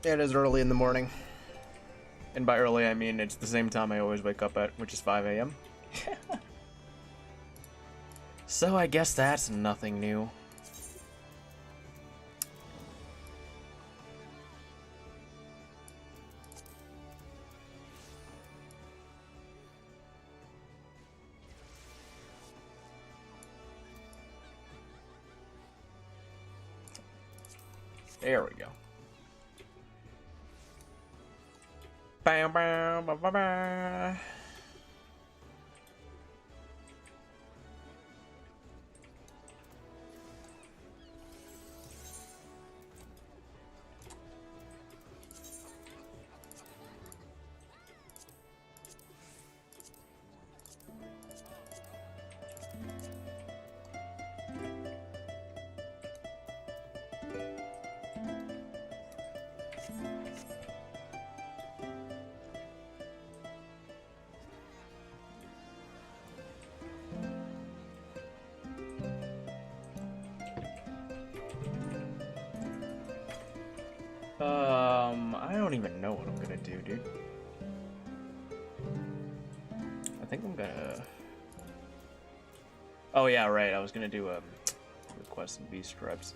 It is early in the morning. And by early, I mean it's the same time I always wake up at, which is 5 a.m. So I guess that's nothing new. There we go. Bam, bam, ba, ba, ba. I don't even know what I'm gonna do, dude. I think I'm gonna... Oh yeah, right, I was gonna do quest and beast reps.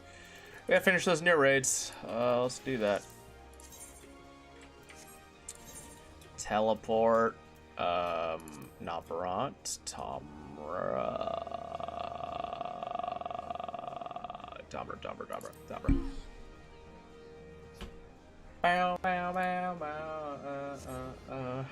We gotta finish those Nier raids. Let's do that. Teleport, Navarant, Dabra. Bow, bow, bow, bow,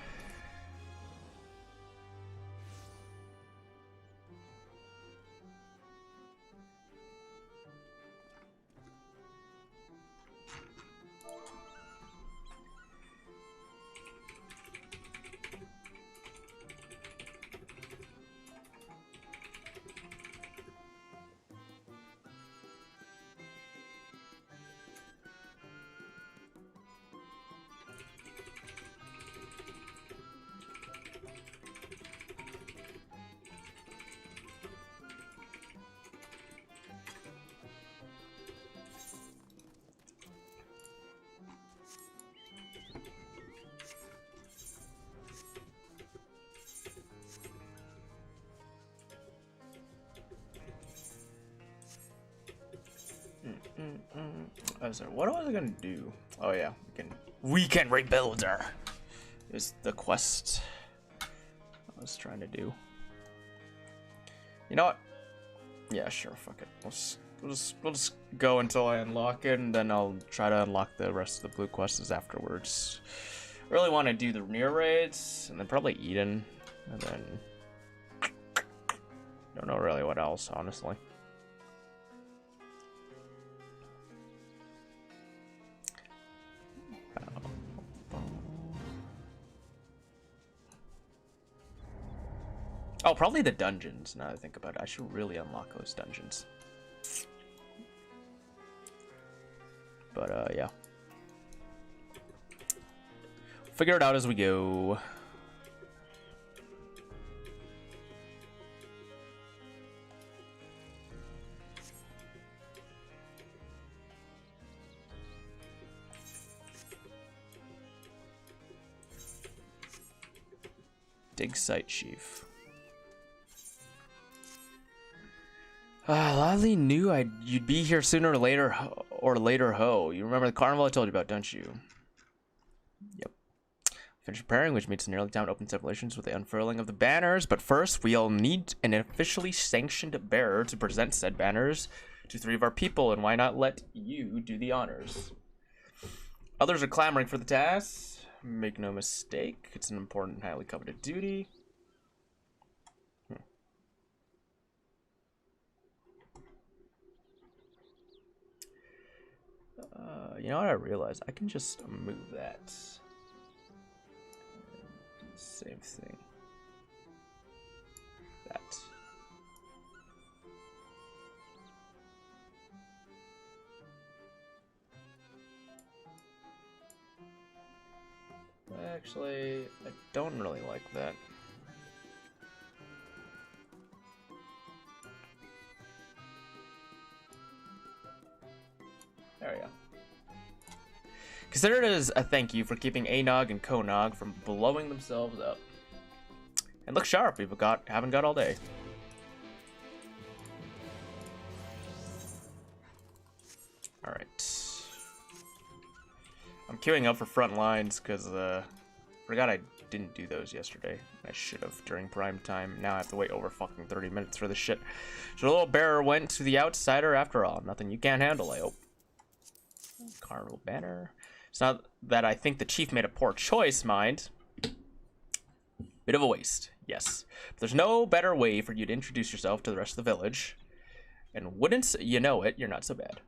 What was I gonna do? Oh yeah, we can rebuild her. Is the quest I was trying to do. You know what? Yeah, sure. Fuck it. We'll just go until I unlock it, and then I'll try to unlock the rest of the blue quests afterwards. I really want to do the Nier raids, and then probably Eden, and then don't know really what else, honestly. Oh, probably the dungeons, now that I think about it. I should really unlock those dungeons. But, yeah. Figure it out as we go. Dig site sheaf. Lolly knew you'd be here sooner or later, ho. You remember the carnival I told you about, don't you? Yep. Finish preparing, which means nearly time to open celebrations with the unfurling of the banners. But first, we'll need an officially sanctioned bearer to present said banners to 3 of our people, and why not let you do the honors? Others are clamoring for the task. Make no mistake, it's an important and highly coveted duty. You know what I realized? I can just move that. Same thing. That. Actually, I don't really like that. There we go. Consider it as a thank you for keeping Anog and Konog from blowing themselves up. And look sharp, haven't got all day. Alright. I'm queuing up for front lines because forgot I didn't do those yesterday. I should have during prime time. Now I have to wait over fucking 30 minutes for this shit. So the little bearer went to the outsider after all. Nothing you can't handle, I hope. Carnival banner. It's not that I think the chief made a poor choice, mind. Bit of a waste, yes. But there's no better way for you to introduce yourself to the rest of the village. And wouldn't you know it, you're not so bad.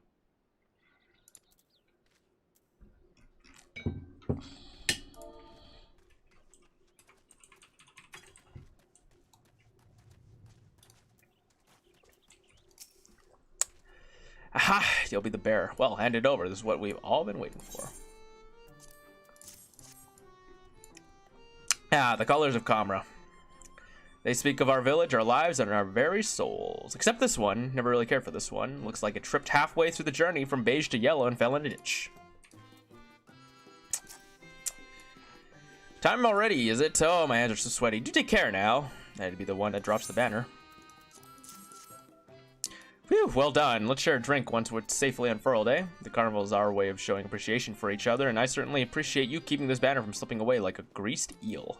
Aha! You'll be the bearer. Well, hand it over. This is what we've all been waiting for. Ah, the colors of Kamra. They speak of our village, our lives, and our very souls. Except this one. Never really cared for this one. Looks like it tripped halfway through the journey from beige to yellow and fell in a ditch. Time already, is it? Oh, my hands are so sweaty. Do take care now. That'd be the one that drops the banner. Phew, well done. Let's share a drink once we're safely unfurled, eh? The carnival is our way of showing appreciation for each other, and I certainly appreciate you keeping this banner from slipping away like a greased eel.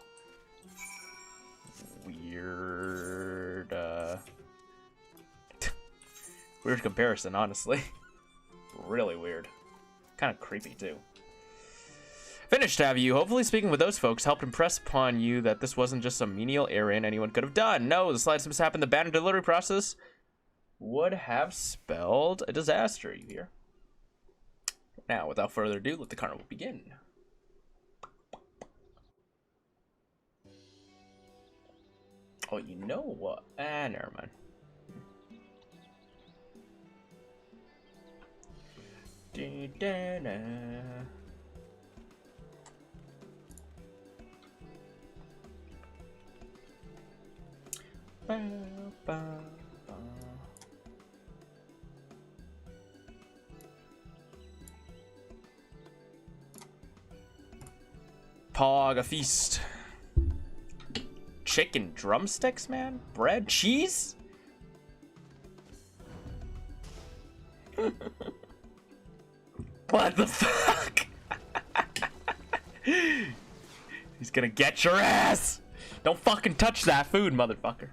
Weird, weird comparison, honestly. Really weird. Kind of creepy, too. Finished, have you? Hopefully speaking with those folks helped impress upon you that this wasn't just some menial errand anyone could have done. No, the slightest mishap in the banner delivery process would have spelled a disaster, you hear? Now, without further ado, let the carnival begin. Oh, you know what? Ah, never mind. Pog, a feast. Chicken drumsticks, man? Bread? Cheese? What the fuck? He's gonna get your ass! Don't fucking touch that food, motherfucker.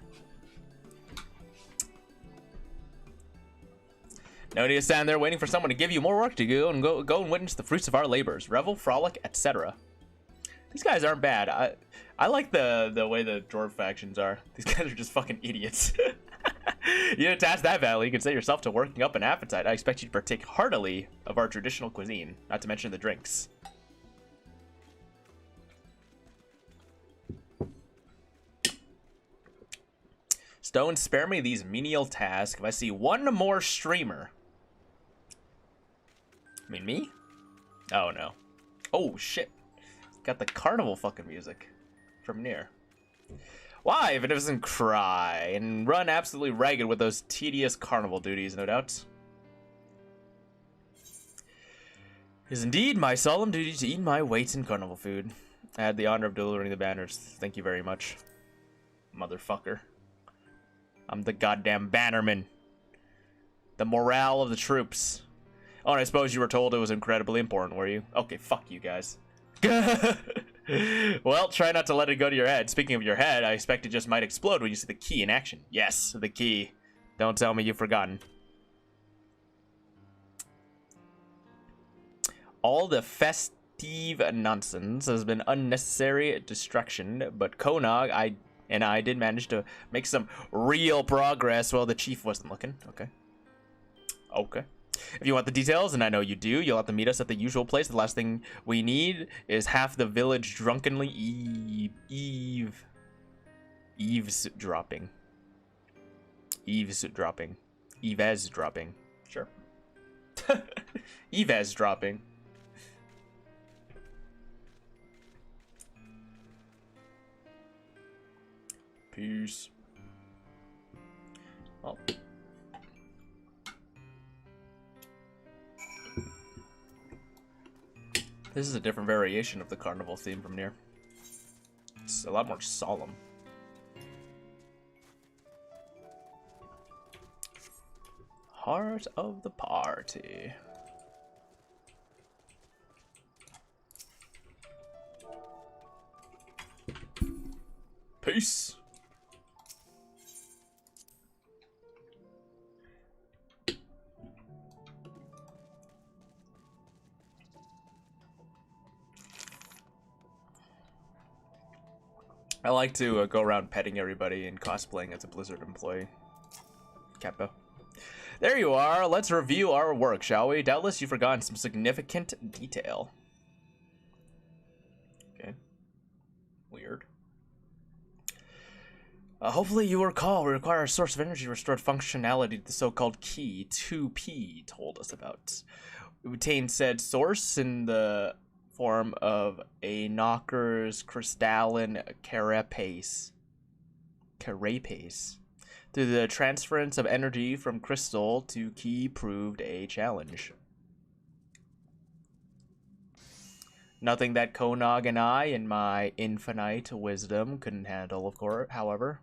No need to stand there waiting for someone to give you more work to do and go and witness the fruits of our labors. Revel, frolic, etc. These guys aren't bad. I like the way the dwarf factions are. These guys are just fucking idiots. You didn't task that badly. You can set yourself to working up an appetite. I expect you to partake heartily of our traditional cuisine, not to mention the drinks. Stone, spare me these menial tasks if I see one more streamer. I mean, me? Oh, no. Oh, shit. Got the carnival fucking music from Nier. Why, if it doesn't cry and run absolutely ragged with those tedious carnival duties, no doubt. It is indeed my solemn duty to eat my weight in carnival food. I had the honor of delivering the banners. Thank you very much, motherfucker. I'm the goddamn bannerman. The morale of the troops. Oh, and I suppose you were told it was incredibly important, were you? Okay, fuck you guys. Well, try not to let it go to your head. Speaking of your head, I expect it just might explode when you see the key in action. Yes, the key. Don't tell me you've forgotten. All the festive nonsense has been unnecessary distraction, but Konog and I did manage to make some real progress while the chief wasn't looking. Okay. Okay. If you want the details, and I know you do, you'll have to meet us at the usual place. The last thing we need is half the village drunkenly eavesdropping. Eavesdropping. Eavesdropping. Sure. Eavesdropping. Peace. Oh. This is a different variation of the carnival theme from Nier. It's a lot more solemn. Heart of the party. Peace. I like to go around petting everybody and cosplaying as a Blizzard employee. Kappa. There you are. Let's review our work, shall we? Doubtless you've forgotten some significant detail. Okay. Weird. Hopefully you recall we require a source of energy restored functionality to the so-called key 2P told us about. We obtained said source in the form of a knocker's crystalline carapace. Through the transference of energy from crystal to key proved a challenge. Nothing that Konog and I, in my infinite wisdom, couldn't handle, of course, however.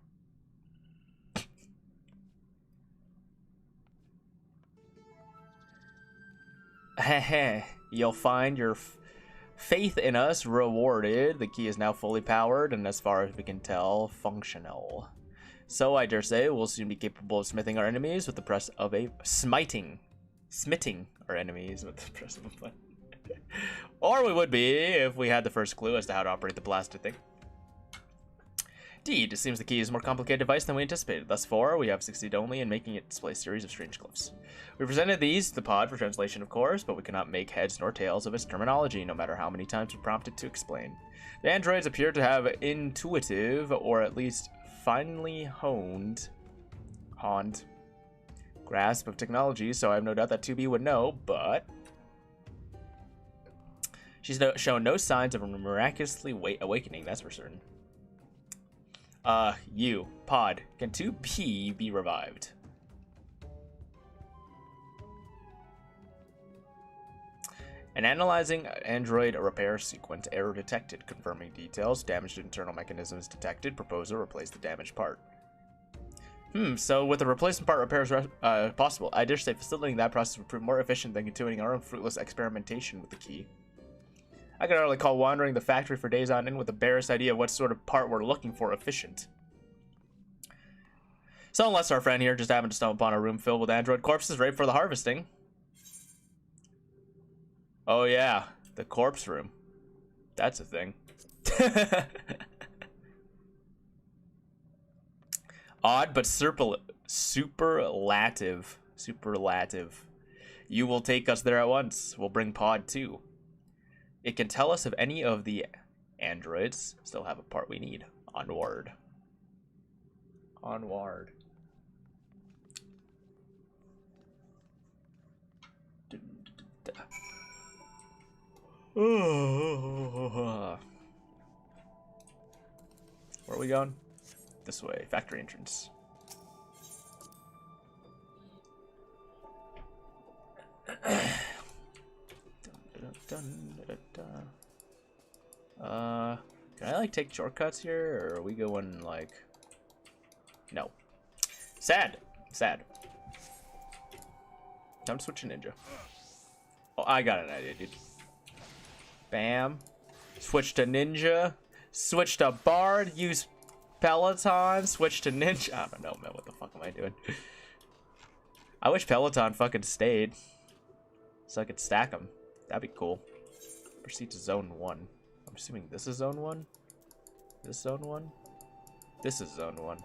You'll find your faith in us rewarded. The key is now fully powered and, as far as we can tell, functional. So I dare say we'll soon be capable of smithing our enemies with the press of a smitting our enemies with the press of a button. Or we would be if we had the first clue as to how to operate the blasted thing. Indeed, it seems the key is a more complicated device than we anticipated. Thus far, we have succeeded only in making it display a series of strange glyphs. We presented these to the pod for translation, of course, but we cannot make heads nor tails of its terminology, no matter how many times we prompted to explain. The androids appear to have intuitive, or at least finely honed grasp of technology, so I have no doubt that 2B would know, but she's shown no signs of a miraculously awakening, that's for certain. You, Pod, can 2P be revived? And analyzing Android repair sequence, error detected, confirming details, damaged internal mechanisms detected, proposal, replace the damaged part. So with the replacement part repairs possible, I dare say facilitating that process would prove more efficient than continuing our own fruitless experimentation with the key. I could hardly call wandering the factory for days on end with the barest idea of what sort of part we're looking for efficient. So unless our friend here just happened to stumble upon a room filled with android corpses ready for the harvesting. Oh yeah, the corpse room. That's a thing. Odd but superlative. You will take us there at once. We'll bring Pod too. It can tell us if any of the androids still have a part we need. Onward. Onward. Where are we going? This way. Factory entrance. Can I like take shortcuts here, or are we going like? No. Sad. Time to switch to ninja. Oh, I got an idea, dude. Bam. Switch to ninja. Switch to bard. Use Peloton. Switch to ninja. I don't know, man. What the fuck am I doing? I wish Peloton fucking stayed, so I could stack them. That'd be cool. Proceed to zone 1. I'm assuming this is zone 1. This zone 1. This is zone 1.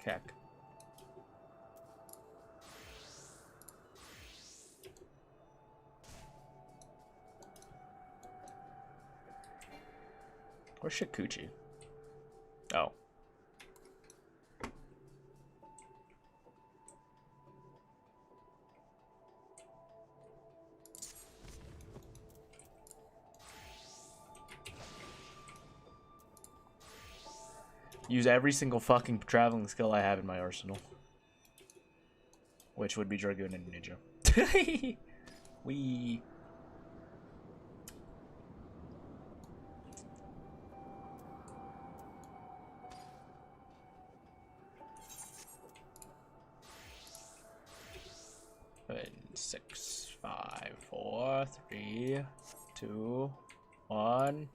Keck. Where's Shikuchi? Oh. Use every single fucking traveling skill I have in my arsenal. Which would be Dragoon and Ninja. Wee. 6, 5, 4, 3, 2, 1.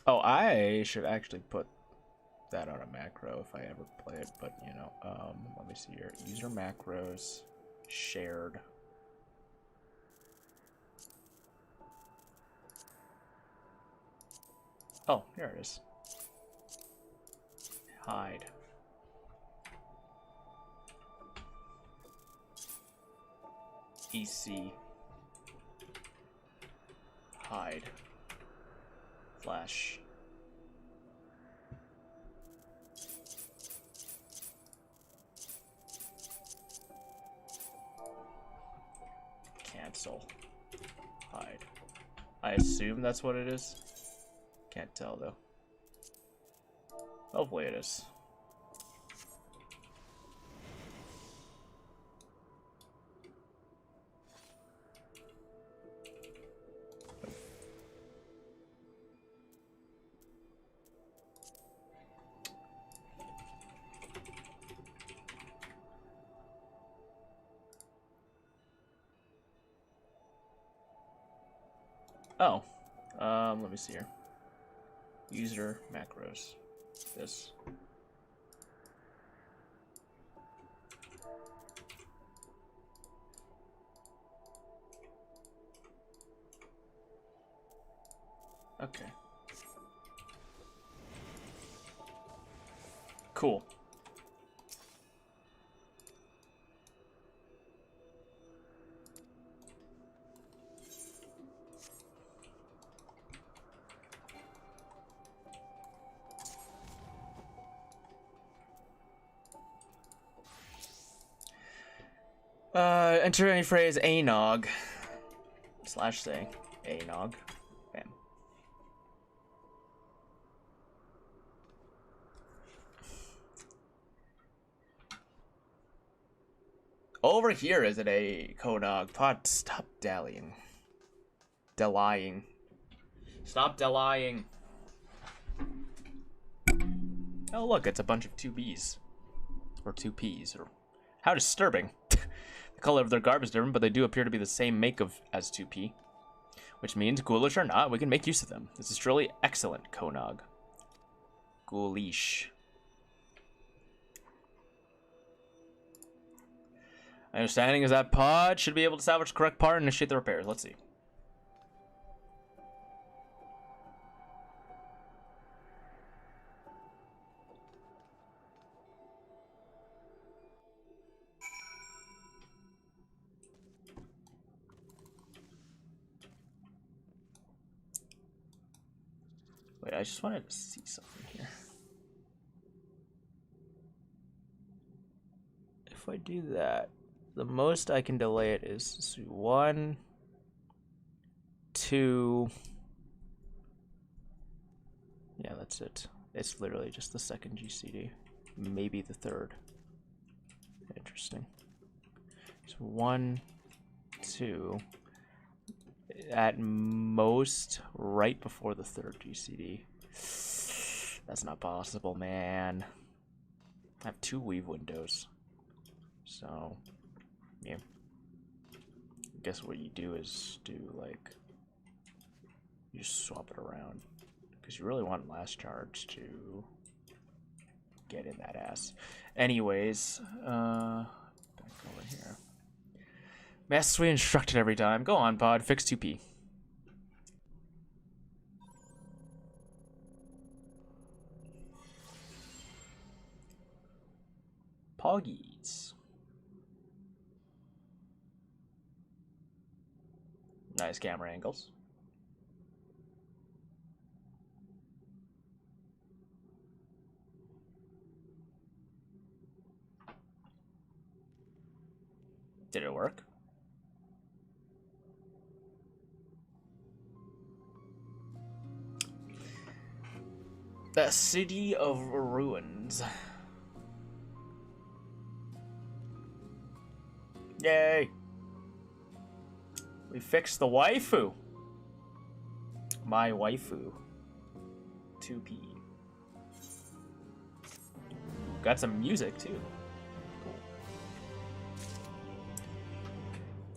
Oh, I should actually put that on a macro if I ever play it, but you know, let me see here. User macros, shared. Oh, here it is. Hide. EC. Hide. Flash. Cancel. Hide. I assume that's what it is. Can't tell though. Hopefully it is. Oh, let me see here. User macros. This. Okay. Cool. Enter any phrase ANOG / say ANOG. Bam. Over here is it a Konog? Pod, stop dallying. Delaying. Stop delaying. Oh look, it's a bunch of 2Bs. Or 2Ps. Or how disturbing. The color of their garb is different, but they do appear to be the same make of as 2P. Which means, ghoulish or not, we can make use of them. This is truly excellent, Konog. Ghoulish. My understanding is that pod should be able to salvage the correct part and initiate the repairs. Let's see. Wait, I just wanted to see something here. If I do that, the most I can delay it is 1, 2. Yeah, that's it. It's literally just the second GCD, maybe the third. Interesting. So 1, 2. At most, right before the third GCD. That's not possible, man. I have 2 weave windows. So, yeah. I guess what you do is do, like, you just swap it around. Because you really want last charge to get in that ass. Anyways, back over here. Mess we instructed every time. Go on, pod. Fix 2P. Poggies. Nice camera angles. Did it work? The City of Ruins. Yay! We fixed the waifu. My waifu. 2P. Got some music too.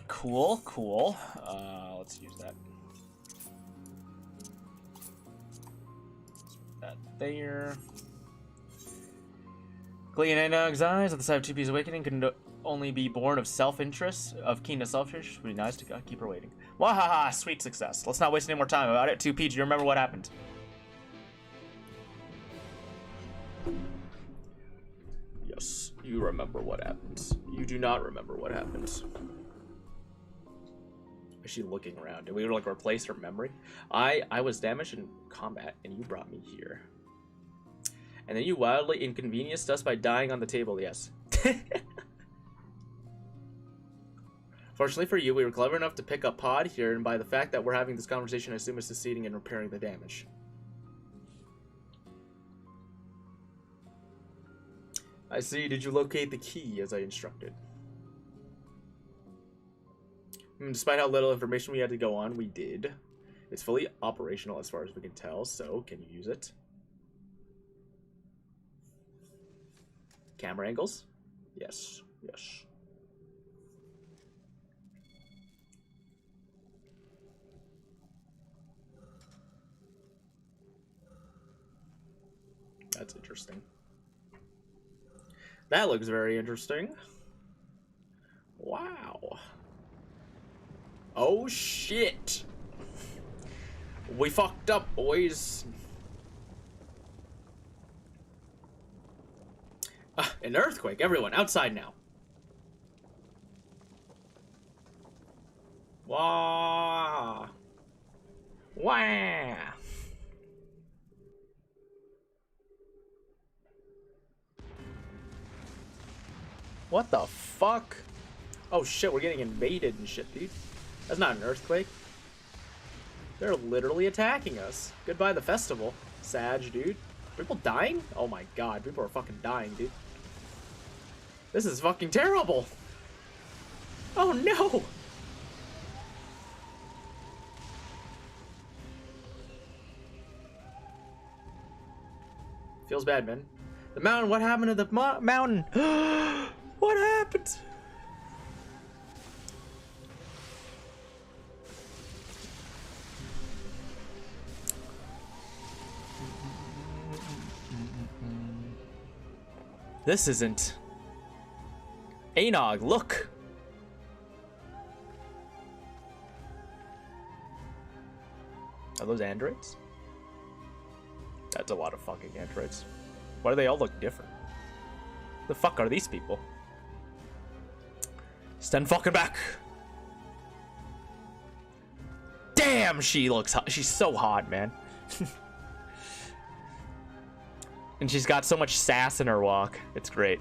Cool, cool. Let's use that. Let's put that there. Cleonag's eyes at the sight of 2P's awakening can only be born of self-interest, of keenness self-interest. Would be nice to keep her waiting. Wahaha, sweet success. Let's not waste any more time about it. 2P, do you remember what happened? Yes, you remember what happens. You do not remember what happens. Is she looking around? Did we like replace her memory? I was damaged in combat, and you brought me here. And then you wildly inconvenienced us by dying on the table, yes. Fortunately for you, we were clever enough to pick up Pod here, and by the fact that we're having this conversation, I assume it's succeeding in repairing the damage. I see. Did you locate the key as I instructed? Despite how little information we had to go on, we did. It's fully operational as far as we can tell, so can you use it? Camera angles? Yes, yes. That's interesting. That looks very interesting. Wow. Oh shit. We fucked up, boys. An earthquake. Everyone, outside now. Wah. Wah. What the fuck? Oh shit, we're getting invaded and shit, dude. That's not an earthquake. They're literally attacking us. Goodbye the festival. Sag, dude. People dying? Oh my god, people are fucking dying, dude. This is fucking terrible. Oh no! Feels bad, man. The mountain, what happened to the mountain? What happened? This isn't. Anog, look! Are those androids? That's a lot of fucking androids. Why do they all look different? The fuck are these people? Stand fucking back! Damn, she looks hot. She's so hot, man. And she's got so much sass in her walk. It's great.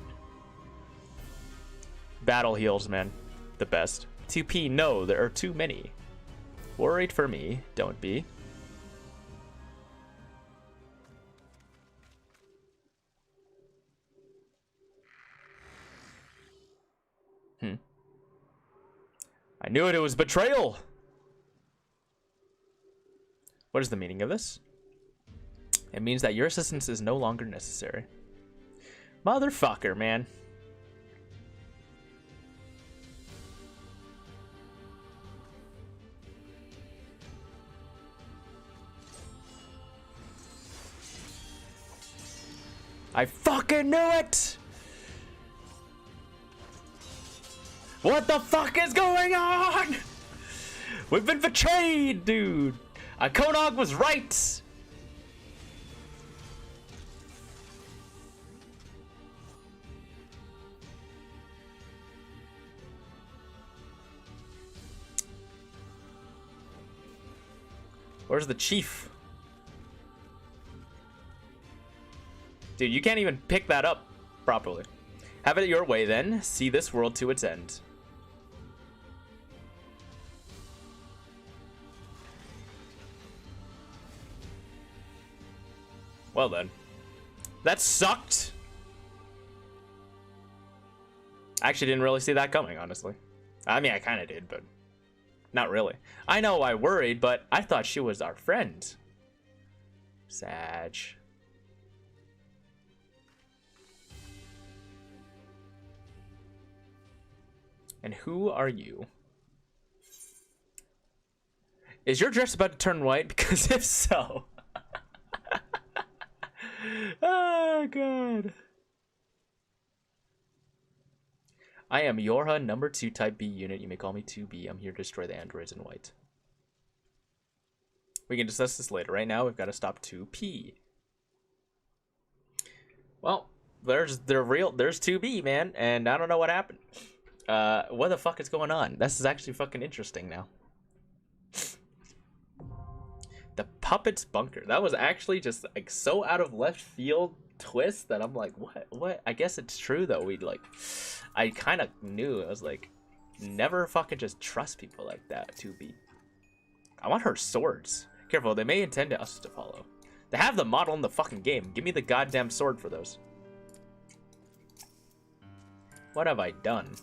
Battle heals, man. The best. 2P, no, there are too many. Worried for me, don't be. I knew it was betrayal! What is the meaning of this? It means that your assistance is no longer necessary. Motherfucker, man. I fucking knew it! What the fuck is going on? We've been betrayed, dude. Konog was right. Where's the chief? Dude, you can't even pick that up properly. Have it your way then. See this world to its end. Well then. That sucked. I actually didn't really see that coming, honestly. I mean, I kind of did, but not really. I know I worried, but I thought she was our friend. Sag. And who are you? Is your dress about to turn white? Because if so... Oh, God. I am Yorha, number 2, type B unit. You may call me 2B. I'm here to destroy the androids in white. We can discuss this later. Right now, we've got to stop 2P. Well, there's 2B, man, and I don't know what happened. What the fuck is going on? This is actually fucking interesting now. The Puppet's Bunker. That was actually just like so out of left field twist that I'm like, what? I guess it's true though. I kind of knew. I was like, never fucking just trust people like that. 2B. I want her swords. Careful, they may intend us to follow. They have the model in the fucking game. Give me the goddamn sword for those. What have I done?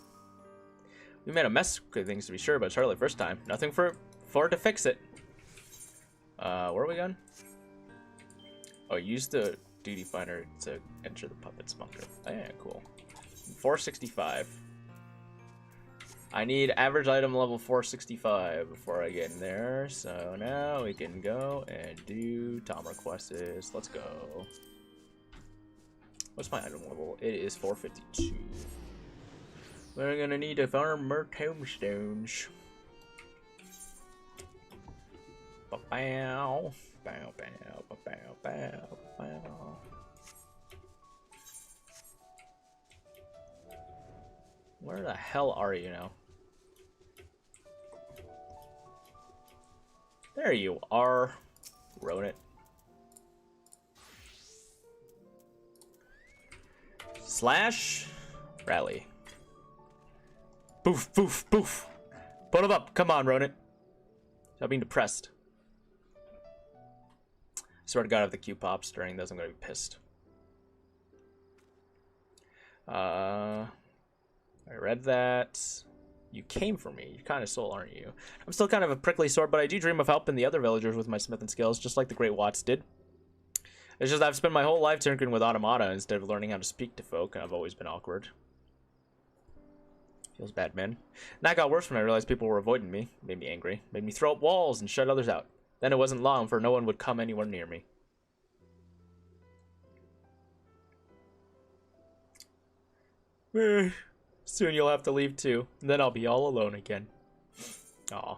We made a mess of things to be sure, but it's hardly the first time. Nothing for it to fix it. Where are we going? Oh, use the duty finder to enter the Puppet's Bunker. Oh, yeah, cool. 465. I need average item level 465 before I get in there. So now we can go and do Tom requests. Let's go. What's my item level? It is 452. We're gonna need to farm more tombstones. Bow, bow, bow, bow, bow, bow. Where the hell are you now? There you are. Wrote it. Slash rally. Boof, boof, boof. Put him up. Come on, Ronan. Stop being depressed. Swear to God, if the Q pops during this, I'm gonna be pissed. I read that. You came for me. You're kind of soul, aren't you? I'm still kind of a prickly sort, but I do dream of helping the other villagers with my smithing skills, just like the Great Watts did. It's just I've spent my whole life tinkering with automata instead of learning how to speak to folk, and I've always been awkward. Feels bad, man. And that got worse when I realized people were avoiding me. Made me angry. Made me throw up walls and shut others out. Then it wasn't long for no one would come anywhere near me. Soon you'll have to leave too. And then I'll be all alone again. Aw.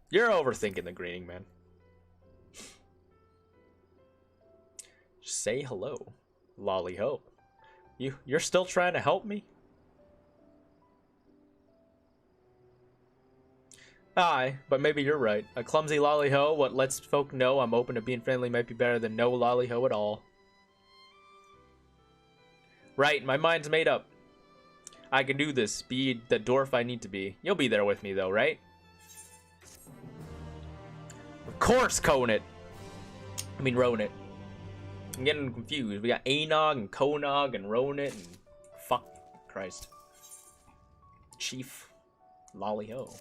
You're overthinking the greeting, man. Just say hello. Lolly ho. You're still trying to help me? Aye, but maybe you're right. A clumsy lolly-ho, what lets folk know I'm open to being friendly might be better than no lolly-ho at all. Right, my mind's made up. I can do this, be the dwarf I need to be. You'll be there with me though, right? Of course, Rowan. I'm getting confused. We got Anog and Konog and Ronan and... Fuck Christ. Chief Lolly-ho.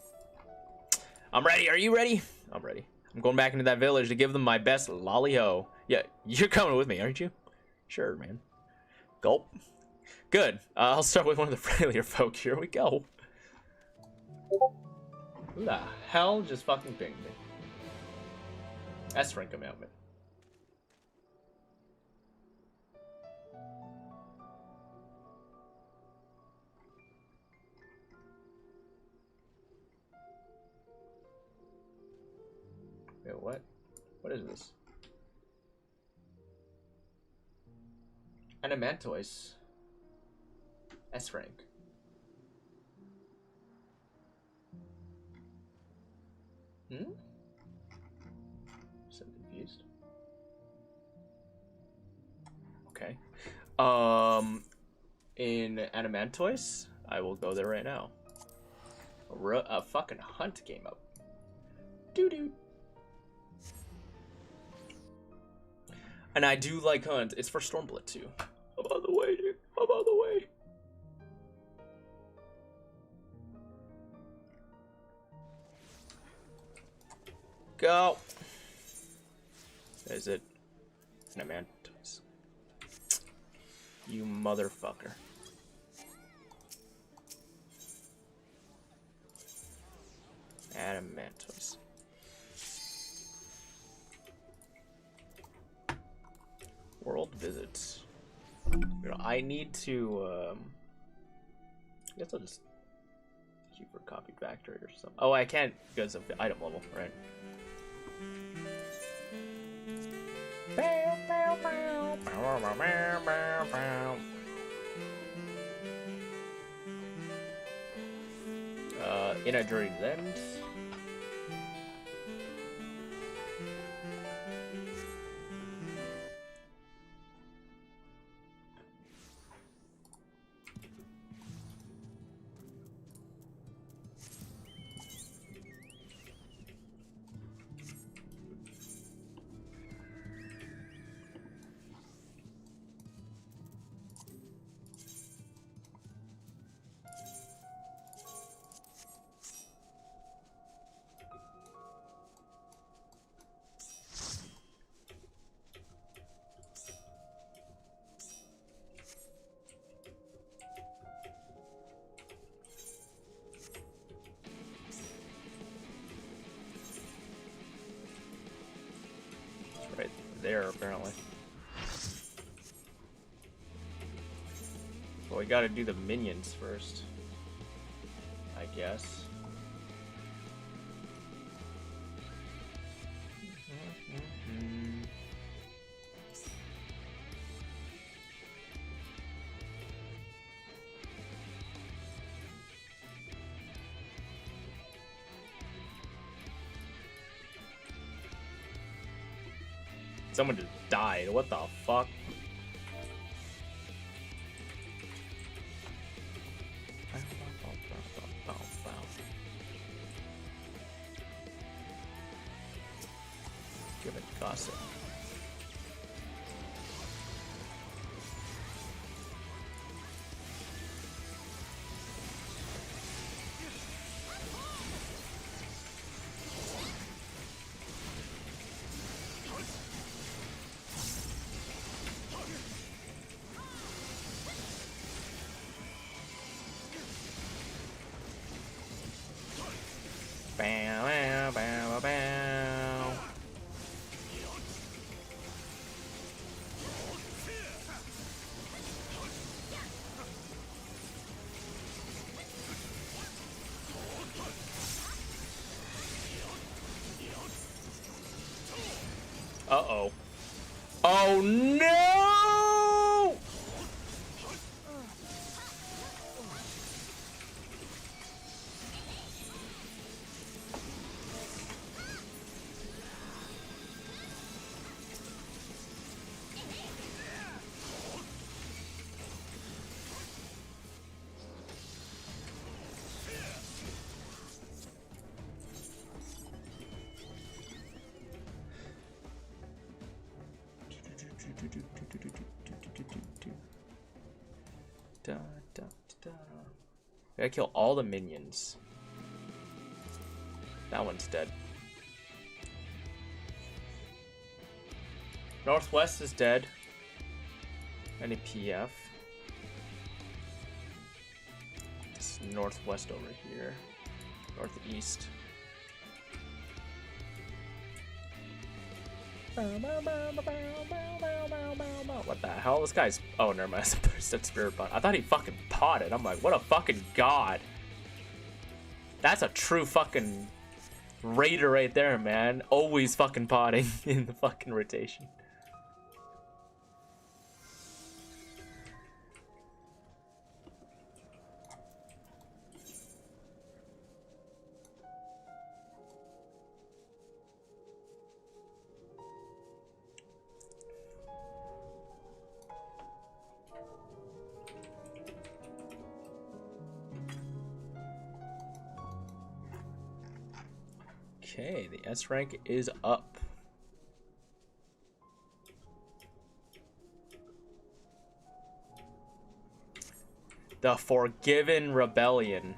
I'm ready. Are you ready? I'm ready. I'm going back into that village to give them my best lolly-ho. Yeah, you're coming with me, aren't you? Sure, man. Gulp. Good. I'll start with one of the friendlier folk. Here we go. Who the hell just fucking pinged me? That's rank amendment. Wait, what? What is this? Adamantoise. S rank. So confused. Okay. In Adamantoise, I will go there right now. A fucking hunt came up. Doo-doo. And I do like hunt. It's for Stormblood too. I'm on the way, dude. I'm on the way. go. Is it? It's an Adamantoise. You motherfucker. Adamantoise. World visits. You know, I need to. I guess I'll just keep for copied factory or something. Oh, I can't because of the item level, right? In a dream's end. Right there, apparently. Well, we gotta do the minions first, I guess. Someone just died. What the fuck? Give it gossip. Bow, bow, bow, bow. Uh-oh. Oh no! Gotta kill all the minions. That one's dead. Northwest is dead. Any PF? It's northwest over here. Northeast. What the hell? This guy's... Oh, never mind. That's Spirit Bot. I thought he fucking potted. I'm like, what a fucking god. That's a true fucking raider right there, man. Always fucking potting in the fucking rotation. Okay, the S rank is up. The Forgiven Rebellion.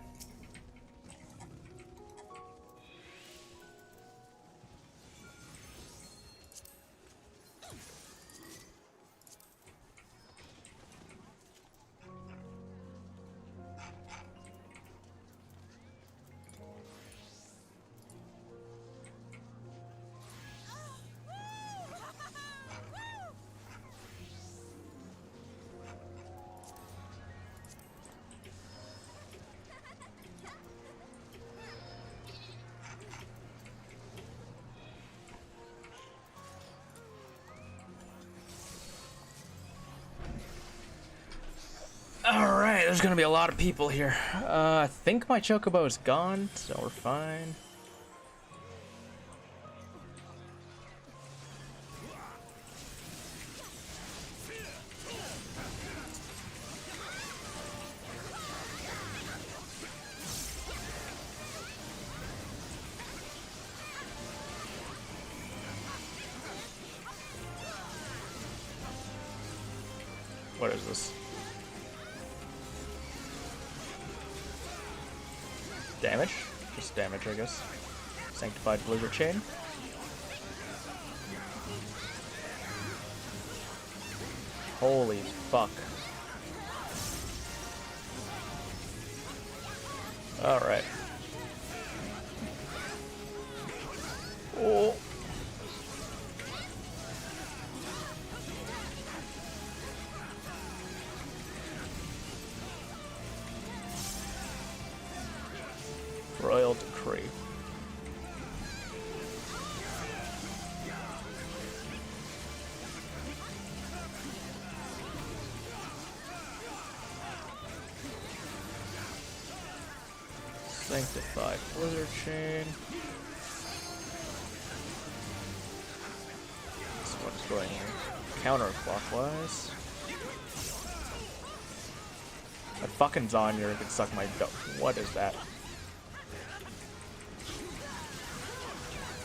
there's gonna be a lot of people here. I think my chocobo is gone, so we're fine. What is this? Damage? Just damage, I guess. Sanctified Blizzard Chain. Holy fuck. Alright. Oh. Royal Decree. Sanctified Blizzard Chain. So what is going counterclockwise? That fucking Zonyer can suck my dope. What is that?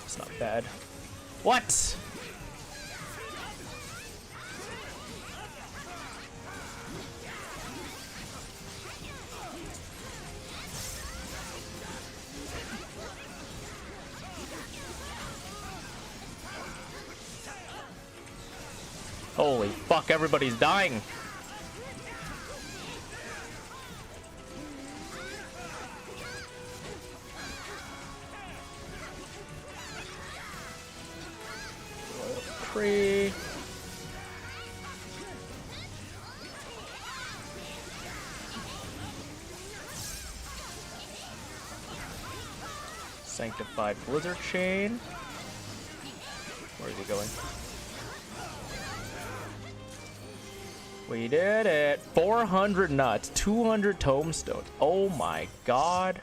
It's not bad. What? Holy fuck, everybody's dying. Free. Sanctified Blizzard Chain. Where is he going? We did it. 400 nuts, 200 tomestones. Oh my god.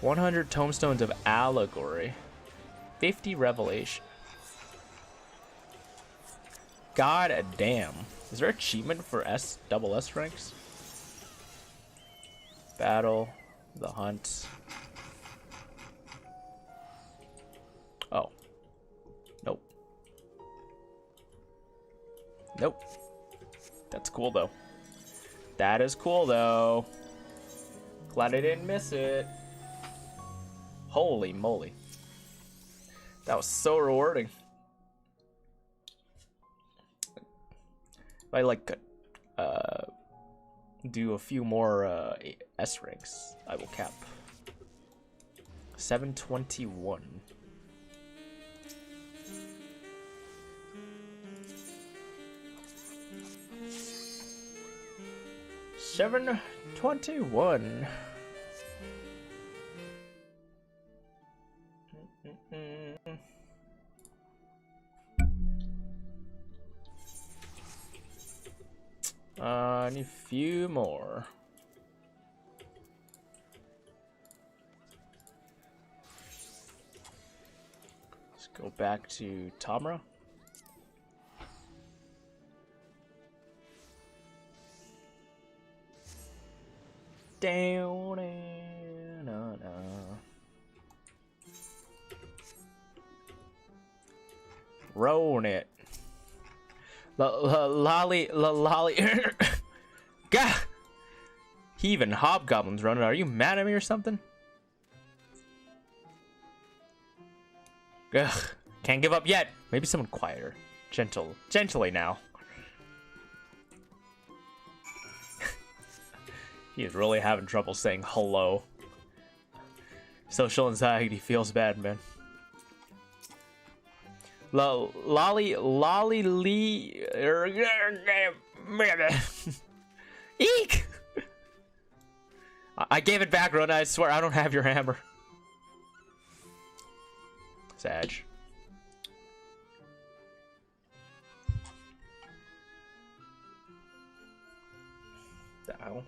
100 tomestones of allegory. 50 revelation. God damn. Is there achievement for double S ranks? Battle, the hunt. Oh. Nope. Nope. That's cool though. That is cool though. Glad I didn't miss it. Holy moly. That was so rewarding. If I like do a few more S ranks, I will cap 721. $721. I need a few more. Let's go back to Tamra. Down and on. Roan it. Lolly. Gah! Heaving hobgoblins running. Are you mad at me or something? Ugh. Can't give up yet. Maybe someone quieter. Gently now. He is really having trouble saying hello. Social anxiety feels bad, man. Lolly Lee. Eek! I gave it back, Rona. I swear I don't have your hammer. Sag. Ow.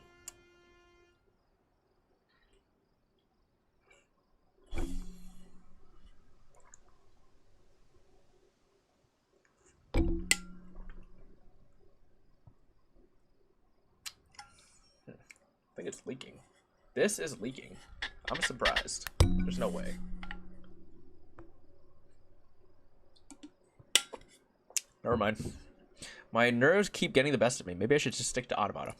I think it's leaking. This is leaking. I'm surprised. There's no way. Never mind. My nerves keep getting the best of me. Maybe I should just stick to automata.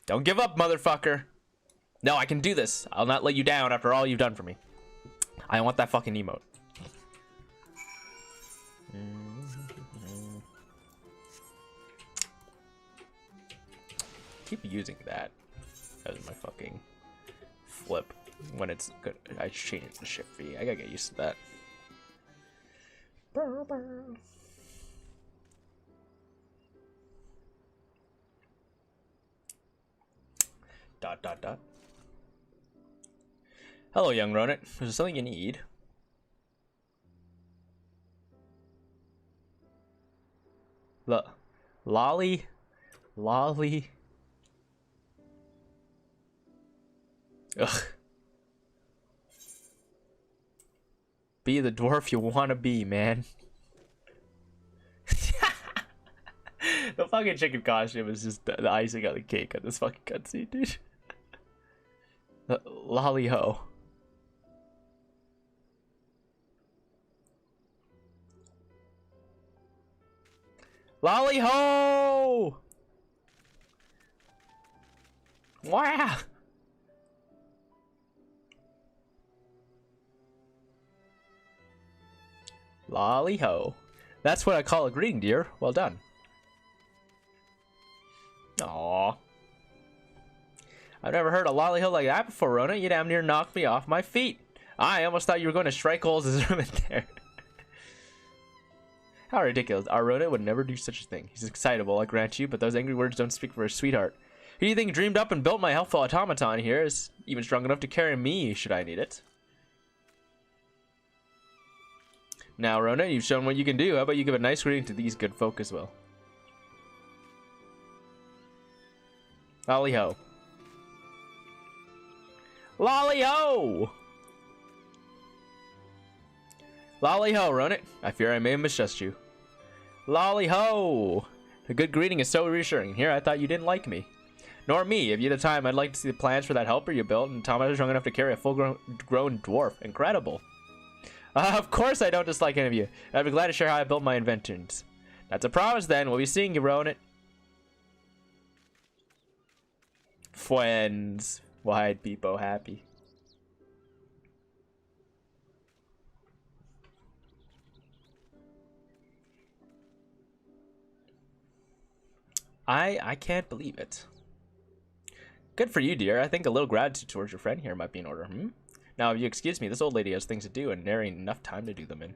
Don't give up, motherfucker. No, I can do this. I'll not let you down after all you've done for me. I want that fucking emote. Keep using that as my fucking flip when it's good. I change it to shift V. I gotta get used to that. Dot dot dot. Hello, young Ronit. Is there something you need? Lolly. Ugh. Be the dwarf you want to be, man. The fucking chicken costume is just the icing on the cake on this fucking cutscene, dude. Lolly ho. Lolly ho! Wow! Lolly ho. That's what I call a greeting, dear. Well done. Aww. I've never heard a lolly ho like that before, Rona. You damn near knocked me off my feet. I almost thought you were going to strike holes in his room in there. How ridiculous. Our Rona would never do such a thing. He's excitable, I grant you, but those angry words don't speak for his sweetheart. Who do you think dreamed up and built my helpful automaton here is even strong enough to carry me, should I need it? Now, Rona, you've shown what you can do. How about you give a nice greeting to these good folk as well? Lolly ho. Lolly ho! Lolly ho, Rona. I fear I may have misjudged you. Lolly ho! A good greeting is so reassuring. Here, I thought you didn't like me. Nor me. If you had the time, I'd like to see the plans for that helper you built, and Thomas is strong enough to carry a full-grown dwarf. Incredible. Of course I don't dislike any of you. I'd be glad to share how I built my inventions. That's a promise, then. We'll be seeing you, Ronit. Friends. Wide people happy. I can't believe it. Good for you, dear. I think a little gratitude towards your friend here might be in order. Now, if you excuse me, this old lady has things to do, and there ain't enough time to do them in.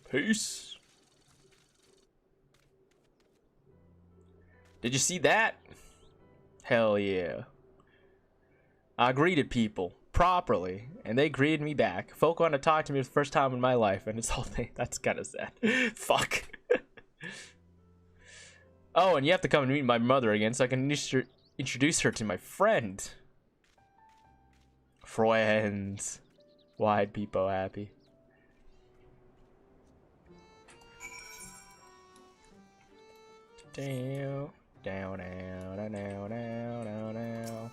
Peace. Did you see that? Hell yeah. I greeted people properly, and they greeted me back. Folk want to talk to me for the first time in my life, and it's all thing. That's kind of sad. Fuck. Oh, and you have to come and meet my mother again, so I can introduce her to my friend. Friends. Wide people happy. Down, down, down, down, down, down.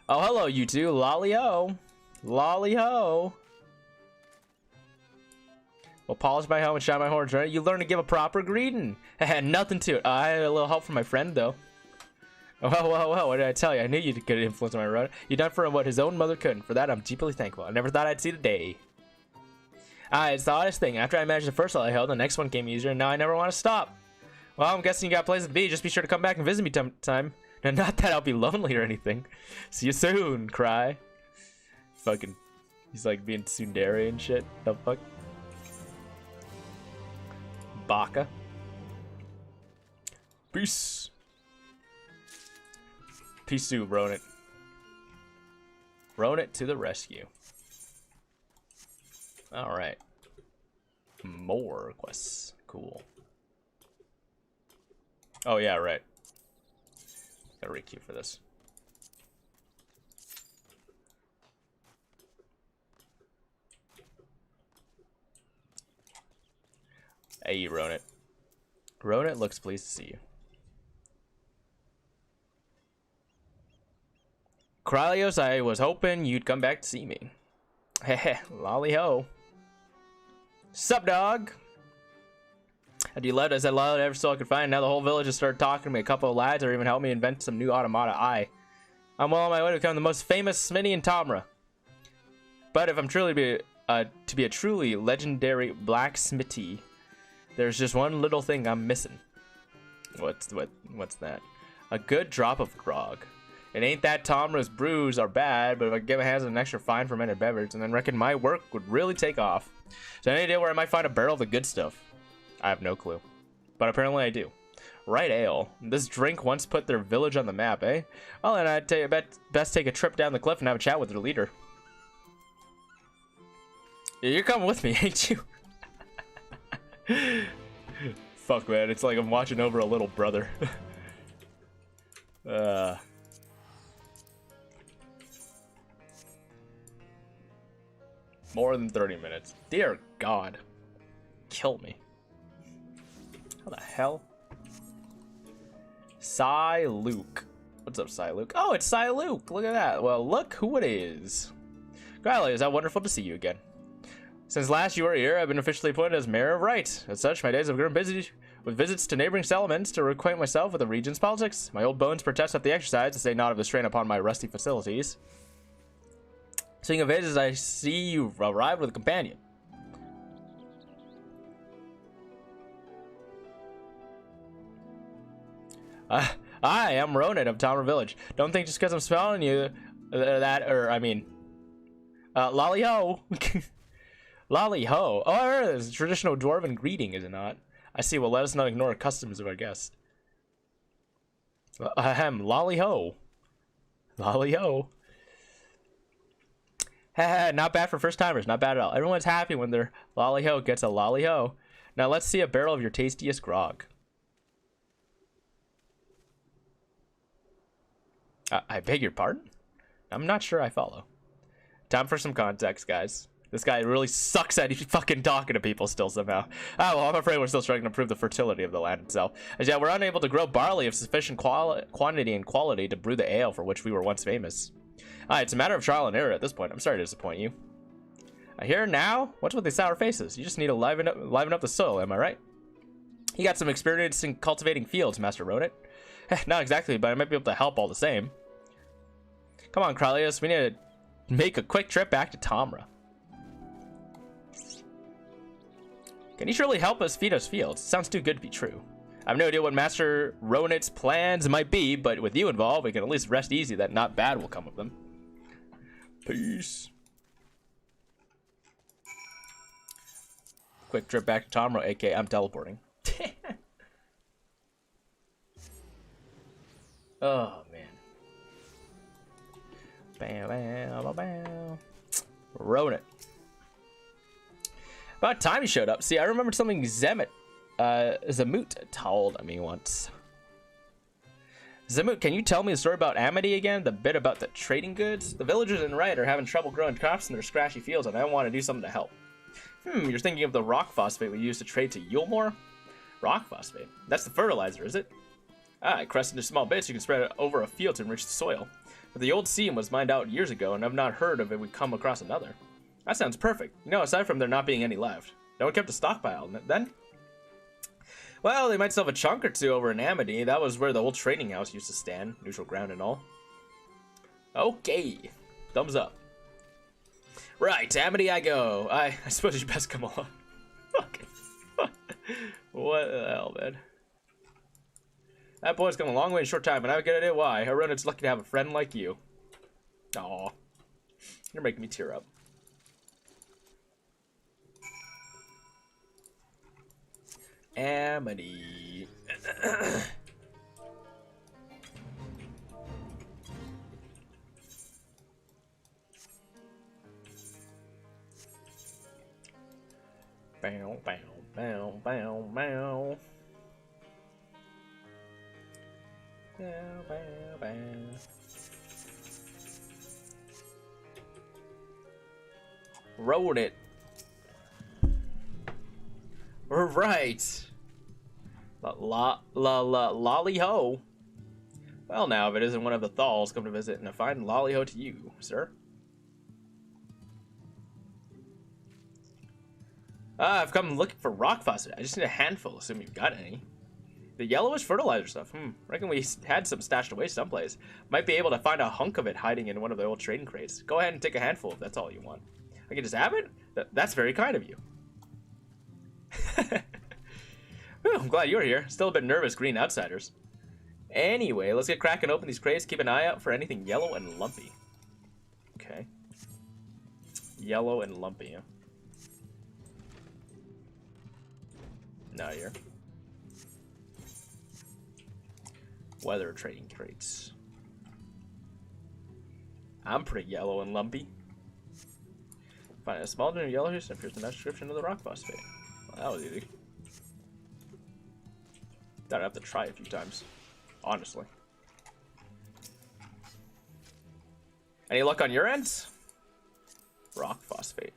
Oh, hello, you two. Lolly ho. Lolly ho. Well, polish my helmet and shine my horns, right? You learn to give a proper greeting. Had nothing to it. I had a little help from my friend, though. Well, what did I tell you? I knew you could influence my run. You done for him what his own mother couldn't. For that, I'm deeply thankful. I never thought I'd see the day. It's the oddest thing. After I managed the first lolly ho, the next one came easier, and now I never want to stop. Well, I'm guessing you got places to be. Just be sure to come back and visit me time. Now, not that I'll be lonely or anything. See you soon, cry. Fucking, he's like being tsundere and shit. The fuck? Baka. Peace. Peace to Ronit. Ronit to the rescue. Alright. More quests. cool. Oh, yeah, right. Gotta re-queue for this. Hey, you Ronit. Ronit looks pleased to see you. Krylios, I was hoping you'd come back to see me. Heh, lolly ho. Sup, dog? After you left, I said loud every soul I could find. Now the whole village has started talking to me. A couple of lads are even helping me invent some new automata. I'm well on my way to become the most famous smithy in Tamra. But if I'm truly to be a truly legendary blacksmithy, there's just one little thing I'm missing. What's that? A good drop of grog. It ain't that Tamra's brews are bad, but if I could get my hands on an extra fine fermented beverage, and then reckon my work would really take off. So any idea where I might find a barrel of the good stuff? I have no clue. But apparently I do. Right ale. This drink once put their village on the map, eh? Well, then I'd tell you best take a trip down the cliff and have a chat with their leader. You're coming with me, ain't you? Fuck, man. It's like I'm watching over a little brother. More than 30 minutes. Dear God. Kill me. How the hell? Cy Luke. What's up, Cy Luke? Oh, it's Cy Luke. Look at that. Well, look who it is. Krylios, how wonderful to see you again. Since last you were here, I've been officially appointed as mayor of Wright. As such, my days have grown busy with visits to neighboring settlements to reacquaint myself with the region's politics. My old bones protest at the exercise to say not of the strain upon my rusty facilities. Speaking of visits, I see you've arrived with a companion. I am Ronan of Tamra Village. Don't think just because I'm smelling you lolly ho. Lolly ho. Oh, it's a traditional dwarven greeting, is it not? I see. Well, let us not ignore customs of our guests. Ahem. Lolly ho. Lolly ho. Not bad for first timers. Not bad at all. Everyone's happy when their lolly ho gets a lolly ho. Now let's see a barrel of your tastiest grog. I beg your pardon? I'm not sure I follow. Time for some context, guys. This guy really sucks at fucking talking to people still somehow. Oh, well, I'm afraid we're still struggling to prove the fertility of the land itself. As yet, we're unable to grow barley of sufficient quantity and quality to brew the ale for which we were once famous. It's a matter of trial and error at this point. I'm sorry to disappoint you. I hear now? What's with these sour faces? You just need to liven up the soil, am I right? You got some experience in cultivating fields, Master Rodent. Not exactly, but I might be able to help all the same. Come on, Krylios. We need to make a quick trip back to Tamra. Can you surely help us feed us fields? It sounds too good to be true. I have no idea what Master Ronit's plans might be, but with you involved, we can at least rest easy that not bad will come of them. Peace. Quick trip back to Tamra, aka I'm teleporting. Oh, man. Bam, bam, bam, bam. Ronit. About time he showed up. See, I remembered something Zamut told me once. Zamut, can you tell me the story about Amity again? The bit about the trading goods? The villagers in Wright are having trouble growing crops in their scratchy fields, and I want to do something to help. You're thinking of the rock phosphate we used to trade to Yulmore? Rock phosphate? That's the fertilizer, is it? It crusts into small bits. You can spread it over a field to enrich the soil. But the old seam was mined out years ago, and I've not heard of it we come across another. That sounds perfect. You know, aside from there not being any left. No one kept a stockpile, then? Well, they might still have a chunk or two over in Amity. That was where the old trading house used to stand. Neutral ground and all. Okay. Thumbs up. Right, Amity I go. I suppose you best come along. Fucking. What the hell, man? That boy's come a long way in a short time, and I have a good idea why. Ronit's lucky to have a friend like you. Aw. You're making me tear up. Amity. Bow, bow, Bow, bow, bow. Bow, bow, bow. Wrote it. We're right. Lolly ho. Well, now, if it isn't one of the thalls come to visit, and a fine lolly ho to you, sir. I've come looking for rock phosphate. I just need a handful, assuming you've got any. The yellowish fertilizer stuff. Reckon we had some stashed away someplace. Might be able to find a hunk of it hiding in one of the old trading crates. Go ahead and take a handful if that's all you want. I can just have it? That's very kind of you. Whew, I'm glad you're here. Still a bit nervous, green outsiders. Anyway, let's get cracking open these crates. Keep an eye out for anything yellow and lumpy. Okay. Yellow and lumpy, huh? Not here. Weather trading crates. I'm pretty yellow and lumpy. Find a small new yellowish and appears the match description of the rock phosphate. Well, that was easy. Thought I'd have to try a few times. Honestly. Any luck on your end? Rock phosphate.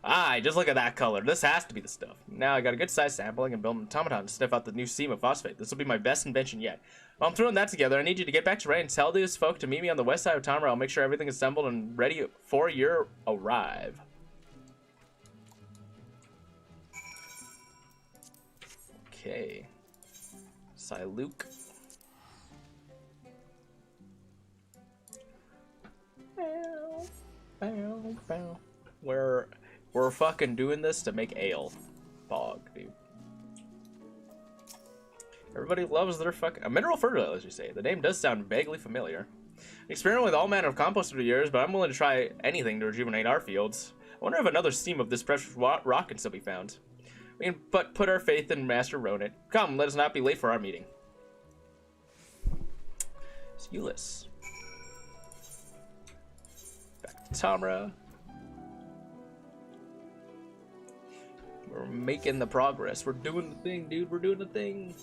Ah, just look at that color. This has to be the stuff. Now I got a good size sample. I can build an automaton to sniff out the new seam of phosphate. This will be my best invention yet. While I'm throwing that together, I need you to get back to Ray and tell these folk to meet me on the west side of town where I'll make sure everything is assembled and ready for your arrive. Okay. Luke. We're fucking doing this to make ale. Fog, dude. Everybody loves their fucking... A mineral fertilizer, as you say. The name does sound vaguely familiar. Experimented with all manner of compost over the years, but I'm willing to try anything to rejuvenate our fields. I wonder if another seam of this precious rock can still be found. We can put our faith in Master Ronet. Come, let us not be late for our meeting. It's Ulyss. Back to Tamra. We're making the progress. We're doing the thing, dude. We're doing the thing.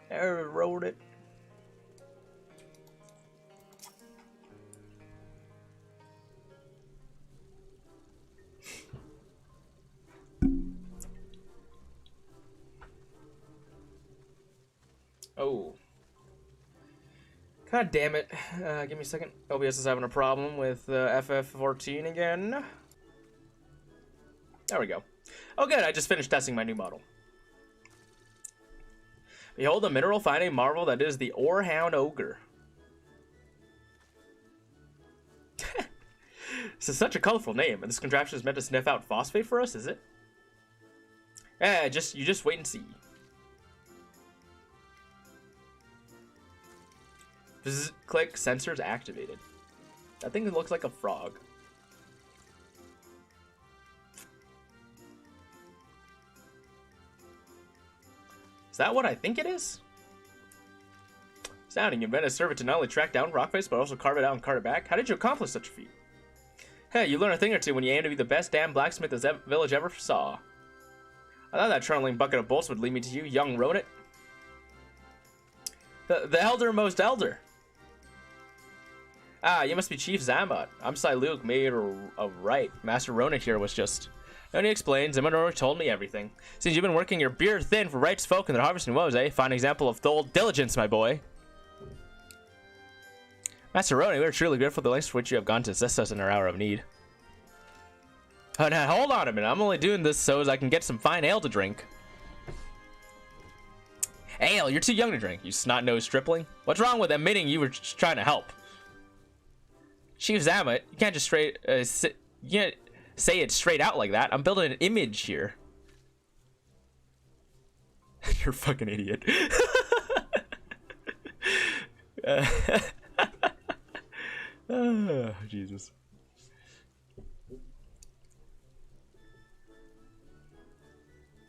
I wrote it. Oh. God damn it. Give me a second. OBS is having a problem with FF14 again. There we go. Oh good, I just finished testing my new model. Behold the mineral finding marvel that is the Orehound Ogre. This is such a colorful name, and this contraption is meant to sniff out phosphate for us, is it? Eh, you just wait and see. Click, sensors activated. That thing looks like a frog. Is that what I think it is? Sounding, you invented a servant to not only track down Rockface, but also carve it out and cart it back? How did you accomplish such a feat? Hey, you learn a thing or two when you aim to be the best damn blacksmith this village ever saw. I thought that trundling bucket of bolts would lead me to you, young Ronet. The eldermost elder. Ah, you must be Chief Zambot. I'm Luke, made of right. Master Ronet here was just... No need to explain. Zimmeror told me everything. Since you've been working your beard thin for rights folk and their harvesting woes, eh? Fine example of old diligence, my boy. Master Ronet, we are truly grateful for the lengths for which you have gone to assist us in our hour of need. Oh, now, hold on a minute. I'm only doing this so as I can get some fine ale to drink. Ale, you're too young to drink, you snot-nosed stripling. What's wrong with admitting you were just trying to help? Chief Zamet, you can't just you can't say it straight out like that. I'm building an image here. You're a fucking idiot. Oh, Jesus.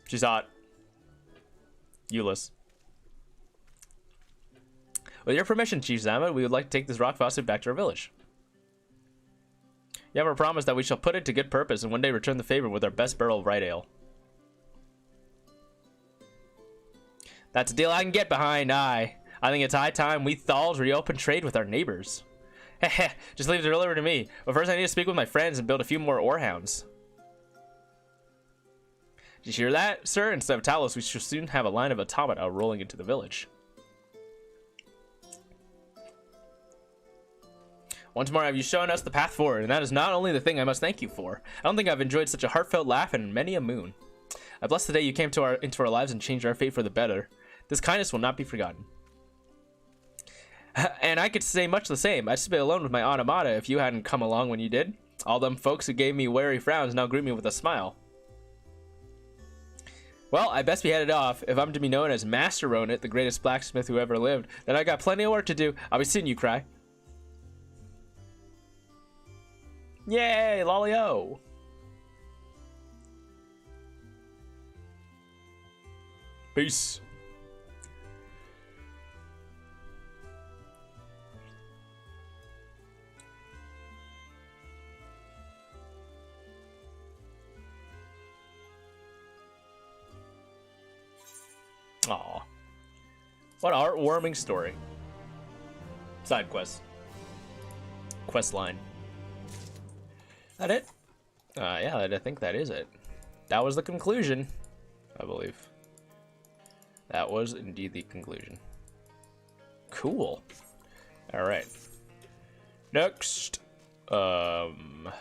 She's hot. Euless. With your permission, Chief Zama, we would like to take this rock faucet back to our village. You have our promise that we shall put it to good purpose and one day return the favor with our best barrel of right ale. That's a deal I can get behind, I think it's high time we Thals reopen trade with our neighbors. Heh, just leave it over to me. But first I need to speak with my friends and build a few more orehounds. Did you hear that, sir? Instead of Talos, we shall soon have a line of automata rolling into the village. Once more have you shown us the path forward, and that is not only the thing I must thank you for. I don't think I've enjoyed such a heartfelt laugh in many a moon. I bless the day you came into our lives and changed our fate for the better. This kindness will not be forgotten. And I could say much the same. I'd still be alone with my automata if you hadn't come along when you did. All them folks who gave me wary frowns now greet me with a smile. Well, I best be headed off. If I'm to be known as Master Ronit, the greatest blacksmith who ever lived, then I got plenty of work to do. I'll be seeing you, Cry. Yay, lolly-o! Peace. Aw. What a heartwarming story. Side quest. Quest line. That it? Yeah, I think that is it. That was the conclusion, I believe. That was indeed the conclusion. Cool. All right. Next. Let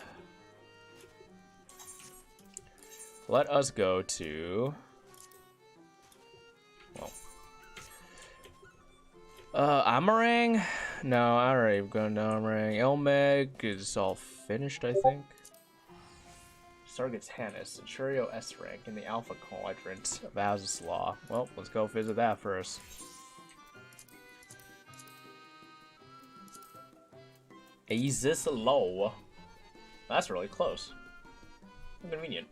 us go to... Well. Amarang? No, I already gone to Amarang. Elmeg is all finished, I think. Sarget's Hannes, Churio S rank in the Alpha Quadrant of Az's Law. Well, let's go visit that first. Az's Law. That's really close. Convenient.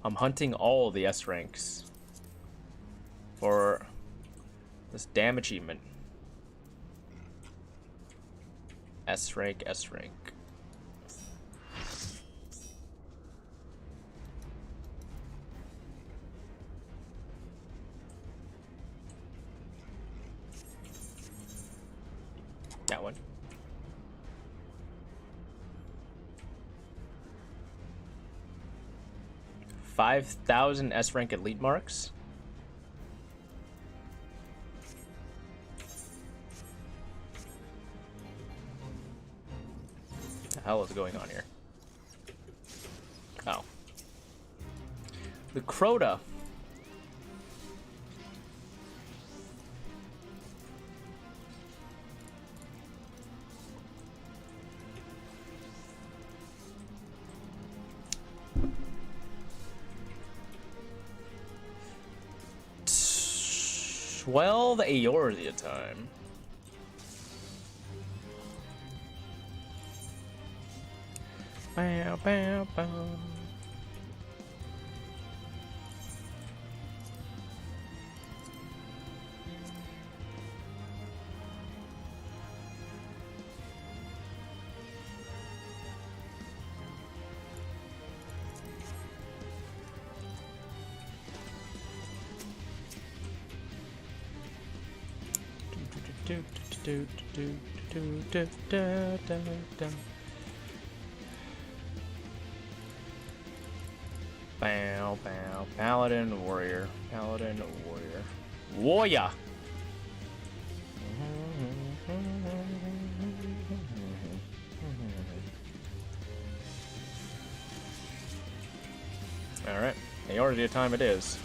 I'm hunting all the S ranks for this damn achievement. S rank, S rank. That one. $5,000 S rank elite marks. What the hell is going on here? Oh. The Crota. Well, the Eorzea time. Bow, bow, bow. Bow, bow. Paladin, warrior. Paladin, warrior. Warrior! Alright. Eorzea time it is.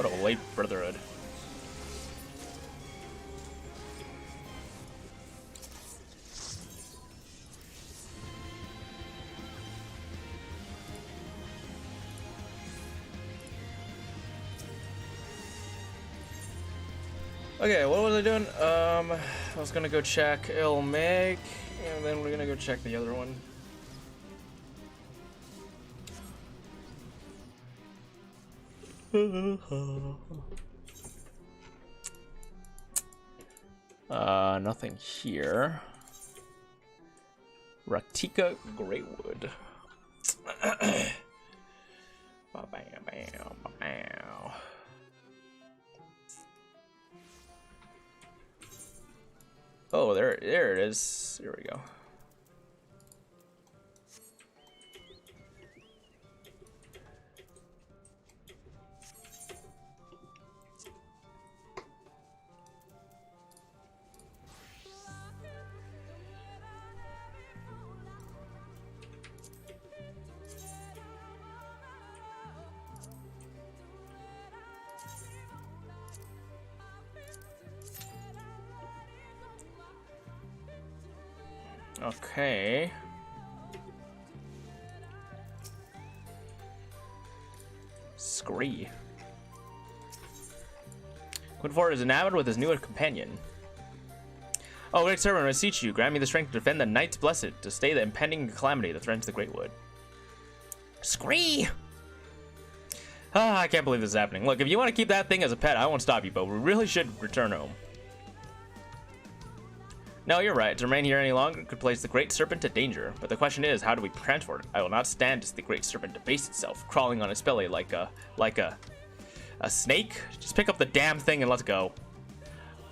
What a late brotherhood. Okay, what was I doing? I was gonna go check Il Meg, and then we're gonna go check the other one. Nothing here. Raktika Greatwood. Oh, there it is. Here we go. Okay. Scree. Quinfor is enamored with his new companion. Oh, great servant, I beseech you, grant me the strength to defend the Knights Blessed, to stay the impending calamity that threatens the Great Wood. Scree! Ah, I can't believe this is happening. Look, if you want to keep that thing as a pet, I won't stop you, but we really should return home. No, you're right. To remain here any longer could place the Great Serpent to danger. But the question is, how do we transport it? I will not stand to see the Great Serpent debase itself, crawling on its belly like a snake. Just pick up the damn thing and let's go.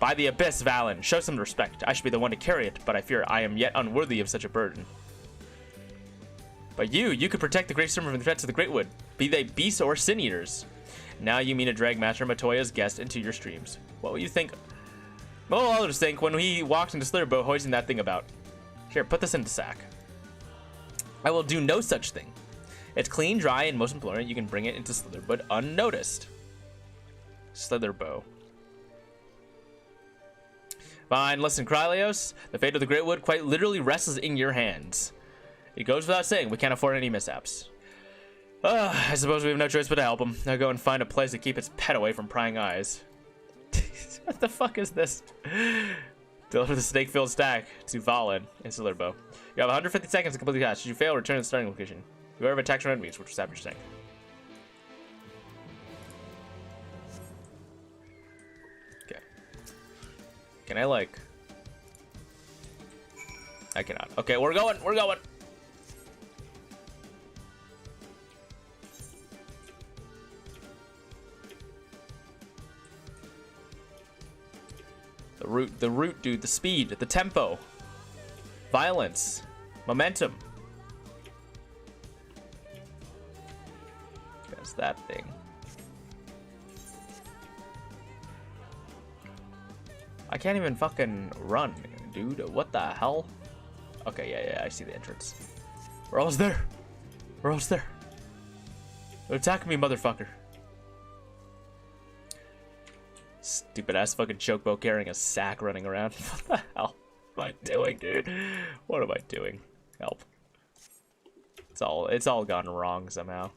By the Abyss, Valen, show some respect. I should be the one to carry it, but I fear I am yet unworthy of such a burden. But you could protect the Great Serpent from the threats of the Great Wood, be they beasts or sin eaters. Now you mean to drag Master Matoya's guest into your streams. What will you think? What will others think when he walks into Slitherbow hoisting that thing about? Here, put this in the sack. I will do no such thing. It's clean, dry, and most important, you can bring it into Slitherbow unnoticed. Slitherbow. Fine, listen, Krylios. The fate of the Great Wood quite literally rests in your hands. It goes without saying, we can't afford any mishaps. I suppose we have no choice but to help him. Now go and find a place to keep its pet away from prying eyes. What the fuck is this? Deliver the snake-filled stack to Valen in Slitherbow. You have 150 seconds to complete the task. Should you fail, return to the starting location. Whoever attacks your enemies, which will sap your strength. Okay. Can I, like... I cannot. Okay, we're going! We're going! The root, dude, the speed, the tempo, violence, momentum. That's that thing. I can't even fucking run, dude. What the hell? Okay, yeah, I see the entrance. We're almost there. We're almost there. Attack me, motherfucker. Stupid ass fucking chokebow carrying a sack running around. What the hell am I doing, dude? What am I doing? Help. It's all gone wrong somehow.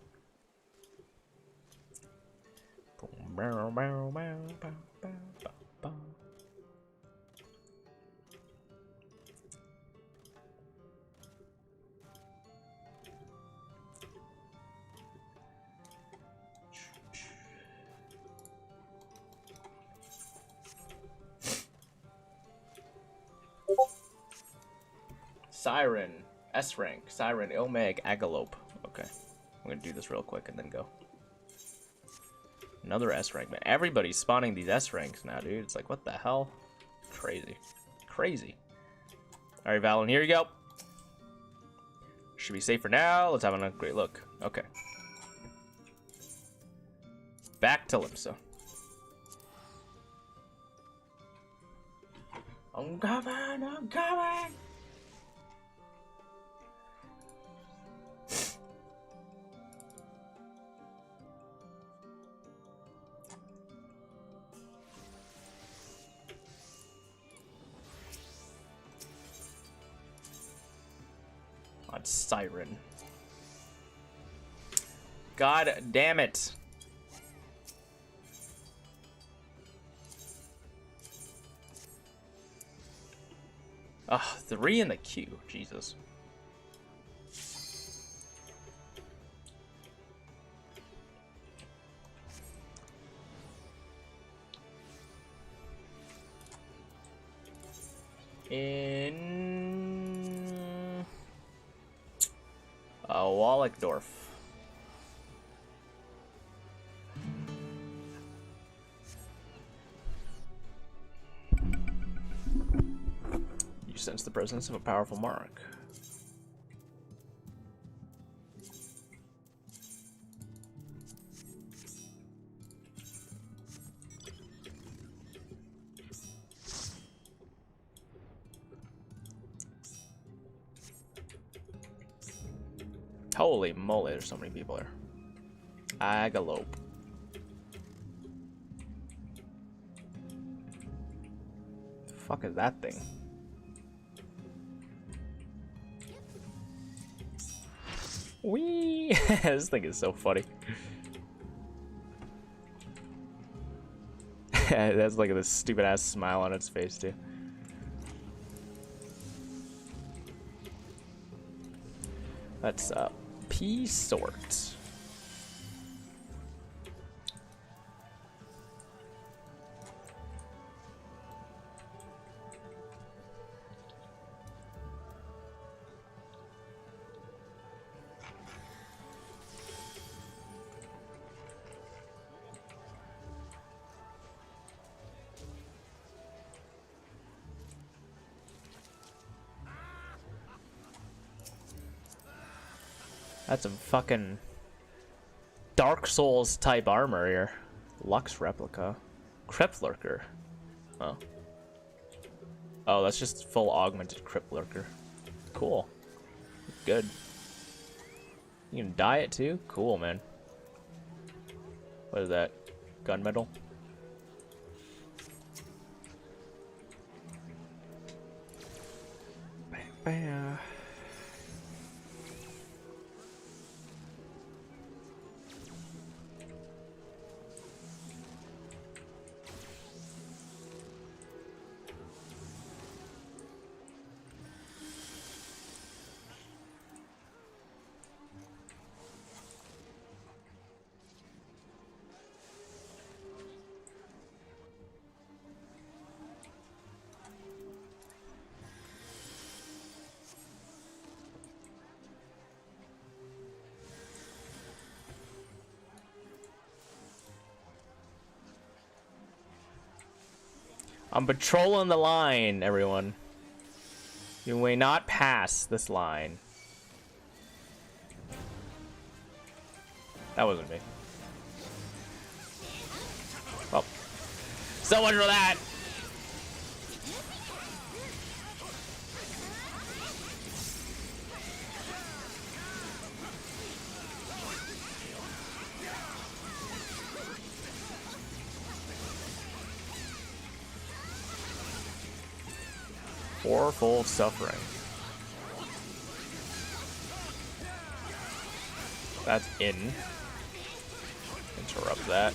Siren, S rank, Siren, Ilmeg, Agalope. Okay, I'm gonna do this real quick and then go. Another S rank, man. Everybody's spawning these S ranks now, dude. It's like, what the hell? Crazy. Crazy. All right, Valen, here you go. Should be safe for now. Let's have a great look. Okay. Back to Limsa. I'm coming, I'm coming! God, Siren. God damn it. Ugh, 3 in the queue. Jesus. In Wallachdorf. You sense the presence of a powerful mark. Holy moly, there's so many people there. Agalope. The fuck is that thing? Whee! This thing is so funny. It has like this stupid ass smile on its face too. That's P-sort. That's some fucking Dark Souls type armor here. Lux replica. Crypt Lurker. Oh. Oh, that's just full augmented Crypt Lurker. Cool. Good. You can dye it too? Cool, man. What is that? Gunmetal? Bam. I'm patrolling the line, everyone. You may not pass this line. That wasn't me. Well, so much for that. Fourfold suffering. That's in. Interrupt that.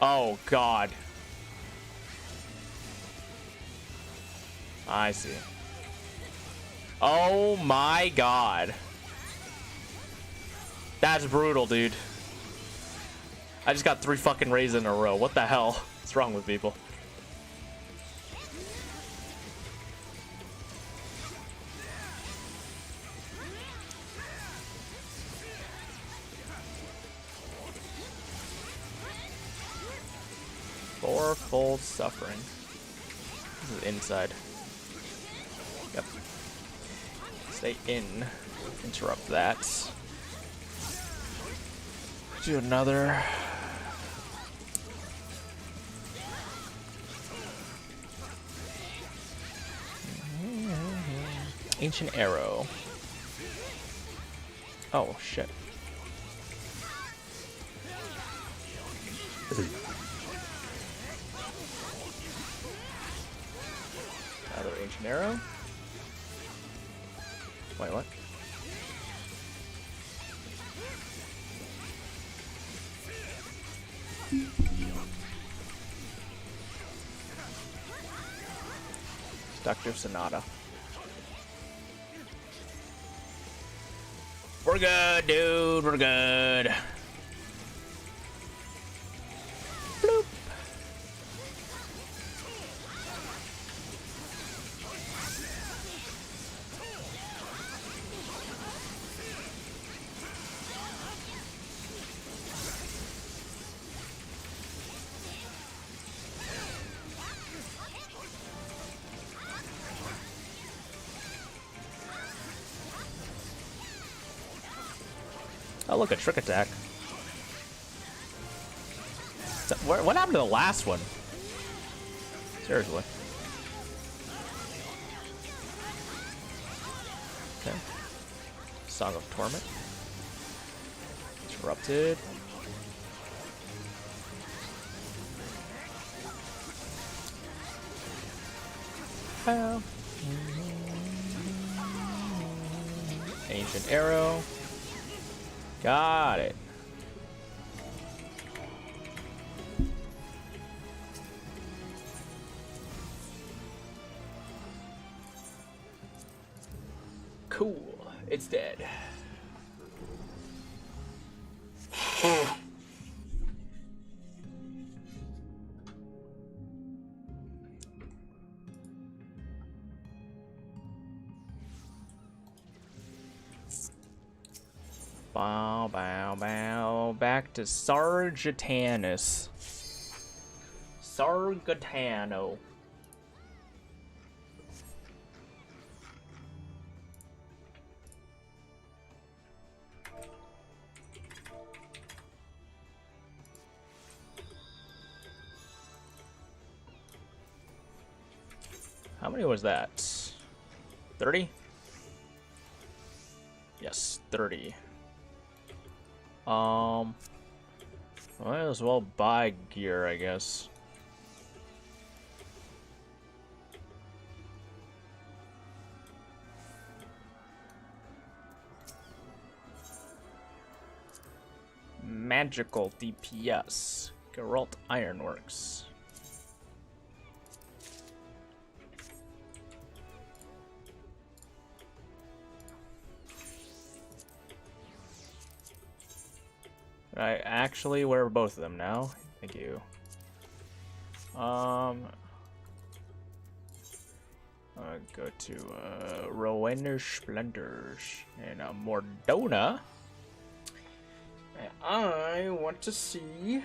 Oh, God. I see. Oh, my God. That's brutal, dude. I just got 3 fucking raises in a row. What the hell? What's wrong with people? Fourfold suffering. This is inside. Yep. Stay in. Interrupt that. Do another. Ancient arrow. Oh shit. Another ancient arrow. Wait, what? Seductive Sonata. We're good, dude. We're good. Bloop. Oh, look, a trick attack. So, what happened to the last one? Seriously. Okay. Song of Torment. Interrupted. Oh. Ancient Arrow. Got it. Cool. It's dead. Bow, bow, bow. Back to Sargetanus. Sargatano. How many was that? 30? Yes, 30. Might as well buy gear, I guess. Magical DPS. Geralt Ironworks. I actually wear both of them now. Thank you. I'll go to Rowener Splendors and Mordona. And I want to see.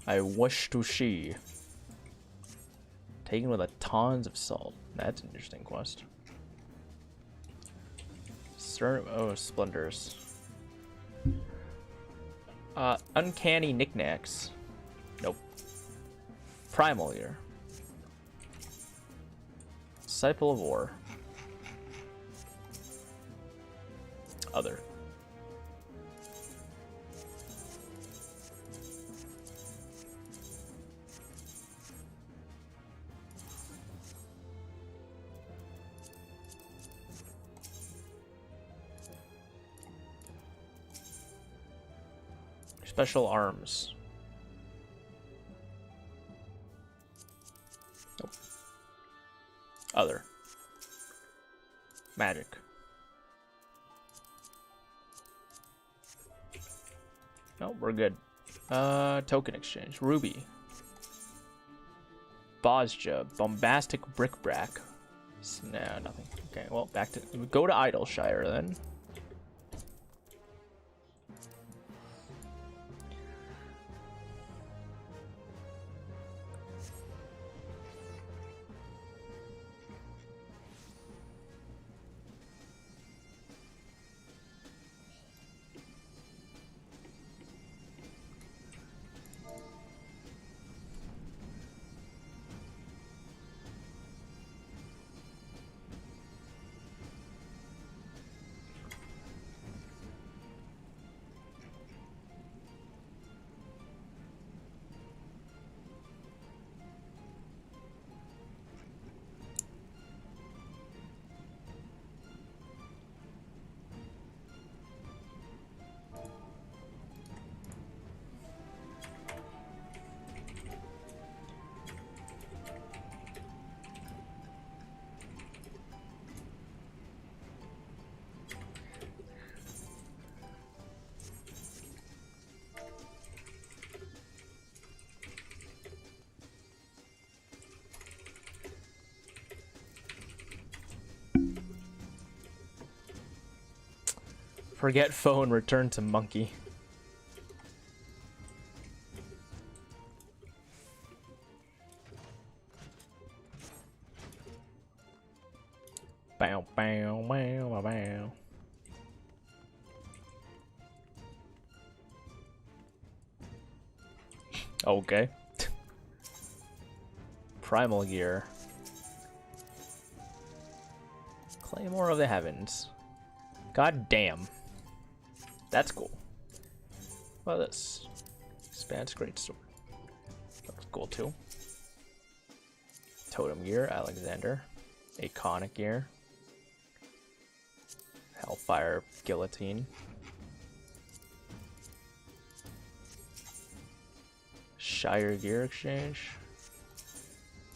I wish to see. Taken with a tons of salt. That's an interesting quest. Oh, Splendors. Uncanny Knickknacks. Nope. Primal Ear. Disciple of War. Other. Special arms. Nope. Other. Magic. No, we're good. Token exchange. Ruby. Bosja. Bombastic bric-brac. No, nothing. Okay, well, back to... Go to Idleshire, then. Forget phone, return to monkey. Bow, bow, bow, bow, bow. Okay. Primal gear. Claymore of the Heavens. God damn. That's cool. Well, this Expanse Greatsword. Looks cool too. Totem gear, Alexander. Iconic gear. Hellfire Guillotine. Shire Gear Exchange.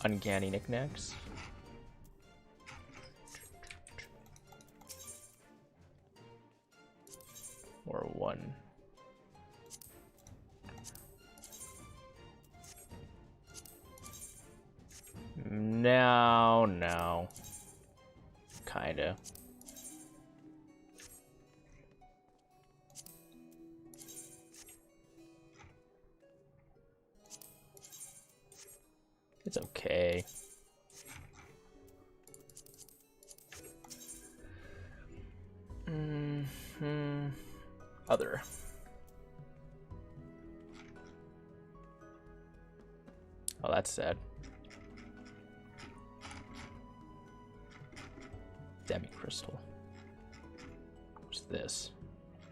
Uncanny Knickknacks. Or one. No. Kinda. It's okay. Other. Oh, that's sad. Demi-crystal. What's this?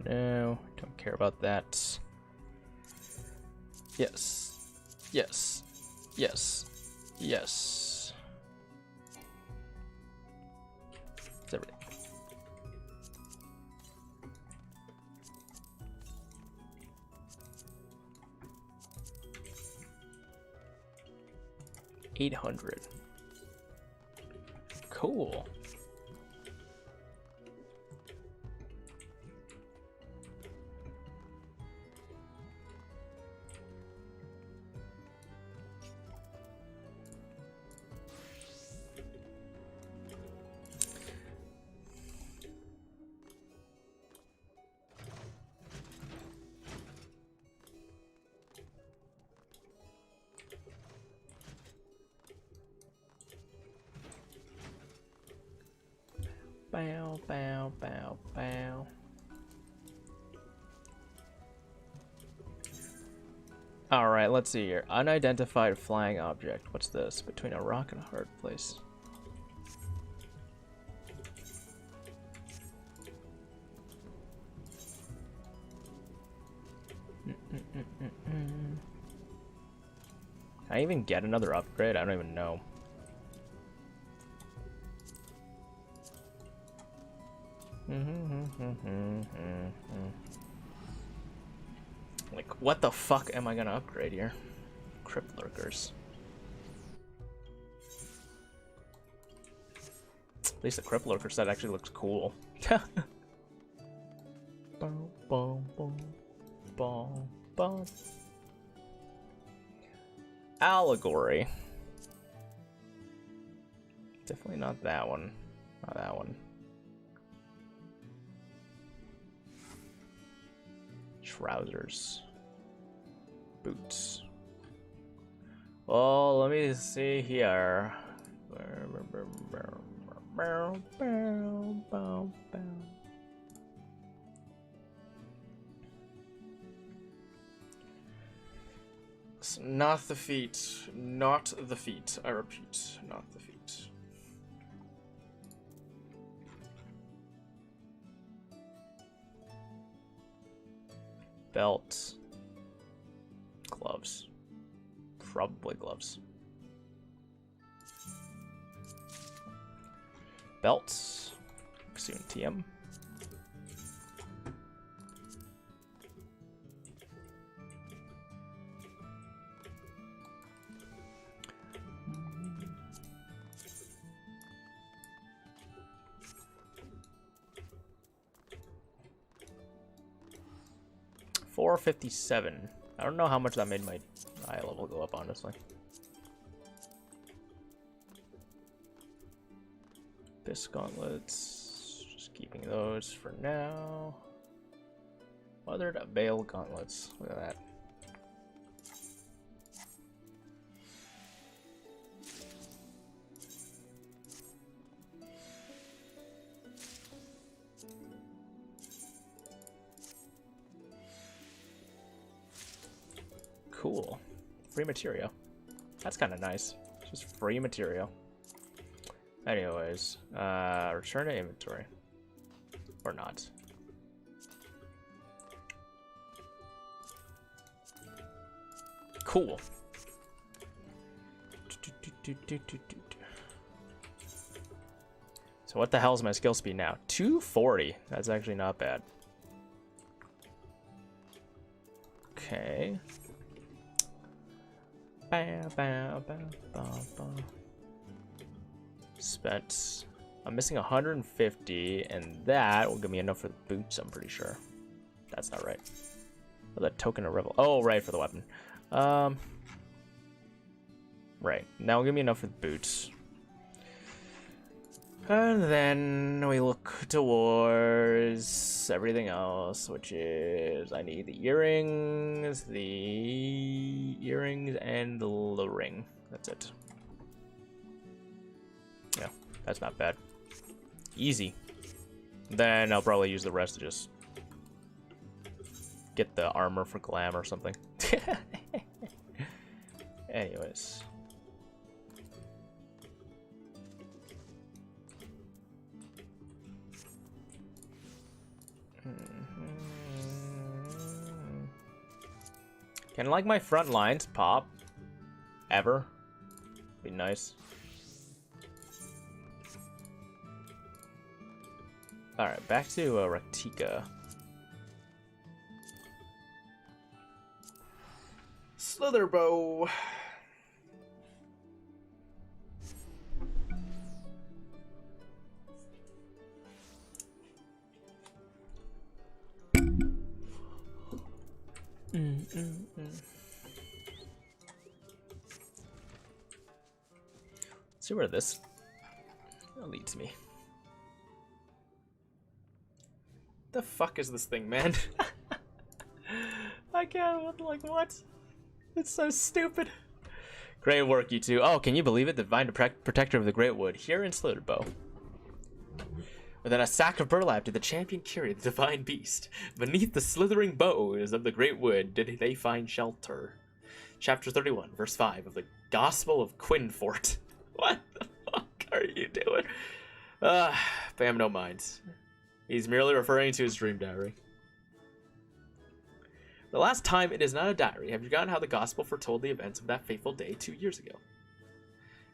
No, don't care about that. Yes. Yes. Yes. Yes. It's everything. $800. Cool. Bow, bow, bow, bow. Alright, let's see here. Unidentified flying object. What's this? Between a rock and a hard place. Can I even get another upgrade? I don't even know. Like, what the fuck am I gonna upgrade here? Crypt Lurkers. At least the Crypt Lurker set actually looks cool. Boom, boom, boom, boom, boom. Allegory. Definitely not that one. Not that one. Trousers. Boots. Oh, let me see here. Not the feet. Not the feet. I repeat, not the feet. Belt. Gloves. Probably gloves. Belts. Soon TM. $457. I don't know how much that made my eye level go up, honestly. Bisque gauntlets. Just keeping those for now. Weathered Veil Gauntlets. Look at that. Cool. Free material. That's kind of nice. Just free material. Anyways, return to inventory. Or not. Cool. So what the hell is my skill speed now? 240. That's actually not bad. Okay. Spent. I'm missing 150, and that will give me enough for the boots, I'm pretty sure. That's not right. Oh, that token of revel. Oh, right, for the weapon. Right. Now will give me enough for the boots. And then we look towards everything else, which is I need the earrings, and the ring. That's it. Yeah, that's not bad. Easy. Then I'll probably use the rest to just get the armor for glam or something. Anyways. Can like my front lines pop? Ever? Be nice. Alright, back to Raktika. Slitherbow. See where this leads me. The fuck is this thing, man? I can't, like, what? It's so stupid. Great work, you two. Oh, can you believe it? The divine protector of the Great Wood, here in Slitherbow. Within a sack of burlap did the champion carry the divine beast. Beneath the slithering boughs of the Great Wood did they find shelter. Chapter 31, verse 5 of the Gospel of Quinfort. What the fuck are you doing? Bam, no minds. He's merely referring to his dream diary. The last time it is not a diary. Have you forgotten how the Gospel foretold the events of that fateful day 2 years ago?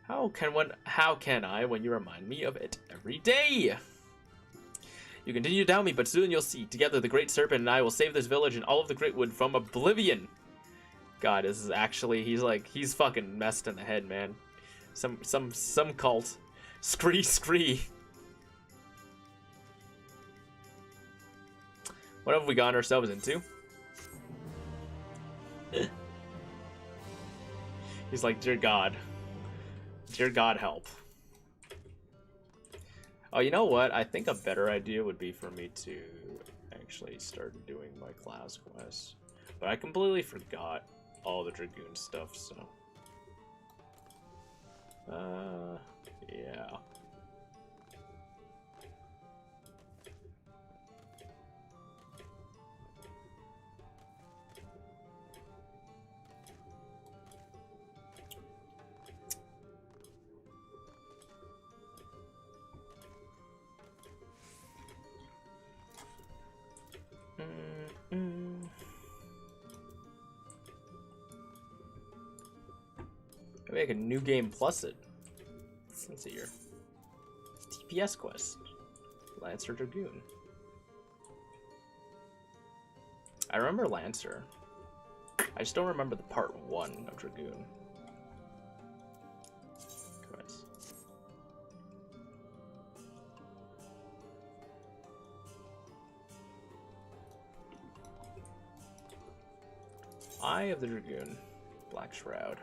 How can I when you remind me of it every day? You continue to doubt me, but soon you'll see. Together, the Great Serpent and I will save this village and all of the Great Wood from oblivion. God, this is actually, he's fucking messed in the head, man. Some cult. Scree. What have we gotten ourselves into? He's like, dear God, help. Oh, you know what? I think a better idea would be for me to actually start doing my class quests. But I completely forgot all the Dragoon stuff, so... yeah. Make a new game plus it. Let's see here. TPS quest. Lancer Dragoon. I remember Lancer. I just don't remember the part 1 of Dragoon. Quest. Eye of the Dragoon. Black Shroud.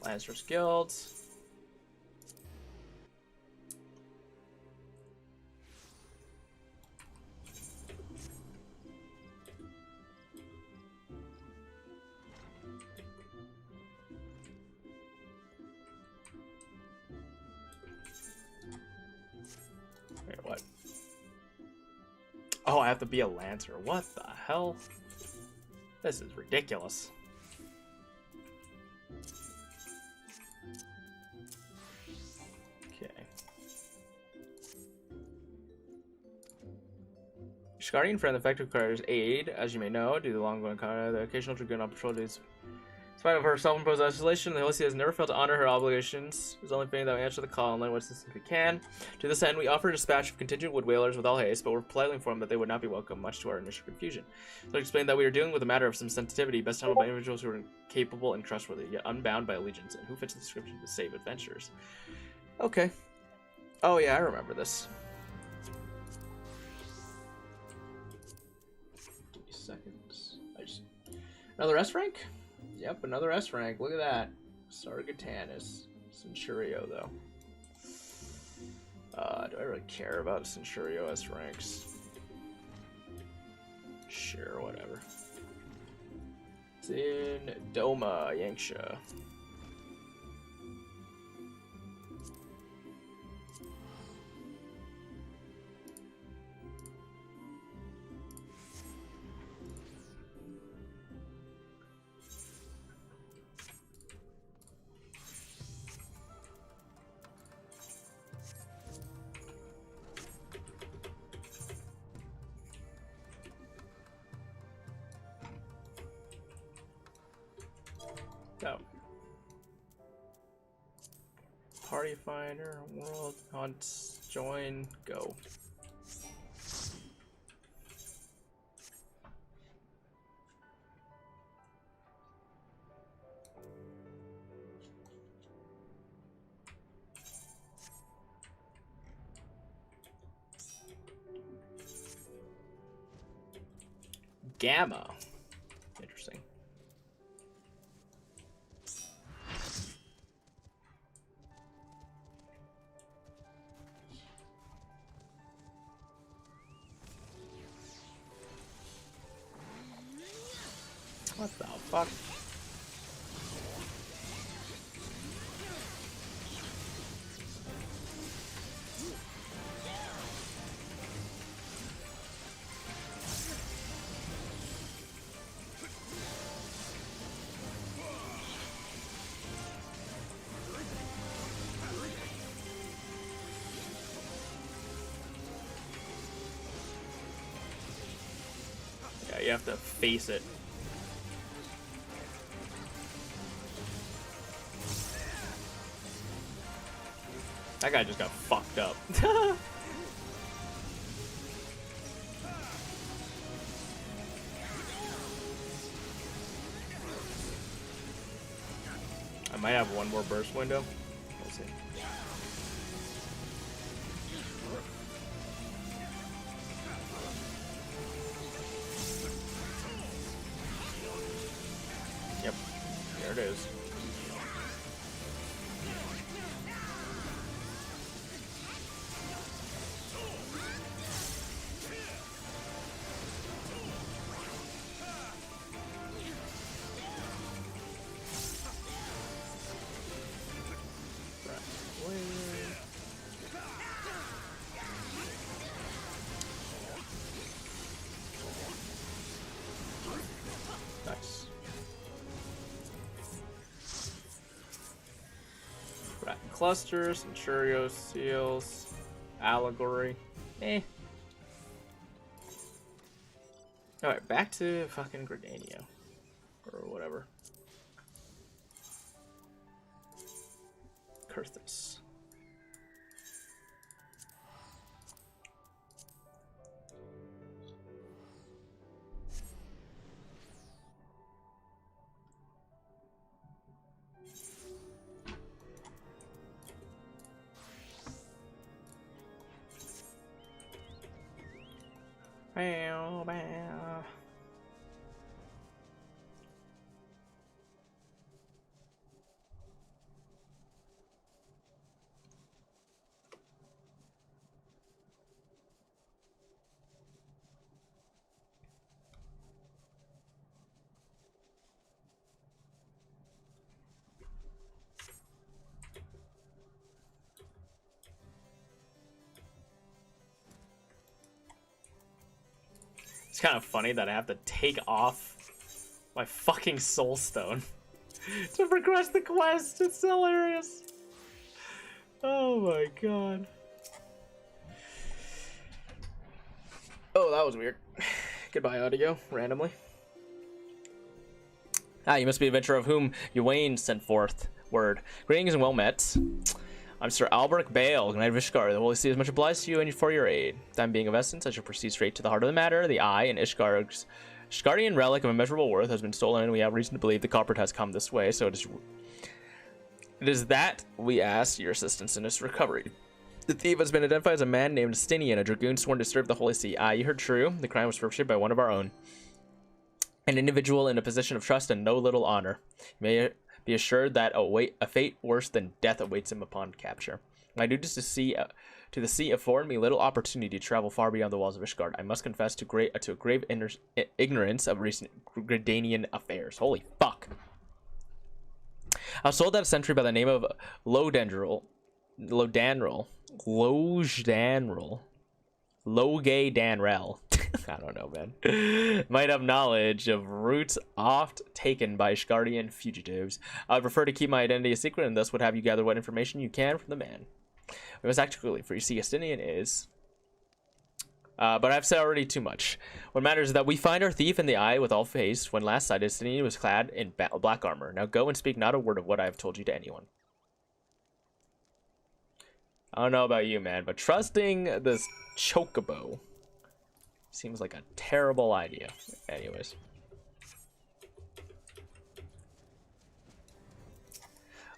Lancers Guilds. Wait, what? Oh, I have to be a Lancer. What the hell? This is ridiculous. Okay. Your guardian friend effectively requires aid, as you may know, due to the long-going combat. The occasional Dragoon on patrol duties. In spite of her self-imposed isolation, the Holy has never failed to honor her obligations. It is only fitting that we answer the call and lend what assistance we can. To this end, we offer a dispatch of contingent wood whalers with all haste, but were politely informed that they would not be welcome, much to our initial confusion. So I explained that we are dealing with a matter of some sensitivity, best handled by individuals who are capable and trustworthy, yet unbound by allegiance, and who fits the description to save adventurers. Okay. Oh yeah, I remember this. Give me seconds. Another S rank? Yep, another S rank. Look at that. Sargatanis. Centurio, though. Do I really care about Centurio S ranks? Sure, whatever. It's in Doma, Yanksha. Go. Party Finder, World Hunt, join, go. Gamma. Interesting. What the fuck? Yeah, you have to face it. That guy just got fucked up. I might have one more burst window. We'll see. Yep, there it is. Nice. Right, clusters, Centurio seals, allegory. Eh. Alright, back to fucking Gridania. Or whatever. Kurthus. Bow, bow. It's kind of funny that I have to take off my fucking soul stone to progress the quest. It's hilarious. Oh my god. Oh, that was weird. Goodbye, audio, randomly. Ah, you must be the adventurer of whom Ywain sent forth word. Greetings and well met. I'm Sir Albrecht Bale, Knight of Ishgard. The Holy See is much obliged to you and for your aid. Time being of essence, I shall proceed straight to the heart of the matter. The eye and Ishgard's Ishgardian relic of immeasurable worth has been stolen, and we have reason to believe the culprit has come this way, so it is that we ask your assistance in its recovery. The thief has been identified as a man named Stinian, a dragoon sworn to serve the Holy See. Ah, you heard true. The crime was perpetrated by one of our own. An individual in a position of trust and no little honor. You may be assured that a fate worse than death awaits him upon capture. My duties to the sea afford me little opportunity to travel far beyond the walls of Ishgard. I must confess to a grave ignorance of recent Gridanian affairs. Holy fuck. I was told that a sentry by the name of Loge Danrel. I don't know, man. Might have knowledge of routes oft taken by Ishgardian fugitives. I would prefer to keep my identity a secret and thus would have you gather what information you can from the man. We must act quickly, for you see, Estinian is... but I've said already too much. What matters is that we find our thief in the eye with all face. When last sighted, Estinian was clad in black armor. Now go and speak not a word of what I have told you to anyone. I don't know about you, man, but trusting this chocobo seems like a terrible idea. Anyways.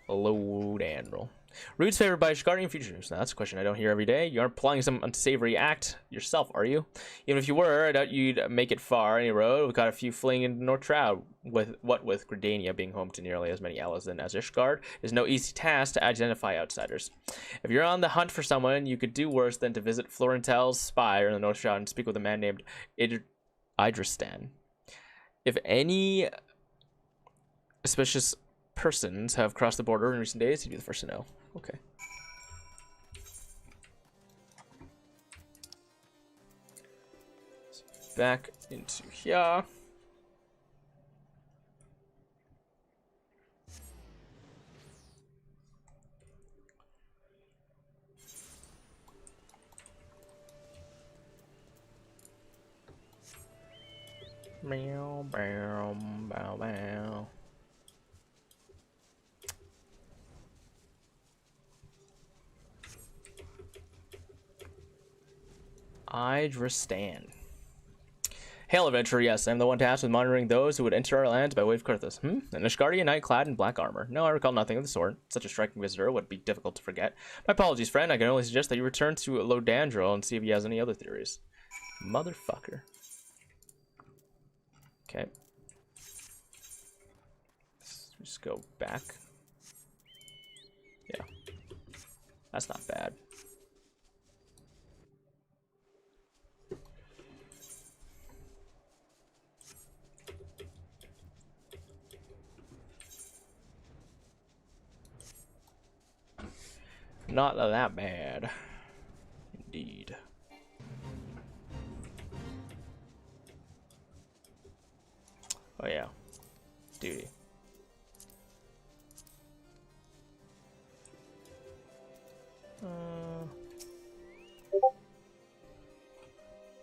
Load and roll. Routes favored by Ishgardian fugitives. Now that's a question I don't hear every day. You aren't planning some unsavory act yourself, are you? Even if you were, I doubt you'd make it far any road. We've got a few fleeing into North Troud. With Gridania being home to nearly as many Elas as Ishgard, is no easy task to identify outsiders. If you're on the hunt for someone, you could do worse than to visit Florentel's spire in the North Troud and speak with a man named Idristan. If any suspicious persons have crossed the border in recent days, you'd be the first to know. Okay. Back into here. Meow, bow, bow, bow. Idristan. Hail, adventurer. Yes, I'm the one tasked with monitoring those who would enter our lands by way of Krylios. An Ishgardian knight clad in black armor. No, I recall nothing of the sort. Such a striking visitor would be difficult to forget. My apologies, friend. I can only suggest that you return to Lodandril and see if he has any other theories. Motherfucker. Okay. Let's just go back. Yeah. That's not bad. Not that bad. Indeed. Oh yeah. Duty.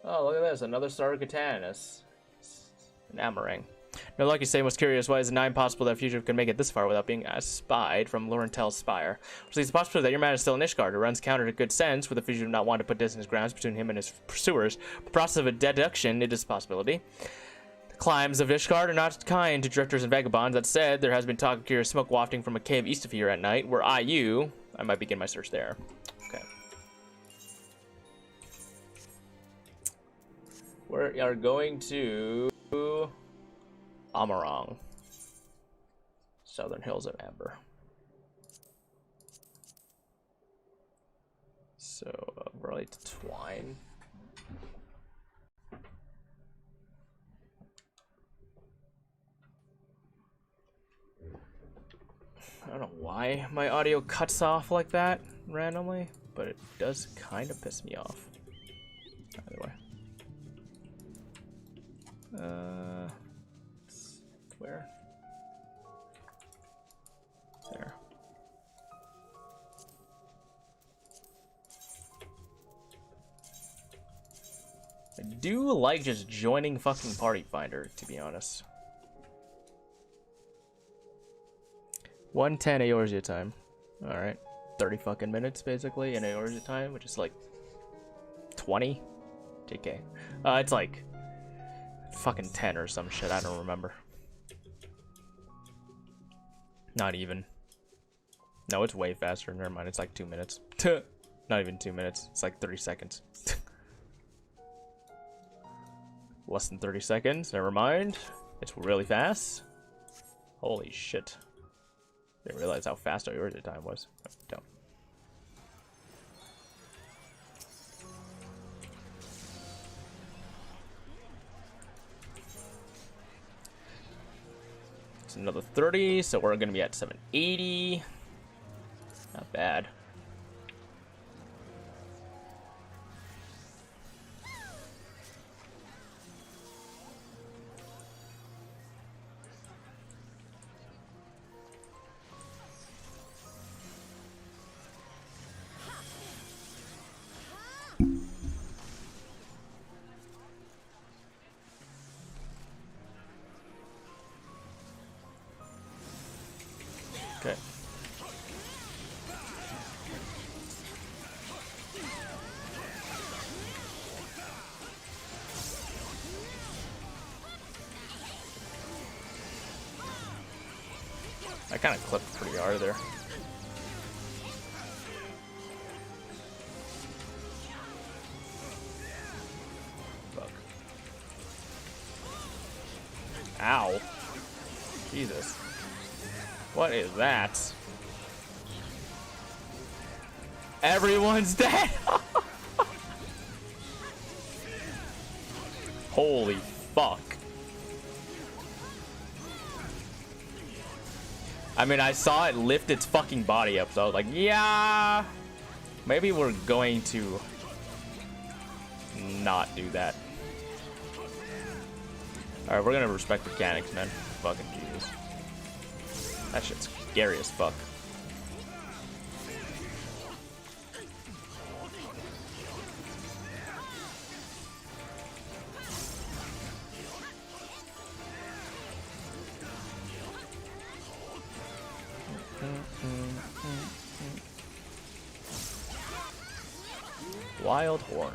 Oh, look at this. Another Star of Catanus. An Amarang. No, like you say, most curious, why is it not impossible that a fugitive can make it this far without being spied from Lorentel's spire? Which leads the possibility that your man is still in Ishgard. It runs counter to good sense, with the fugitive not wanting to put distance grounds between him and his pursuers. The process of a deduction, it is a possibility. The climes of Ishgard are not kind to drifters and vagabonds. That said, there has been talk of curious smoke wafting from a cave east of here at night, where I might begin my search there. Okay. We are going to Amarang. Southern Hills of Amber. So, relate to Twine. I don't know why my audio cuts off like that randomly, but it does kind of piss me off. Either way. Where? There. I do like just joining fucking Party Finder, to be honest. 110 Eorzea time. Alright. 30 fucking minutes, basically, in Eorzea time, which is like 20? JK. It's like fucking 10 or some shit, I don't remember. Not even. No, it's way faster. Never mind, it's like 2 minutes. Not even 2 minutes. It's like 30 seconds. Less than 30 seconds. Never mind. It's really fast. Holy shit. Didn't realize how fast our time was. Oh, don't. It's another 30, so we're gonna be at 780. Not bad. Okay. I kind of clipped pretty hard there. Fuck. Ow. Jesus. What is that? Everyone's dead! Holy fuck. I mean, I saw it lift its fucking body up, so I was like, yeah, maybe we're going to not do that. Alright, we're gonna respect mechanics, man. Fucking Jesus. That shit's scary as fuck. Wild Horn.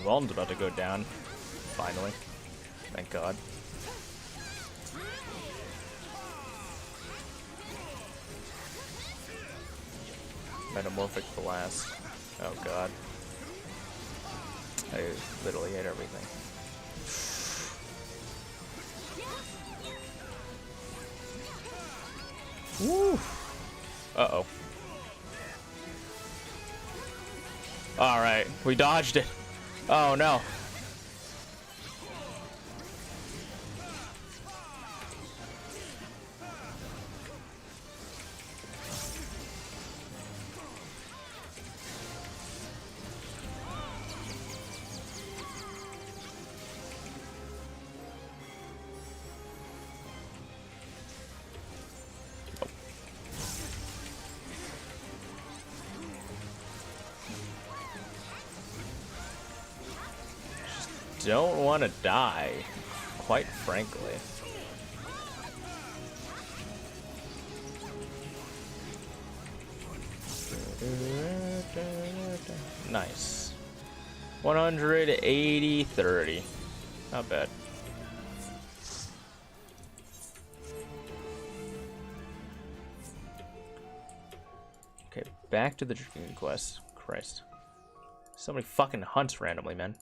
Vald's about to go down. Finally. Thank God. Metamorphic Blast. Oh God. I literally hate everything. Woo! Uh-oh. Alright, we dodged it. Oh no. Don't want to die, quite frankly. Nice. 180, 30. Not bad. Okay, back to the Dragoon quest. Christ. So many fucking hunts randomly, man.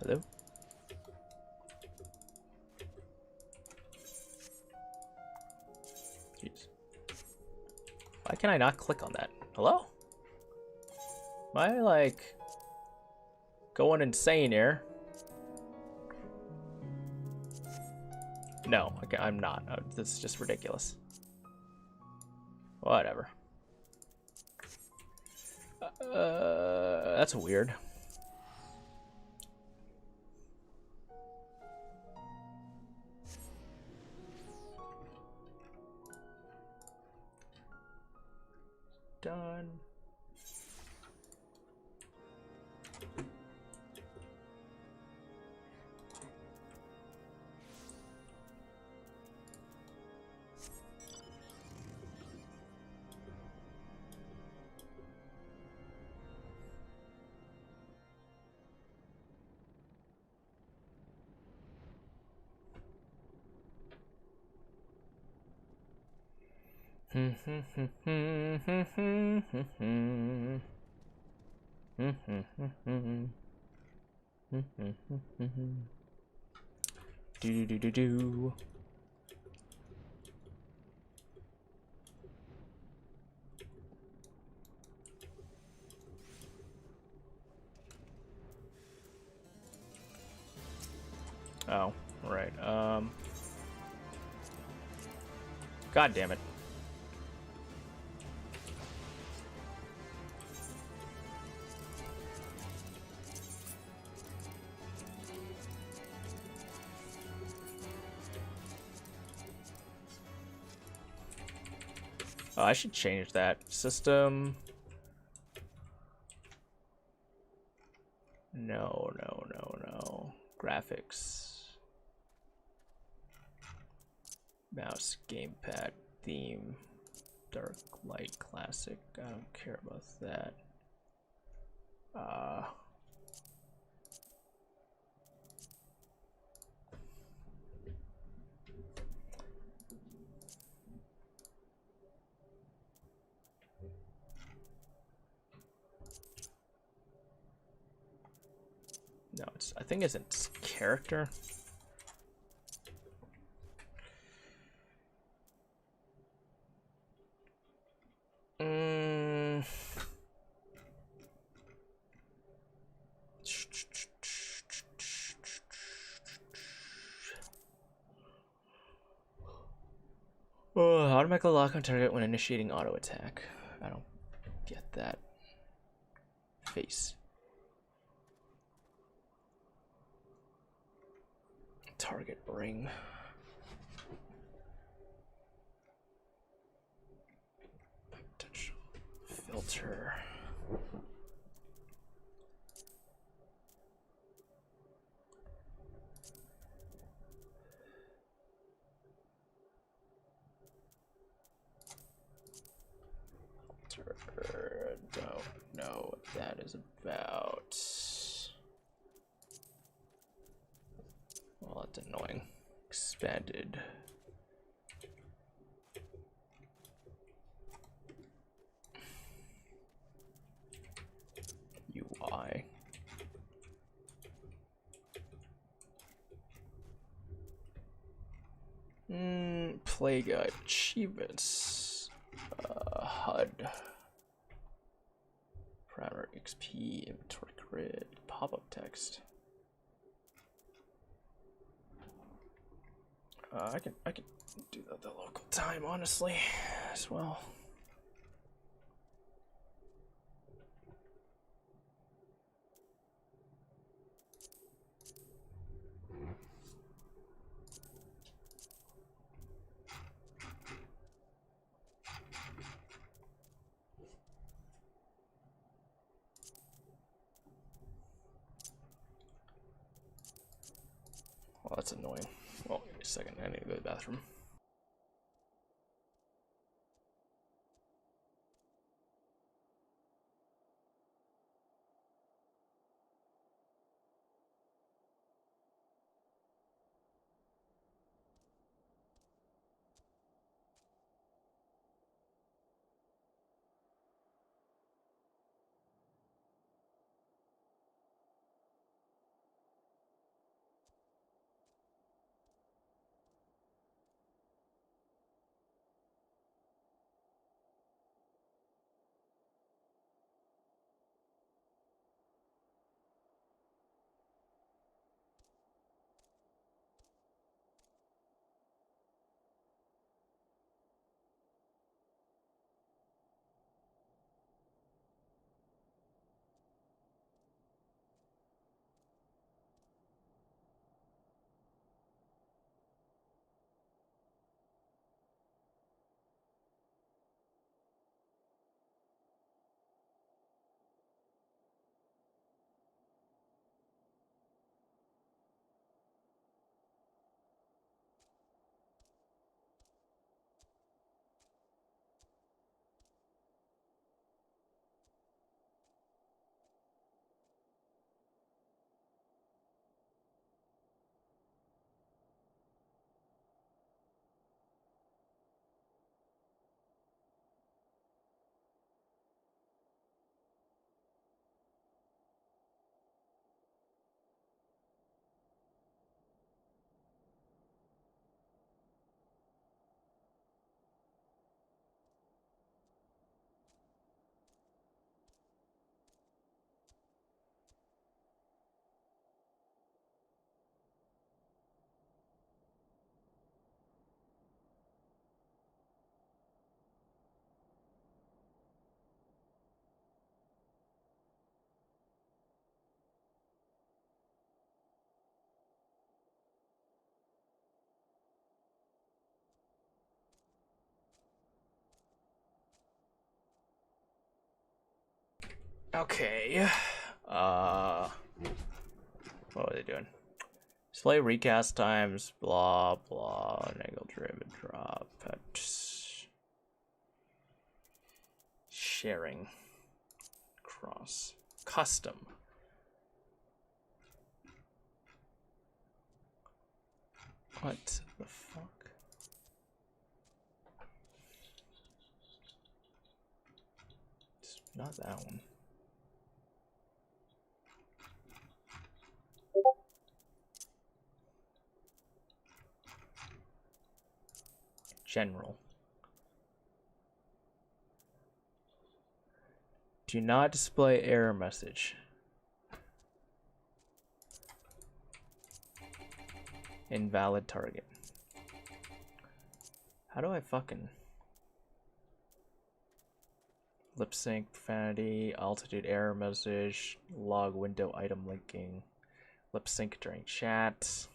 Hello? Jeez. Why can I not click on that? Hello? Am I, like, going insane here? No, okay, I'm not. This is just ridiculous. Whatever. That's weird. Done. Do do do do. Oh, right. God damn it. Oh, I should change that. System. No, no, no, no. Graphics. Mouse, gamepad, theme, dark light, classic. I don't care about that. No, it's. I think it's character. Automatically lock on target when initiating auto attack. I don't get that. Face. Target ring. Potential filter. Don't know what that is about. Well, that's annoying. Expanded. UI. Plague achievements. HUD. Parameter XP, inventory grid, pop-up text. I can do that the local time, honestly, as well. Well, that's annoying. Well, wait a second. I need to go to the bathroom. Okay. What are they doing? Display recast times, blah blah, angle driven drop, sharing, cross, custom. What the fuck? It's not that one. General. Do not display error message. Invalid target. How do I fucking lip sync, profanity, altitude error message, log window item linking, lip sync during chat.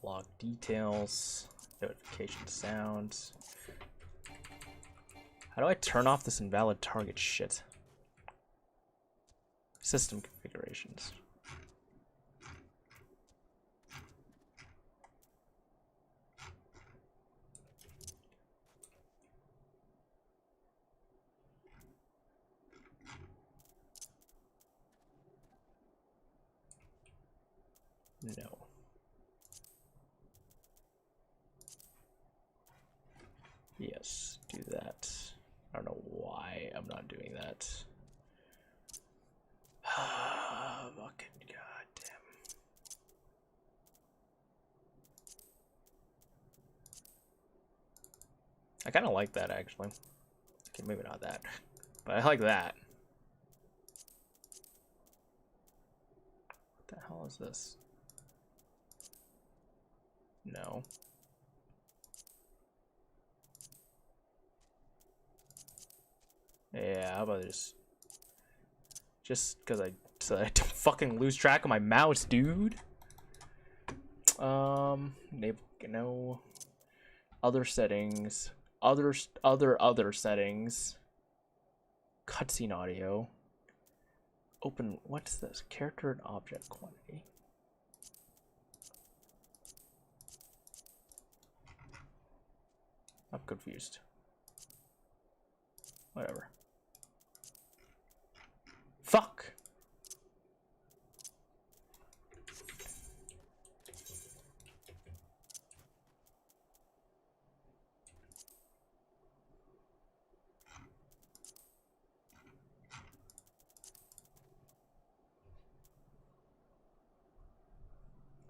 Log details, notification sounds. How do I turn off this invalid target shit? System configurations. No. Yes, do that. I don't know why I'm not doing that. Fucking goddamn. I kind of like that actually. Okay, maybe not that, but I like that. What the hell is this? No. Yeah, how about just because so I don't fucking lose track of my mouse, dude. No. Other settings. Other settings. Cutscene audio. Open. What's this? Character and object quantity. I'm confused. Whatever. Fuck.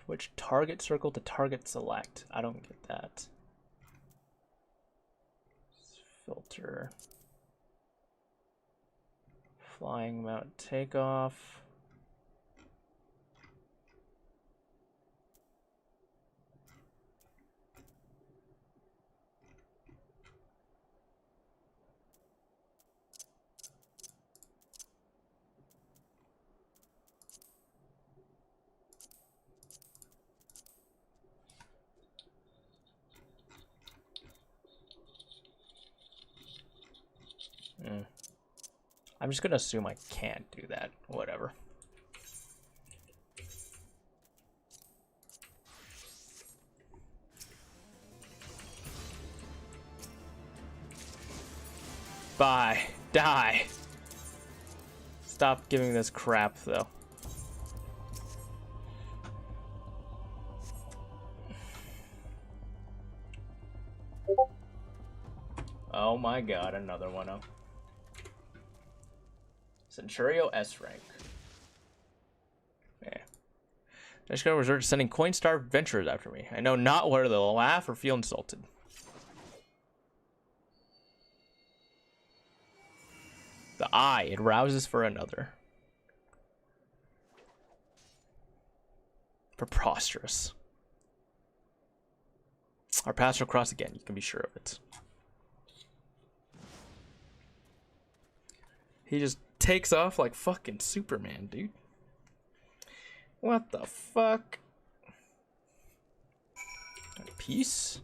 Which target circle to target select? I don't get that. Filter. Flying mount takeoff. I'm just gonna assume I can't do that. Whatever. Bye. Die. Stop giving this crap, though. Oh my god, another one. Oh. Centurio S rank. Yeah. I just gotta resort to sending Coinstar Ventures after me. I know not whether they'll laugh or feel insulted. The eye, it rouses for another. Preposterous. Our paths will cross again, you can be sure of it. He just takes off like fucking Superman, dude. What the fuck? Peace?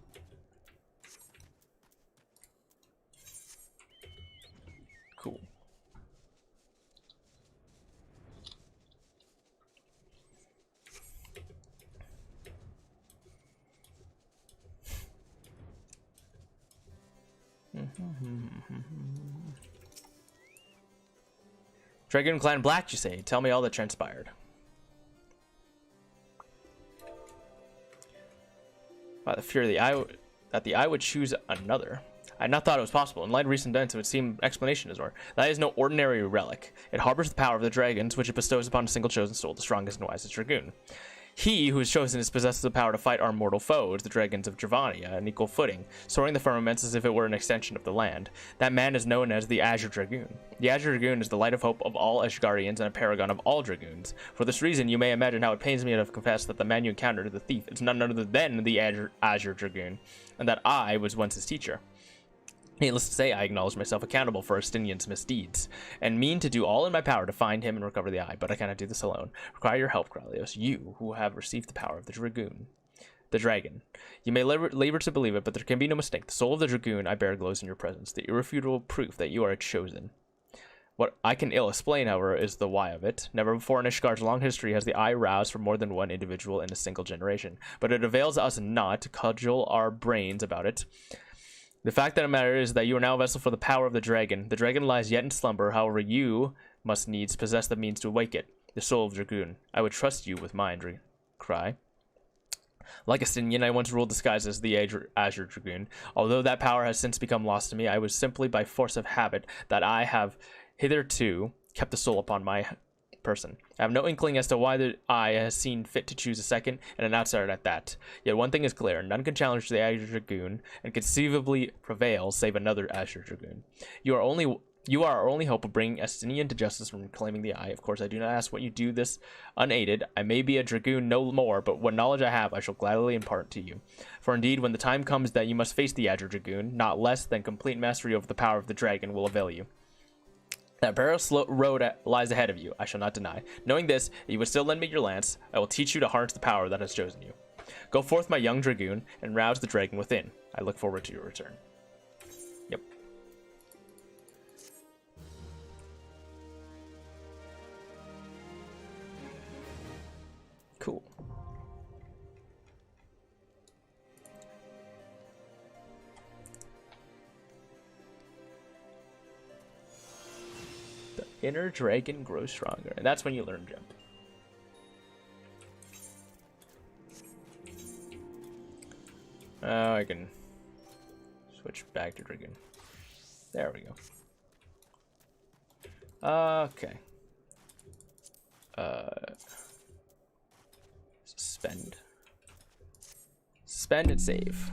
Dragon Clan Black, you say? Tell me all that transpired. By the fear of the eye would choose another. I had not thought it was possible. In light of recent events, it would seem explanation is more. That is no ordinary relic. It harbors the power of the dragons, which it bestows upon a single chosen soul, the strongest and wisest dragoon. He who is chosen is possessed of the power to fight our mortal foes, the dragons of Dravania, on equal footing, soaring the firmaments as if it were an extension of the land. That man is known as the Azure Dragoon. The Azure Dragoon is the light of hope of all Ashgarians and a paragon of all dragoons. For this reason, you may imagine how it pains me to confess that the man you encountered, the thief, is none other than the Azure Dragoon, and that I was once his teacher. Needless to say, I acknowledge myself accountable for Estinian's misdeeds, and mean to do all in my power to find him and recover the eye, but I cannot do this alone. Require your help, Krylios, you who have received the power of the dragon. You may labor to believe it, but there can be no mistake. The soul of the dragoon I bear glows in your presence, the irrefutable proof that you are chosen. What I can ill explain, however, is the why of it. Never before in Ishgar's long history has the eye roused for more than one individual in a single generation, but it avails us not to cudgel our brains about it. The fact of the matter is that you are now a vessel for the power of the dragon. The dragon lies yet in slumber, however you must needs possess the means to awake it, the soul of Dragoon. I would trust you with mine, Cry. Like Estinian, I once ruled disguised as the Azure Dragoon. Although that power has since become lost to me, I was simply by force of habit that I have hitherto kept the soul upon my person. I have no inkling as to why the eye has seen fit to choose a second, and an outsider at that. Yet one thing is clear, none can challenge the Azure Dragoon, and conceivably prevail save another Azure Dragoon. You are our only hope of bringing Estinian to justice from claiming the eye. Of course, I do not ask what you do this unaided. I may be a Dragoon no more, but what knowledge I have, I shall gladly impart to you. For indeed, when the time comes that you must face the Azure Dragoon, not less than complete mastery over the power of the dragon will avail you. That perilous road lies ahead of you, I shall not deny. Knowing this, you would still lend me your lance, I will teach you to harness the power that has chosen you. Go forth, my young dragoon, and rouse the dragon within. I look forward to your return. Yep. Cool. Inner dragon grows stronger, and that's when you learn jump. I can switch back to dragon. There we go. Okay. Suspend. Suspend and save.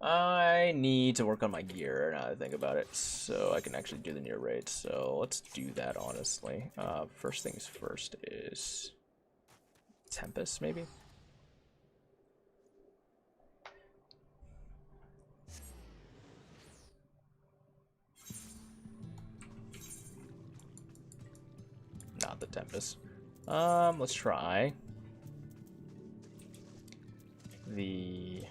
I need to work on my gear now that I think about it, so I can actually do the Nier raid. So let's do that, honestly. First things first is Tempest, maybe? Not the Tempest. Let's try the...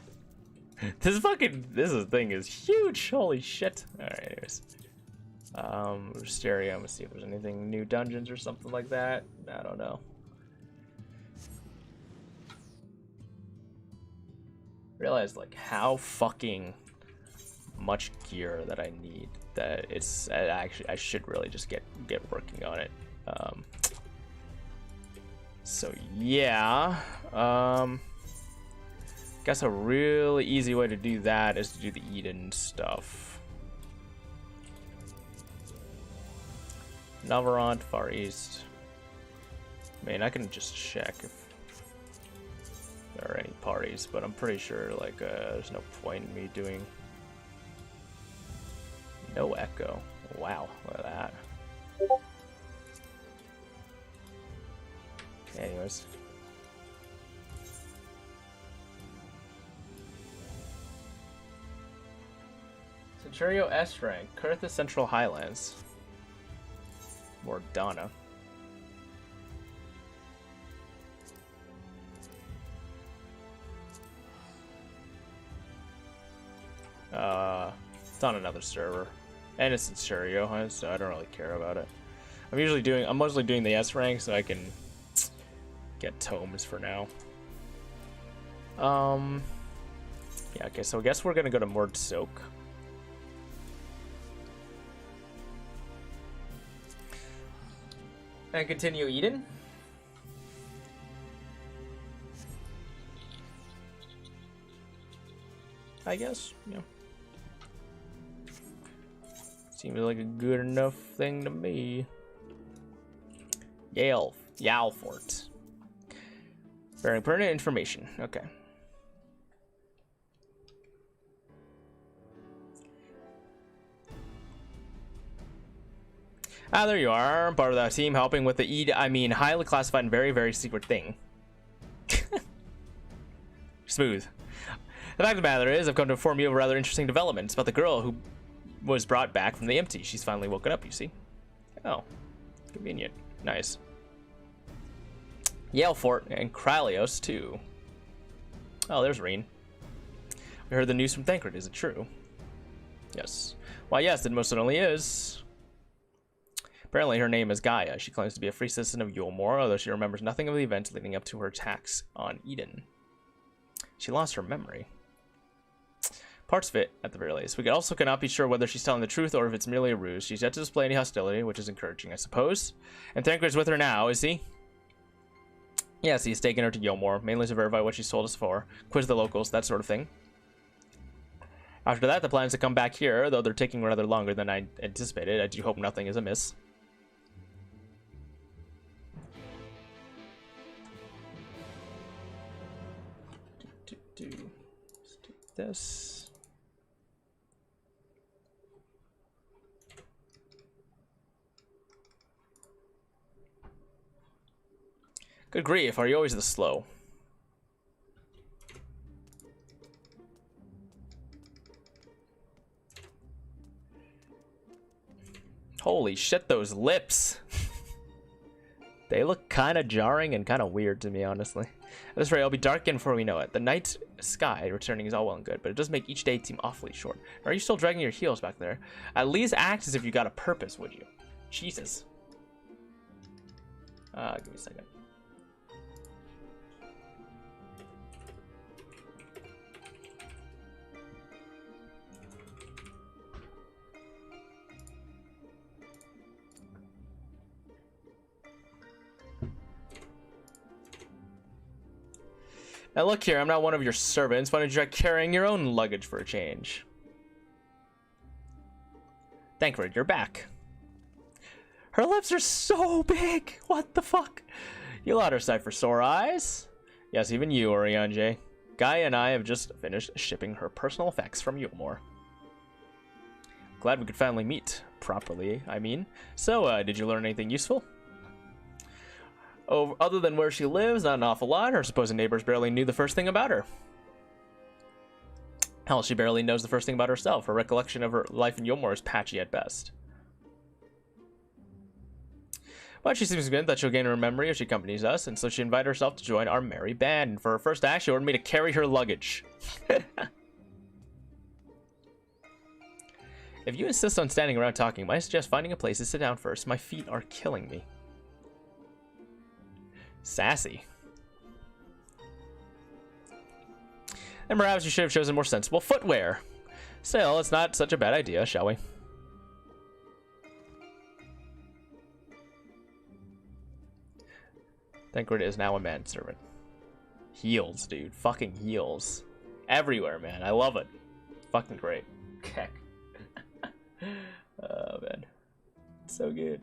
This thing is huge. Holy shit. Alright, anyways. Stereo, let's see if there's anything new dungeons or something like that. I don't know. Realized like how fucking much gear that I need that I should really just get working on it. So yeah. Guess a really easy way to do that is to do the Eden stuff. Navarant, Far East. I mean, I can just check if there are any parties, but I'm pretty sure like there's no point in me doing no echo. Wow, look at that. Okay, anyways. Centurio S rank, Kurtha Central Highlands. Mordana. It's on another server. And it's Centurio, so I don't really care about it. I'm mostly doing the S rank so I can get tomes for now. Yeah, okay, so I guess we're gonna go to Mord Soak. And continue Eden. I guess, yeah. Seems like a good enough thing to me. Yale Fort. Bearing pertinent information. Okay. Ah, there you are. Part of that team helping with the highly classified and very, very secret thing. Smooth. The fact of the matter is, I've come to inform you of a rather interesting development. It's about the girl who was brought back from the empty. She's finally woken up, you see. Oh. Convenient. Nice. Yale Fort and Krylios, too. Oh, there's Reen. We heard the news from Thancred. Is it true? Yes. Why, yes, it most certainly is. Apparently, her name is Gaia. She claims to be a free citizen of Yulmore, although she remembers nothing of the events leading up to her attacks on Eden. She lost her memory. Parts of it, at the very least. We also cannot be sure whether she's telling the truth or if it's merely a ruse. She's yet to display any hostility, which is encouraging, I suppose. And Thancred's with her now, is he? Yes, he's taken her to Yulmore, mainly to verify what she's told us for, quiz the locals, that sort of thing. After that, the plan is to come back here, though they're taking rather longer than I anticipated. I do hope nothing is amiss. Let's take this. Good grief, are you always this slow? Holy shit, those lips! They look kind of jarring and kind of weird to me, honestly. At this rate, I'll be dark again before we know it. The night sky returning is all well and good, but it does make each day seem awfully short. Are you still dragging your heels back there? At least act as if you got a purpose, would you? Jesus. Give me a second. Now look here, I'm not one of your servants. Why don't you try carrying your own luggage for a change? Thancred, you're back. Her lips are so big! What the fuck? You'll out her sight for sore eyes. Yes, even you, Oriange. Gaia and I have just finished shipping her personal effects from Yulmore. Glad we could finally meet. Properly, I mean. So, did you learn anything useful? Oh, other than where she lives, not an awful lot. Her supposed neighbors barely knew the first thing about her. Hell, she barely knows the first thing about herself. Her recollection of her life in Yulmore is patchy at best. But she seems convinced that she'll gain her memory if she accompanies us, and so she invited herself to join our merry band. And for her first act, she ordered me to carry her luggage. If you insist on standing around talking, might I suggest finding a place to sit down first? My feet are killing me. Sassy. And perhaps you should have chosen more sensible footwear. Still, it's not such a bad idea, shall we? Thancred is now a manservant. Heels, dude. Fucking heels. Everywhere, man. I love it. Fucking great. Okay. Oh, man. It's so good.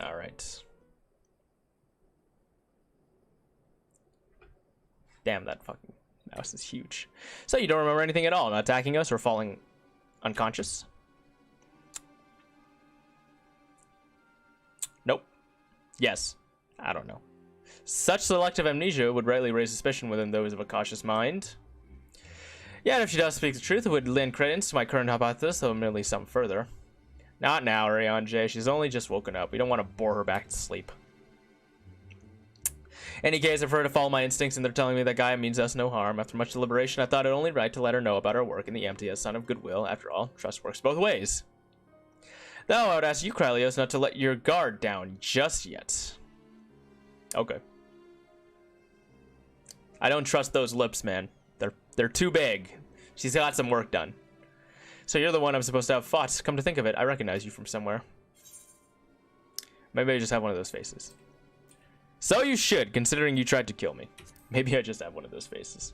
All right. Damn, that fucking mouse is huge. So you don't remember anything at all? Not attacking us or falling unconscious? Nope. Yes. I don't know. Such selective amnesia would rightly raise suspicion within those of a cautious mind. Yeah, and if she does speak the truth, it would lend credence to my current hypothesis, though merely some further. Not now, Oriange. She's only just woken up. We don't want to bore her back to sleep. In any case, I've heard to follow my instincts, and they're telling me that Gaia means us no harm. After much deliberation, I thought it only right to let her know about our work in the empty as a sign of goodwill. After all, trust works both ways. Though I would ask you, Krylios, not to let your guard down just yet. Okay. I don't trust those lips, man. They're too big. She's got some work done. So you're the one I'm supposed to have fought. Come to think of it, I recognize you from somewhere. Maybe I just have one of those faces. So you should, considering you tried to kill me. Maybe I just have one of those faces.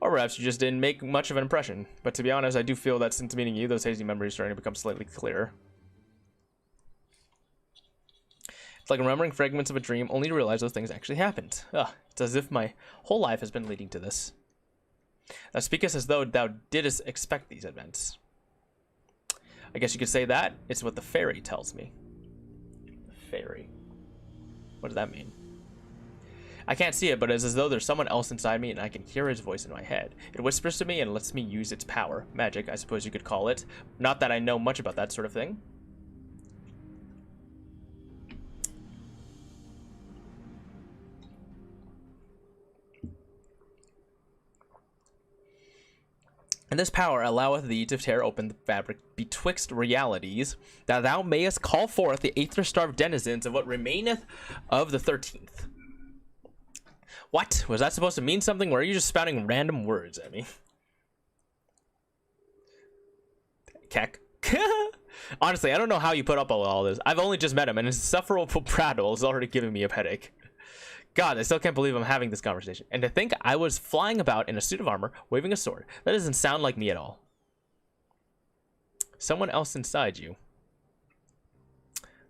Or perhaps you just didn't make much of an impression. But to be honest, I do feel that since meeting you, those hazy memories are starting to become slightly clearer. It's like remembering fragments of a dream, only to realize those things actually happened. Ugh, it's as if my whole life has been leading to this. Thou speakest as though thou didst expect these events. I guess you could say that. It's what the fairy tells me. The fairy. What does that mean? I can't see it, but it's as though there's someone else inside me and I can hear his voice in my head. It whispers to me and lets me use its power. Magic, I suppose you could call it. Not that I know much about that sort of thing. And this power alloweth thee to tear open the fabric betwixt realities, that thou mayest call forth the aether-starved denizens of what remaineth of the 13th. What? Was that supposed to mean something, or are you just spouting random words at me? Keck. Honestly, I don't know how you put up with all this. I've only just met him, and his insufferable prattle is already giving me a headache. God, I still can't believe I'm having this conversation. And to think I was flying about in a suit of armor, waving a sword. That doesn't sound like me at all. Someone else inside you.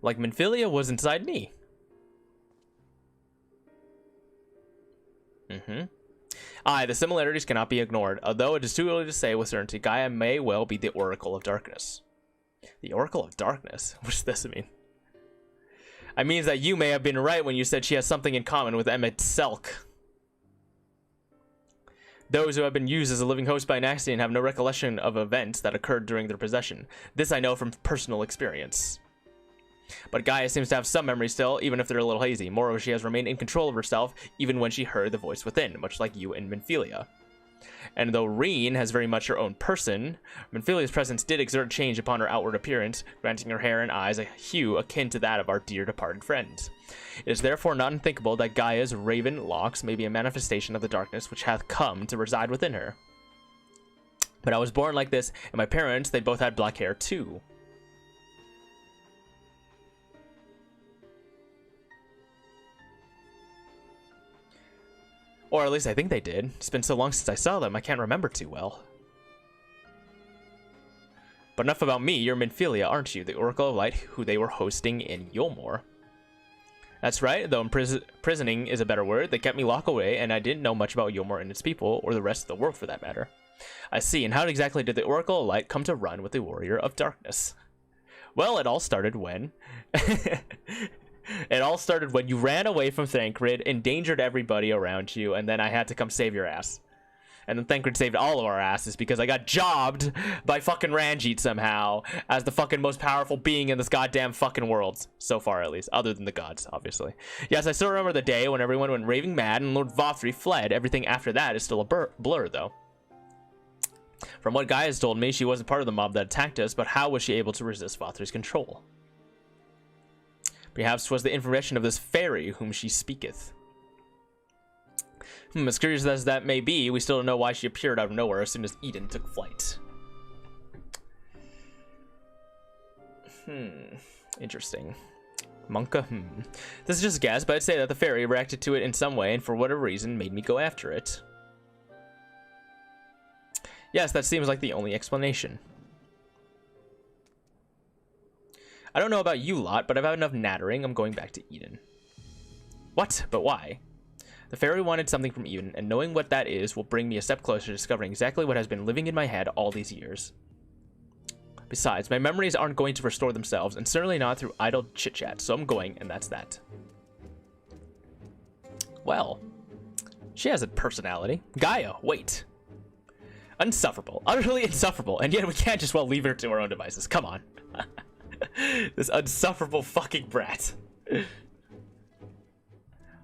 Like Minfilia was inside me. Aye, the similarities cannot be ignored. Although it is too early to say with certainty, Gaia may well be the Oracle of Darkness. The Oracle of Darkness? What does this mean? It means that you may have been right when you said she has something in common with Emmett Selk. Those who have been used as a living host by an accident have no recollection of events that occurred during their possession. This I know from personal experience. But Gaia seems to have some memories still, even if they're a little hazy. Moreover, she has remained in control of herself, even when she heard the voice within, much like you and Minfilia. And though Reen has very much her own person, Minfilia's presence did exert change upon her outward appearance, granting her hair and eyes a hue akin to that of our dear departed friend. It is therefore not unthinkable that Gaia's raven locks may be a manifestation of the darkness which hath come to reside within her. But I was born like this, and my parents, they both had black hair too. Or at least I think they did. It's been so long since I saw them, I can't remember too well. But enough about me, you're Minfilia, aren't you? The Oracle of Light, who they were hosting in Yulmore. That's right, though imprisoning is a better word. They kept me locked away, and I didn't know much about Yulmore and its people, or the rest of the world for that matter. I see, and how exactly did the Oracle of Light come to run with the Warrior of Darkness? Well, it all started when... It all started when you ran away from Thancred, endangered everybody around you, and then I had to come save your ass. And then Thancred saved all of our asses because I got jobbed by fucking Ranjit somehow as the fucking most powerful being in this goddamn fucking world. So far, at least. Other than the gods, obviously. Yes, I still remember the day when everyone went raving mad and Lord Vothri fled. Everything after that is still a blur, though. From what Gaia has told me, she wasn't part of the mob that attacked us, but how was she able to resist Vothri's control? Perhaps 'twas the information of this fairy whom she speaketh. As curious as that may be, we still don't know why she appeared out of nowhere as soon as Eden took flight. Interesting. Monka, This is just a guess, but I'd say that the fairy reacted to it in some way and for whatever reason made me go after it. Yes, that seems like the only explanation. I don't know about you lot, but I've had enough nattering. I'm going back to Eden. What? But why? The fairy wanted something from Eden, and knowing what that is will bring me a step closer to discovering exactly what has been living in my head all these years. Besides, my memories aren't going to restore themselves, and certainly not through idle chit-chat, so I'm going, and that's that. Well, she has a personality. Gaia, wait. Insufferable. Utterly insufferable, and yet we can't just well leave her to her own devices. Come on. This unsufferable fucking brat.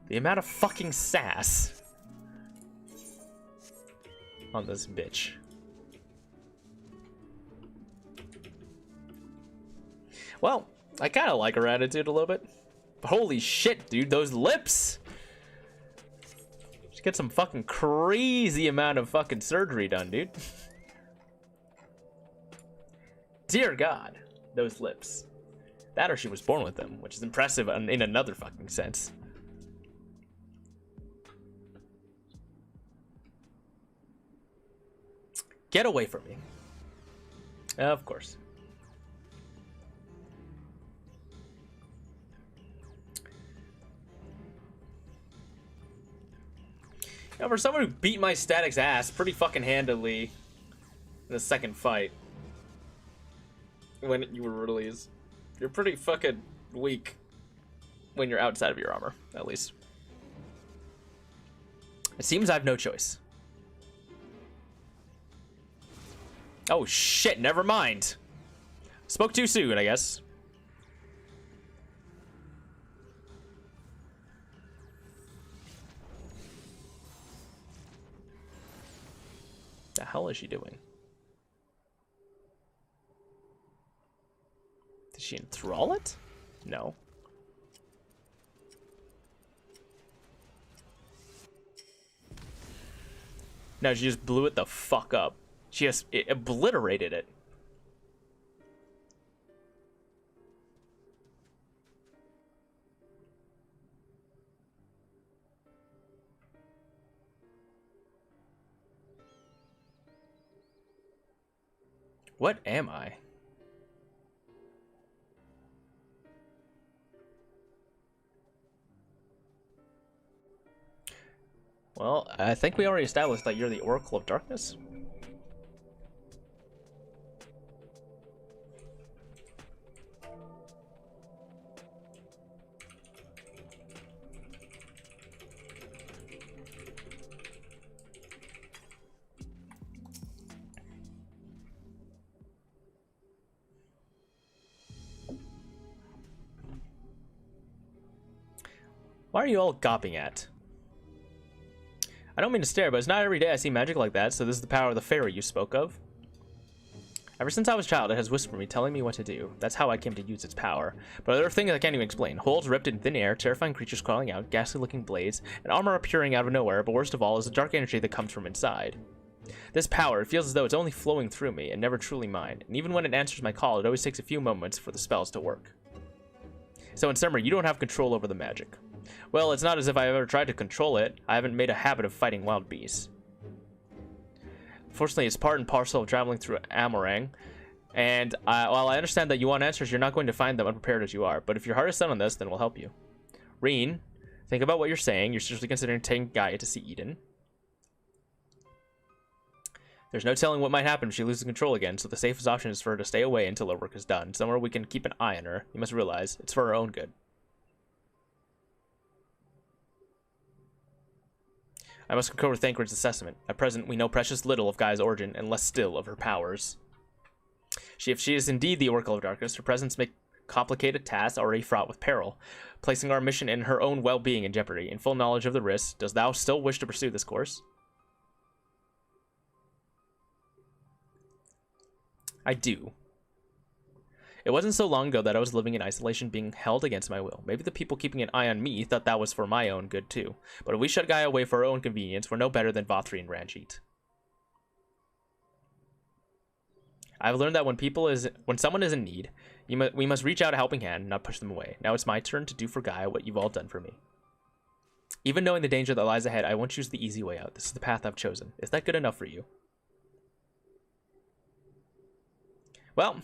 The amount of fucking sass on this bitch. Well, I kind of like her attitude a little bit. But holy shit, dude, those lips! She get some fucking crazy amount of fucking surgery done, dude. Dear God, those lips. That or she was born with them, which is impressive in another fucking sense. Get away from me. Of course. Now, for someone who beat my static's ass pretty fucking handily in the second fight, when you were released, you're pretty fucking weak when you're outside of your armor, at least. It seems I have no choice. Oh shit, never mind. Spoke too soon, I guess. The hell is she doing? Did she enthrall it? No. No, she just blew it the fuck up. She just obliterated it. What am I? Well, I think we already established that you're the Oracle of Darkness. Why are you all gawping at? I don't mean to stare, but it's not every day I see magic like that, so this is the power of the fairy you spoke of. Ever since I was a child, it has whispered me, telling me what to do. That's how I came to use its power. But there are things I can't even explain. Holes ripped in thin air, terrifying creatures crawling out, ghastly-looking blades, and armor appearing out of nowhere, but worst of all is the dark energy that comes from inside. This power, it feels as though it's only flowing through me, and never truly mine. And even when it answers my call, it always takes a few moments for the spells to work. So in summary, you don't have control over the magic. Well, it's not as if I've ever tried to control it. I haven't made a habit of fighting wild beasts. Fortunately, it's part and parcel of traveling through Amorang. And while I understand that you want answers, you're not going to find them unprepared as you are. But if your heart is set on this, then we'll help you. Reen, think about what you're saying. You're seriously considering taking Gaia to see Eden. There's no telling what might happen if she loses control again, so the safest option is for her to stay away until her work is done. Somewhere we can keep an eye on her. You must realize, it's for her own good. I must concur with Thancred's assessment. At present, we know precious little of Gaia's origin, and less still of her powers. If she is indeed the Oracle of Darkness, her presence makes complicated tasks already fraught with peril, placing our mission and her own well-being in jeopardy. In full knowledge of the risks, does thou still wish to pursue this course? I do. It wasn't so long ago that I was living in isolation, being held against my will. Maybe the people keeping an eye on me thought that was for my own good too. But if we shut Gaia away for our own convenience, we're no better than Vothri and Ranjit. I've learned that when someone is in need, we must reach out a helping hand, not push them away. Now it's my turn to do for Gaia what you've all done for me. Even knowing the danger that lies ahead, I won't choose the easy way out. This is the path I've chosen. Is that good enough for you? Well,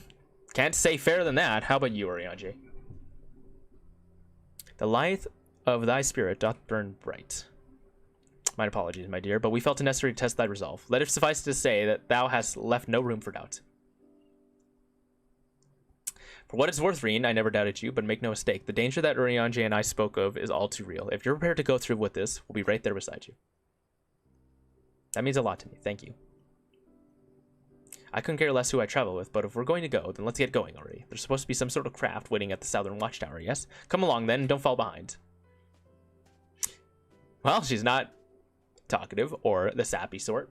can't say fairer than that. How about you, Urianger? The light of thy spirit doth burn bright. My apologies, my dear, but we felt it necessary to test thy resolve. Let it suffice to say that thou hast left no room for doubt. For what it's worth, Reen, I never doubted you, but make no mistake, the danger that Urianger and I spoke of is all too real. If you're prepared to go through with this, we'll be right there beside you. That means a lot to me. Thank you. I couldn't care less who I travel with, but if we're going to go, then let's get going already. There's supposed to be some sort of craft waiting at the southern watchtower, yes? Come along then, and don't fall behind. Well, she's not talkative or the sappy sort.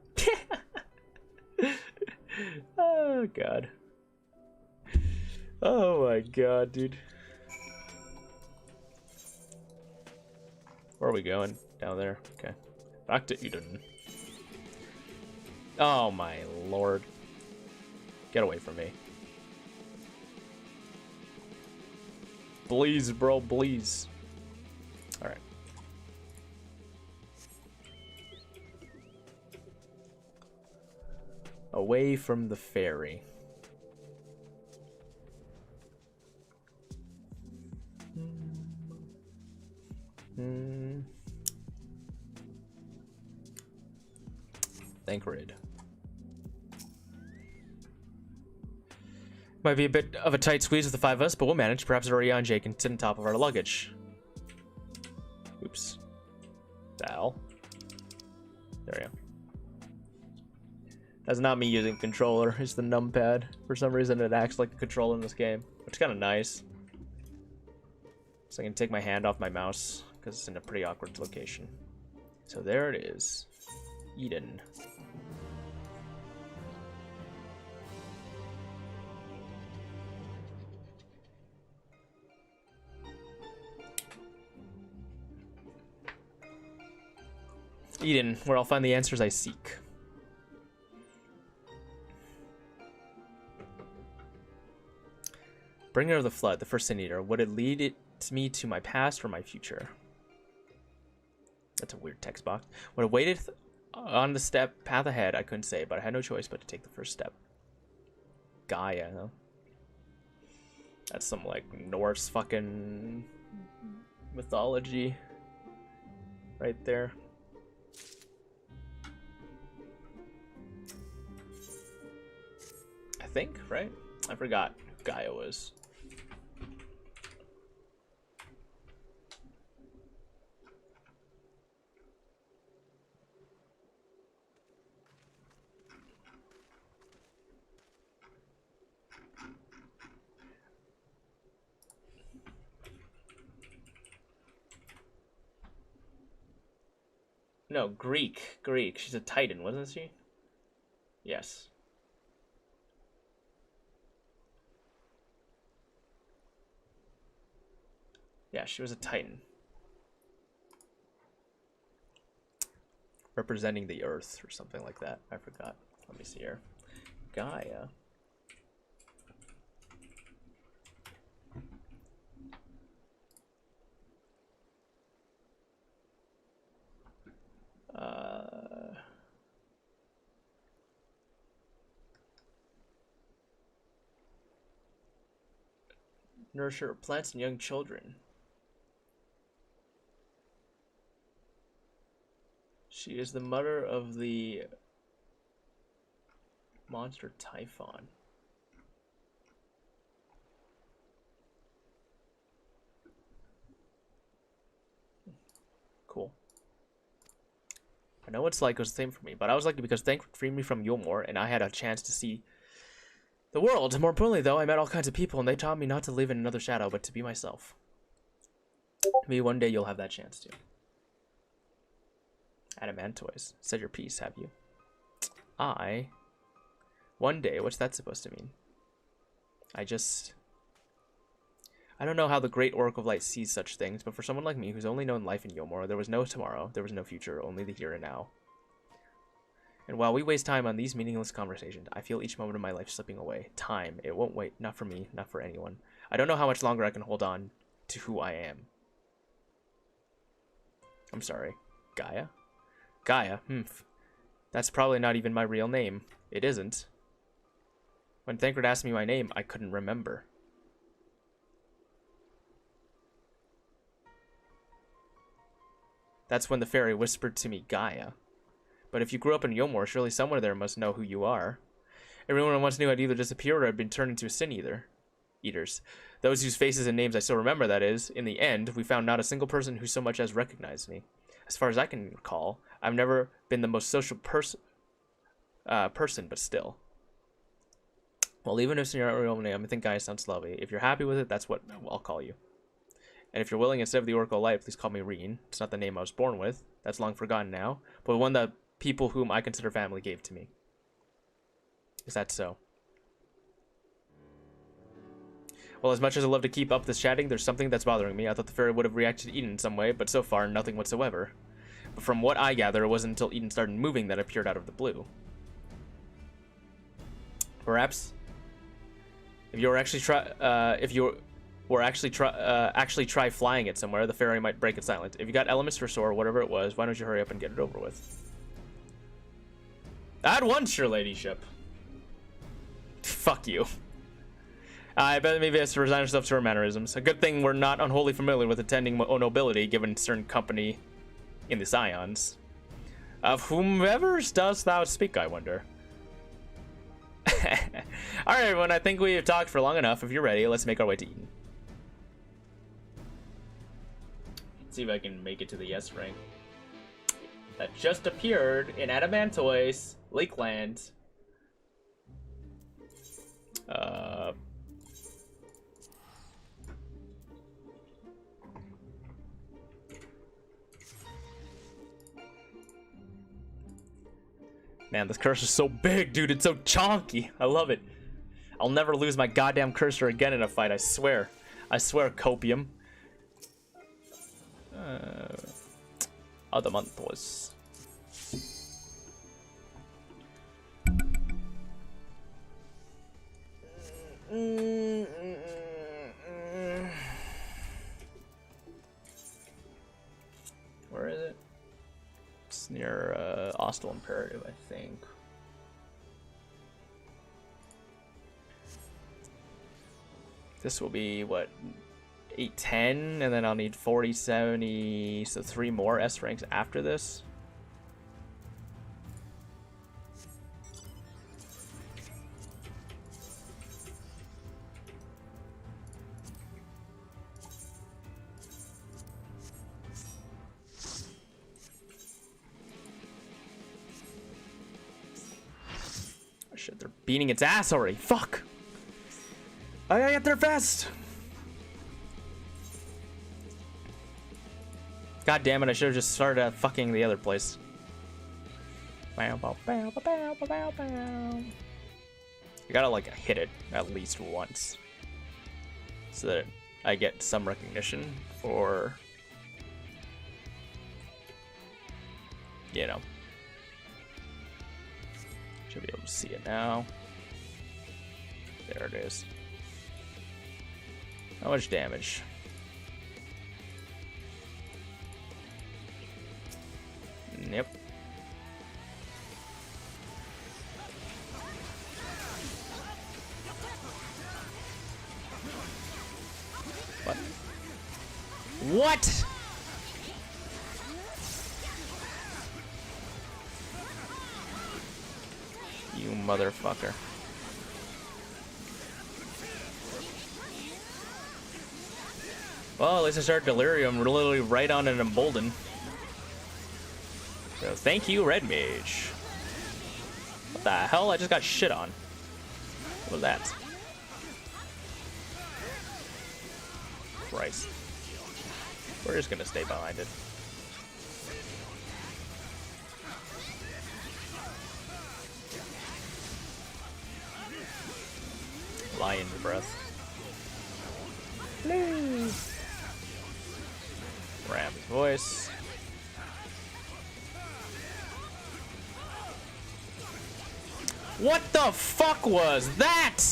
Oh, God. Oh my god, dude. Where are we going? Down there. Okay. Back to Eden. Oh my lord. Get away from me. Please, bro, please. Alright. Away from the ferry. Thancred. Might be a bit of a tight squeeze with the 5 of us, but we'll manage. Perhaps Aurea and Jay can sit on top of our luggage. Oops. Dal. There we go. That's not me using controller. It's the numpad. For some reason, it acts like a controller in this game, which is kind of nice. So I can take my hand off my mouse because it's in a pretty awkward location. So there it is. Eden. Eden, where I'll find the answers I seek. Bringer of the Flood, the first Sin Eater. Would it lead me to my past or my future? That's a weird text box. Would have waited on the path ahead, I couldn't say, but I had no choice but to take the first step. Gaia, huh? That's some, like, Norse fucking mythology right there. I think, right? I forgot who Gaia was. No, Greek. Greek. She's a Titan, wasn't she? Yes. Yeah, she was a Titan. Representing the Earth or something like that. I forgot. Let me see here. Gaia. Nurture plants and young children. She is the mother of the monster Typhon. Cool. I know it's like it was the same for me, but I was lucky because Thancred freed me from Yulmore, and I had a chance to see the world. More importantly, though, I met all kinds of people, and they taught me not to live in another shadow, but to be myself. Maybe one day you'll have that chance to. Adamantoise. Said your piece, have you? One day, what's that supposed to mean? I don't know how the great Oracle of Light sees such things, but for someone like me who's only known life in Yulmore, there was no tomorrow, there was no future, only the here and now. And while we waste time on these meaningless conversations, I feel each moment of my life slipping away. Time, it won't wait, not for me, not for anyone. I don't know how much longer I can hold on to who I am. I'm sorry. Gaia? Gaia? That's probably not even my real name. It isn't. When Thancred asked me my name, I couldn't remember. That's when the fairy whispered to me, Gaia. But if you grew up in Yulmore, surely someone there must know who you are. Everyone I once knew had either disappeared or had been turned into a sin eaters. Those whose faces and names I still remember, that is. In the end, we found not a single person who so much as recognized me. As far as I can recall, I've never been the most social person, but still. Well, even if it's your real name, I think Gaia sounds lovely. If you're happy with it, that's what I'll call you. And if you're willing, instead of the Oracle of Light, please call me Reen. It's not the name I was born with. That's long forgotten now. But one that people whom I consider family gave to me. Is that so? Well, as much as I love to keep up this chatting, there's something that's bothering me. I thought the fairy would have reacted to Eden in some way, but so far, nothing whatsoever. But from what I gather, it wasn't until Eden started moving that it appeared out of the blue. Perhaps, if you were actually try flying it somewhere, the fairy might break its silence. If you got elements for Soar, whatever it was, why don't you hurry up and get it over with? At once, your ladyship. Fuck you. I bet maybe has to resign herself to her mannerisms. A good thing we're not unwholly familiar with attending nobility, given certain company in the Scions. Of whomever dost thou speak, I wonder? Alright, everyone, I think we've talked for long enough. If you're ready, let's make our way to Eden. Let's see if I can make it to the S rank. That just appeared in Adamantoise, Lakeland. Man, this cursor is so big, dude. It's so chonky. I love it. I'll never lose my goddamn cursor again in a fight, I swear. I swear, Copium. Adamantoise. Where is it? It's near Ostal Imperative, I think. This will be what, 810, and then I'll need 40, 70, so 3 more S ranks after this. Shit, they're beating its ass already. Fuck! I gotta get there fast! God damn it, I should have just started at fucking the other place. You gotta, like, hit it at least once. So that I get some recognition for... you know. Should be able to see it now. There it is. How much damage? Yep. What? What? You motherfucker. Well, at least I started Delirium literally right on an Embolden. So thank you, Red Mage. What the hell? I just got shit on. What was that? Christ. We're just gonna stay behind it. Lion's breath. No. Ram's voice. What the fuck was that?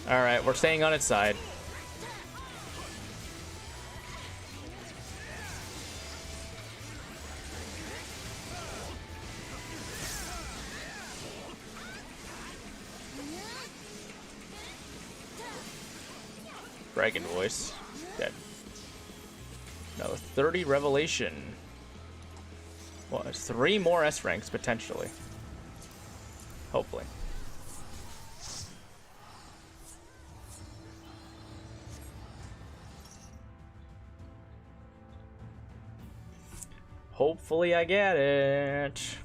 Alright, we're staying on its side. Dragon voice. Dead. No, 30 revelation. Well, there's 3 more S ranks potentially. Hopefully. Hopefully I get it.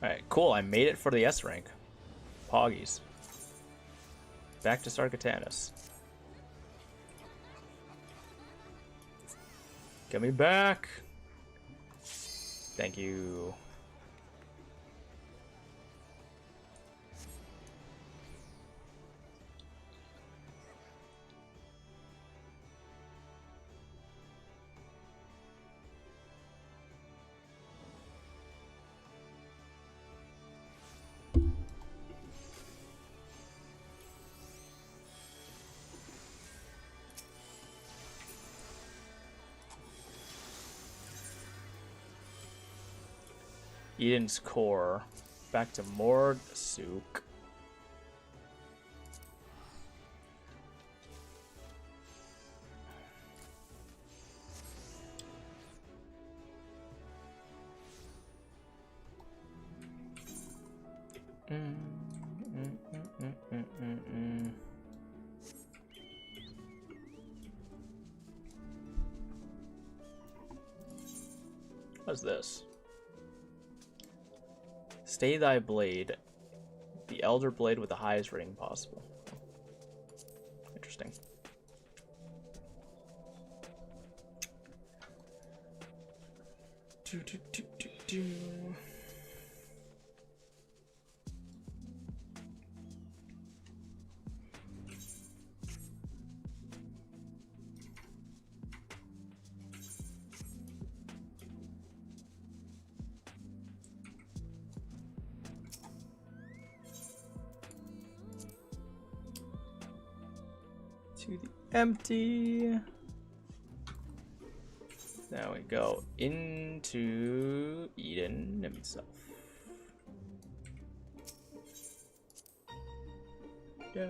Alright, cool. I made it for the S rank. Poggies. Back to Sarkatanus. Get me back. Thank you. Eden's core. Back to Mordsook. What's this? Stay thy blade. The elder blade with the highest rating possible. Interesting. To the empty. Now we go into Eden himself. Yeah.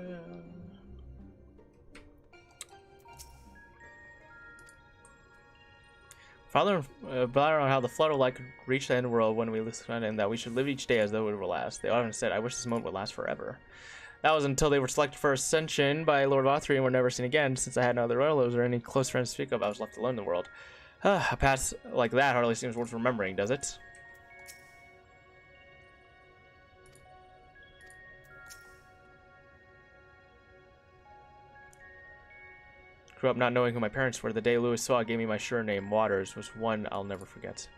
Father, Father on how the flood of light could reach the end world when we listen, and that we should live each day as though it were last. They often said, I wish this moment would last forever. That was until they were selected for ascension by Lord Vothri and were never seen again. Since I had no other relatives or any close friends to speak of, I was left alone in the world. A past like that hardly seems worth remembering, does it? Grew up not knowing who my parents were. The day Louis saw gave me my surname, Waters, was one I'll never forget.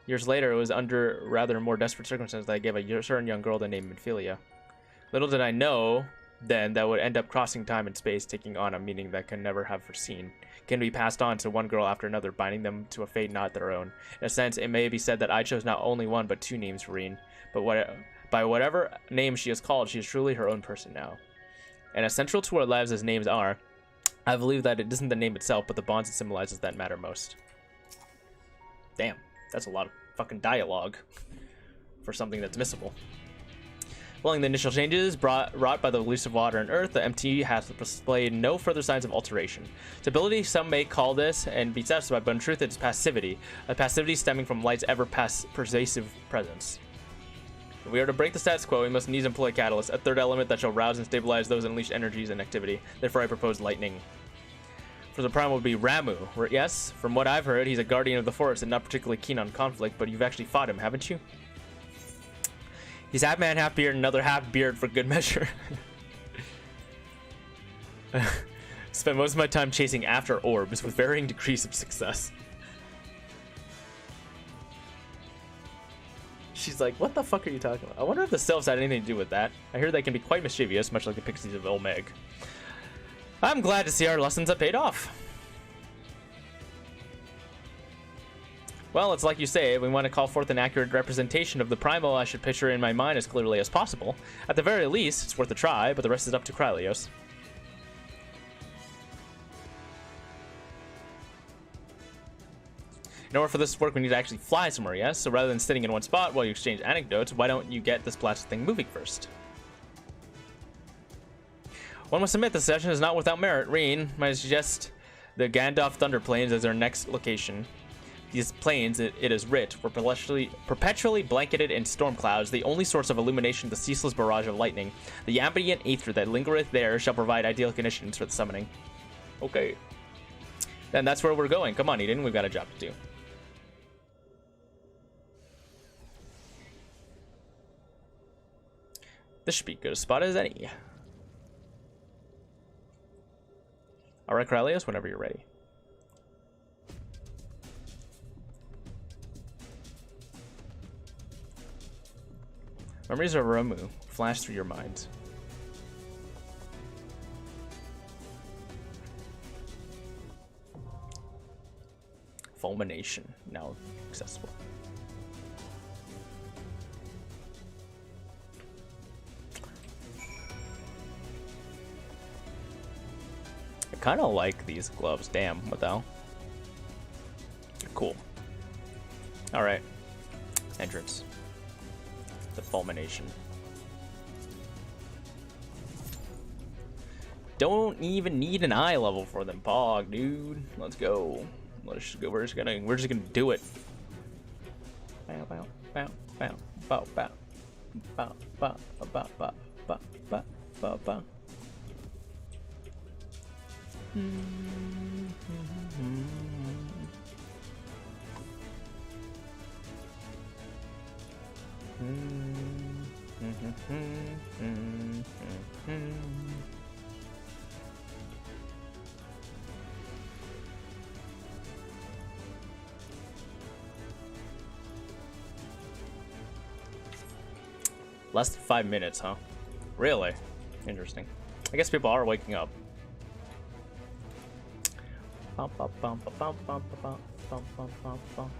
Years later, it was under rather more desperate circumstances that I gave a certain young girl the name Ophelia. Little did I know then that would end up crossing time and space, taking on a meaning that can never have foreseen. Can be passed on to one girl after another, binding them to a fate not their own. In a sense, it may be said that I chose not only one but two names for Reen. But by whatever name she is called, she is truly her own person now. And as central to our lives as names are, I believe that it isn't the name itself, but the bonds it symbolizes that matter most. Damn, that's a lot of fucking dialogue for something that's missable. Following the initial changes wrought by the release of water and earth, the MT has displayed no further signs of alteration. Stability, some may call this, and be satisfied, but in truth it's passivity. A passivity stemming from light's ever-pervasive presence. If we are to break the status quo, we must needs employ a catalyst, a third element that shall rouse and stabilize those unleashed energies and activity. Therefore I propose lightning. For the prime would be Ramu. Yes, from what I've heard, he's a guardian of the forest and not particularly keen on conflict, but you've actually fought him, haven't you? He's half man, half beard, another half beard for good measure. Spent most of my time chasing after orbs with varying degrees of success. She's like, what the fuck are you talking about? I wonder if the sylphs had anything to do with that. I hear they can be quite mischievous, much like the pixies of Olmeg. I'm glad to see our lessons have paid off. Well, it's like you say, if we want to call forth an accurate representation of the primal, I should picture it in my mind as clearly as possible. At the very least, it's worth a try, but the rest is up to Krylios. In order for this to work, we need to actually fly somewhere, yes? So rather than sitting in one spot while you exchange anecdotes, why don't you get this plastic thing moving first? One must admit the session is not without merit. Reen might suggest the Gandalf Thunder Plains as our next location. These plains, it is writ, were perpetually blanketed in storm clouds, the only source of illumination the ceaseless barrage of lightning. The ambient aether that lingereth there shall provide ideal conditions for the summoning. Okay. Then that's where we're going. Come on, Eden, we've got a job to do. This should be good a spot as any. Alright, Krylios, whenever you're ready. Memories of Romu flash through your mind. Fulmination now accessible. I kind of like these gloves. Damn, what the hell? Cool. All right. Entrance. The Fulmination. Don't even need an eye level for them, Pog, dude. Let's go. Let's just go. We're just gonna do it. Bow, bow, bow, bow, bow, bow, bow, bow, bow, bow, bow, bow, bow, bow. Less than 5 minutes, huh? Really? Interesting. I guess people are waking up. Bum, bum, bum, bum, bum, bum, bum, bum, bum, bum.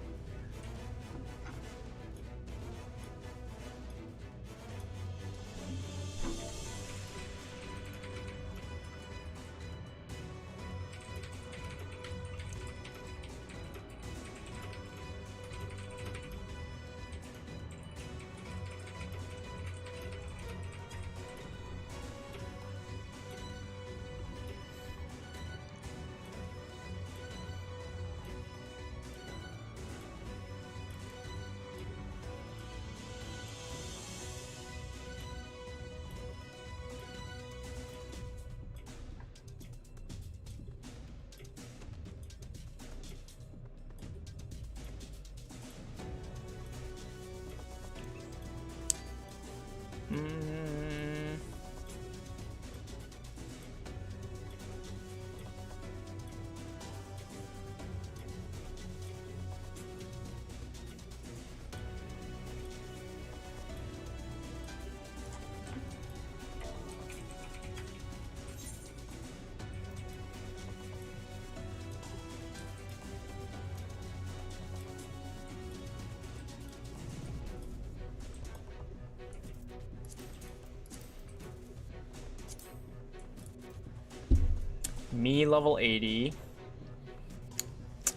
Me level 80.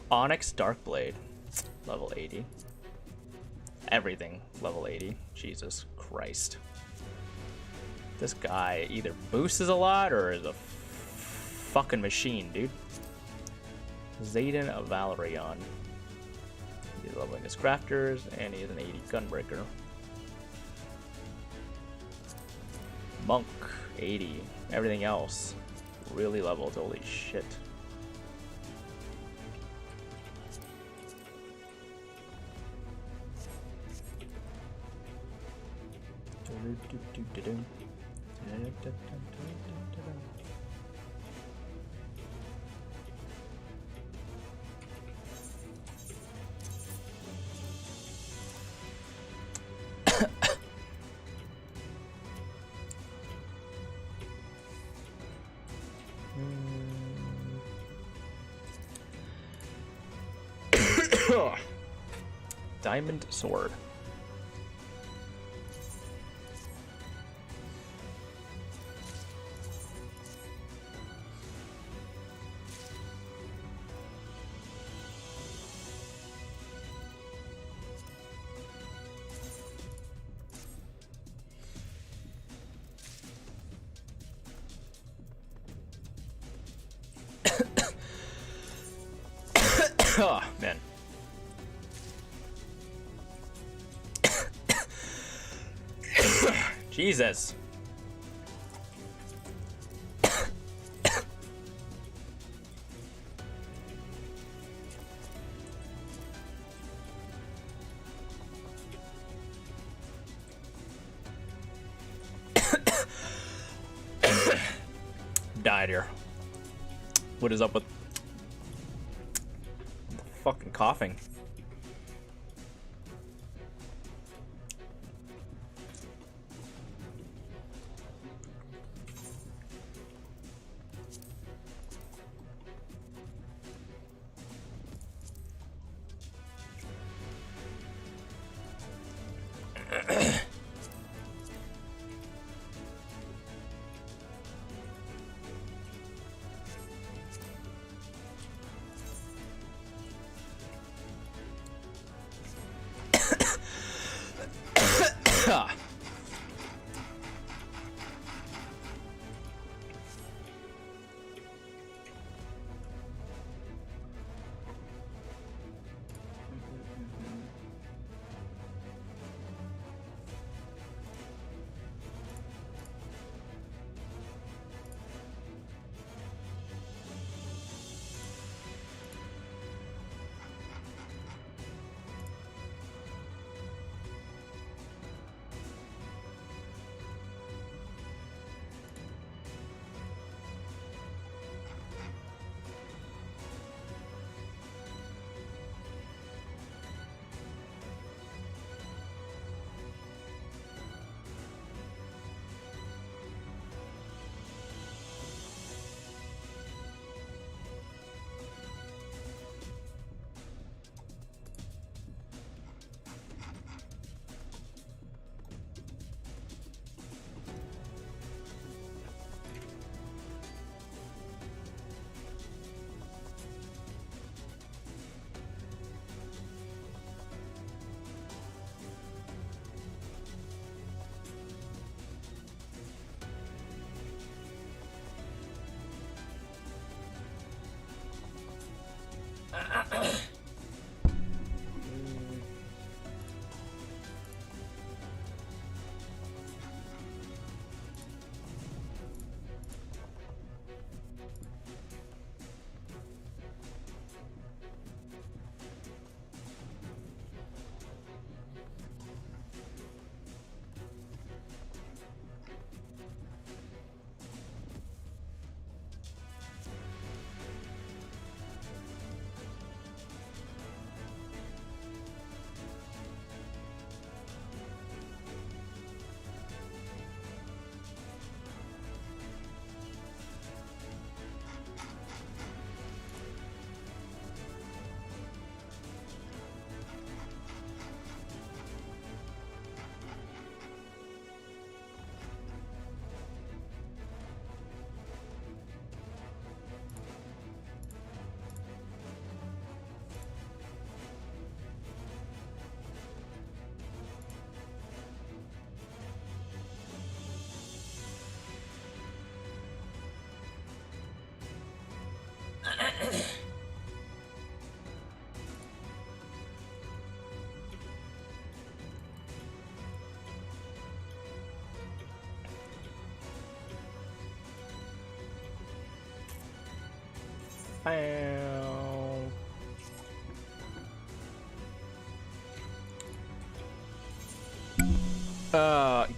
Onyx Darkblade level 80. Everything level 80. Jesus Christ. This guy either boosts a lot or is a fucking machine, dude. Zayden of Valerion. He's leveling his crafters and he has an 80 gunbreaker. Monk 80. Everything else really leveled, holy shit. Diamond sword. Oh, man. Jesus. Died here. What is up with fucking coughing?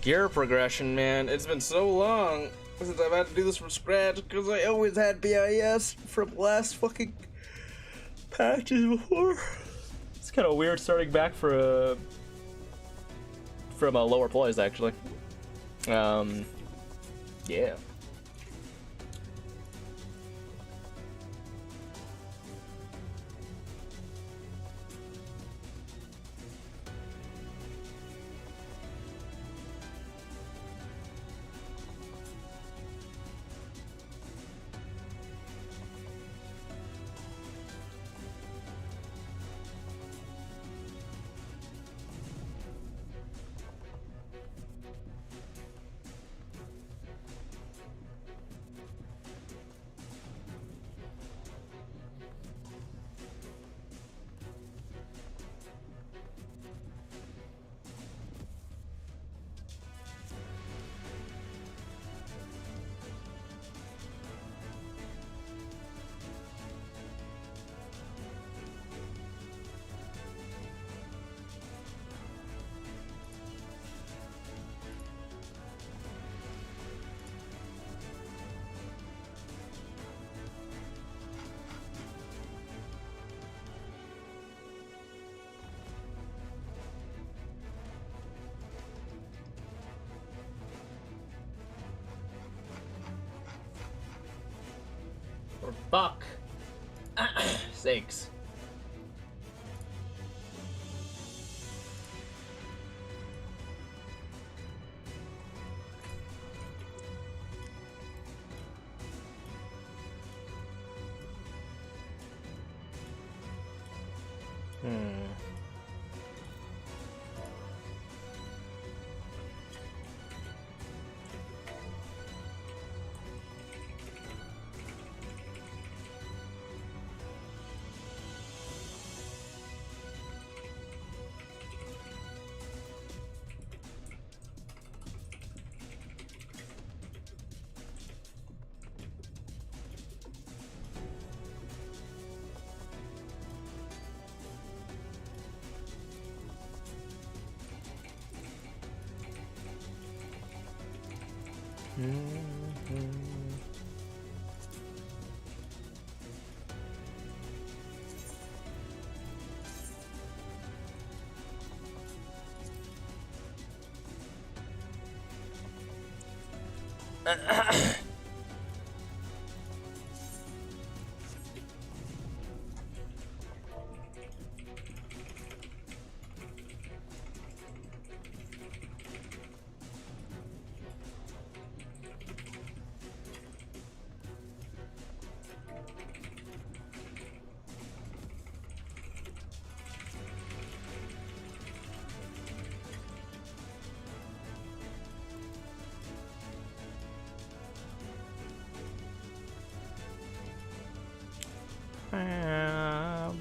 Gear progression, man. It's been so long since I've had to do this from scratch because I always had BIS from last fucking patches before. It's kind of weird starting back from a lower place, actually. Yeah. For fuck sakes.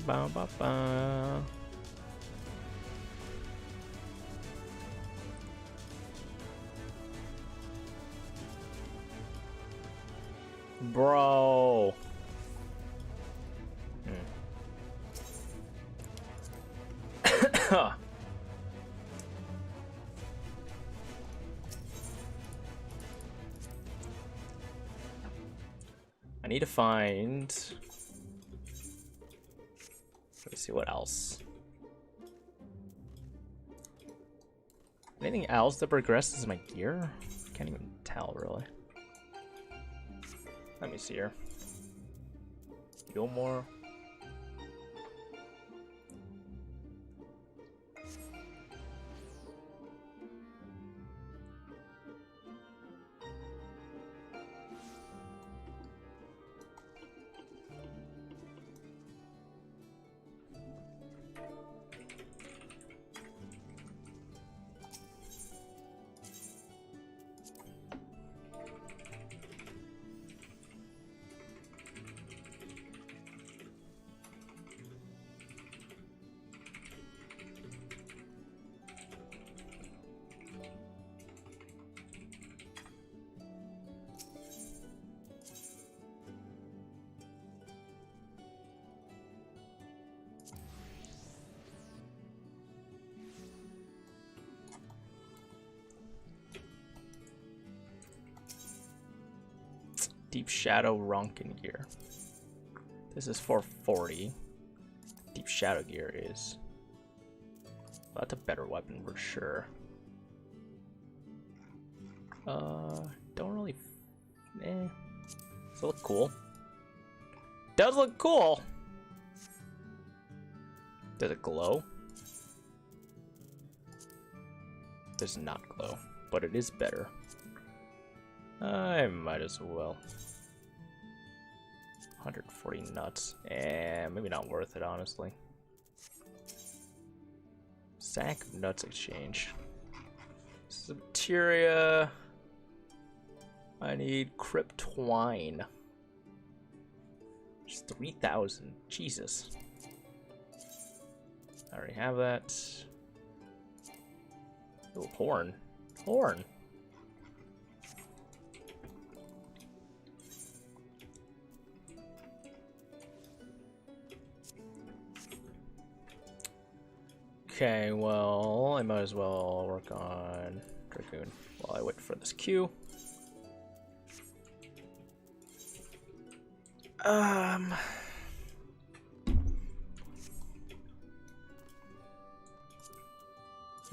Ba, ba, ba. Bro. I need to find... Let me see what else. Anything else that progresses in my gear? Can't even tell, really. Let me see here. Gilmore. Deep Shadow Ronkin gear. This is 440. Deep Shadow gear is... Well, that's a better weapon for sure. Don't really... Does it look cool? Does look cool! Does it glow? Does not glow, but it is better. I might as well. 140 nuts. Maybe not worth it, honestly. Sack of nuts exchange. Subteria. I need crypt twine. Just 3,000. Jesus. I already have that. Oh, horn. Horn. Okay, well, I might as well work on Dragoon while I wait for this queue.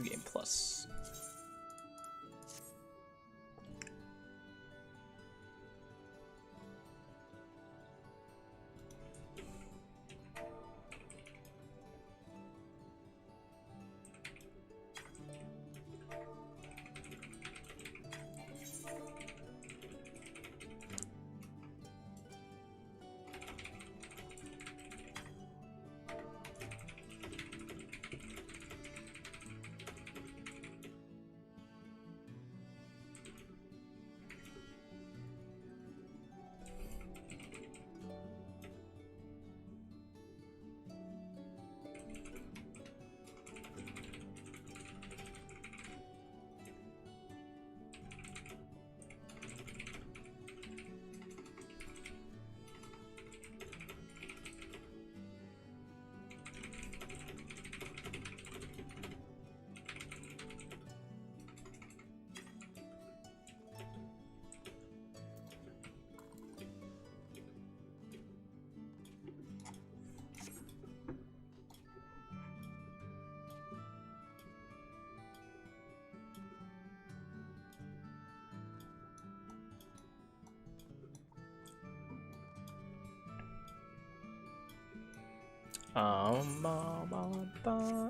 Game plus.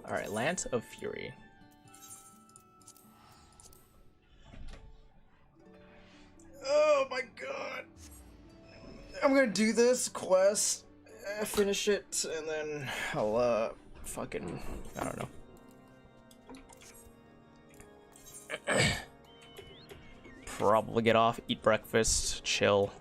Alright, Lance of Fury. Oh my god. I'm gonna do this quest, finish it, and then I'll, fucking, I don't know. Probably get off, eat breakfast, chill.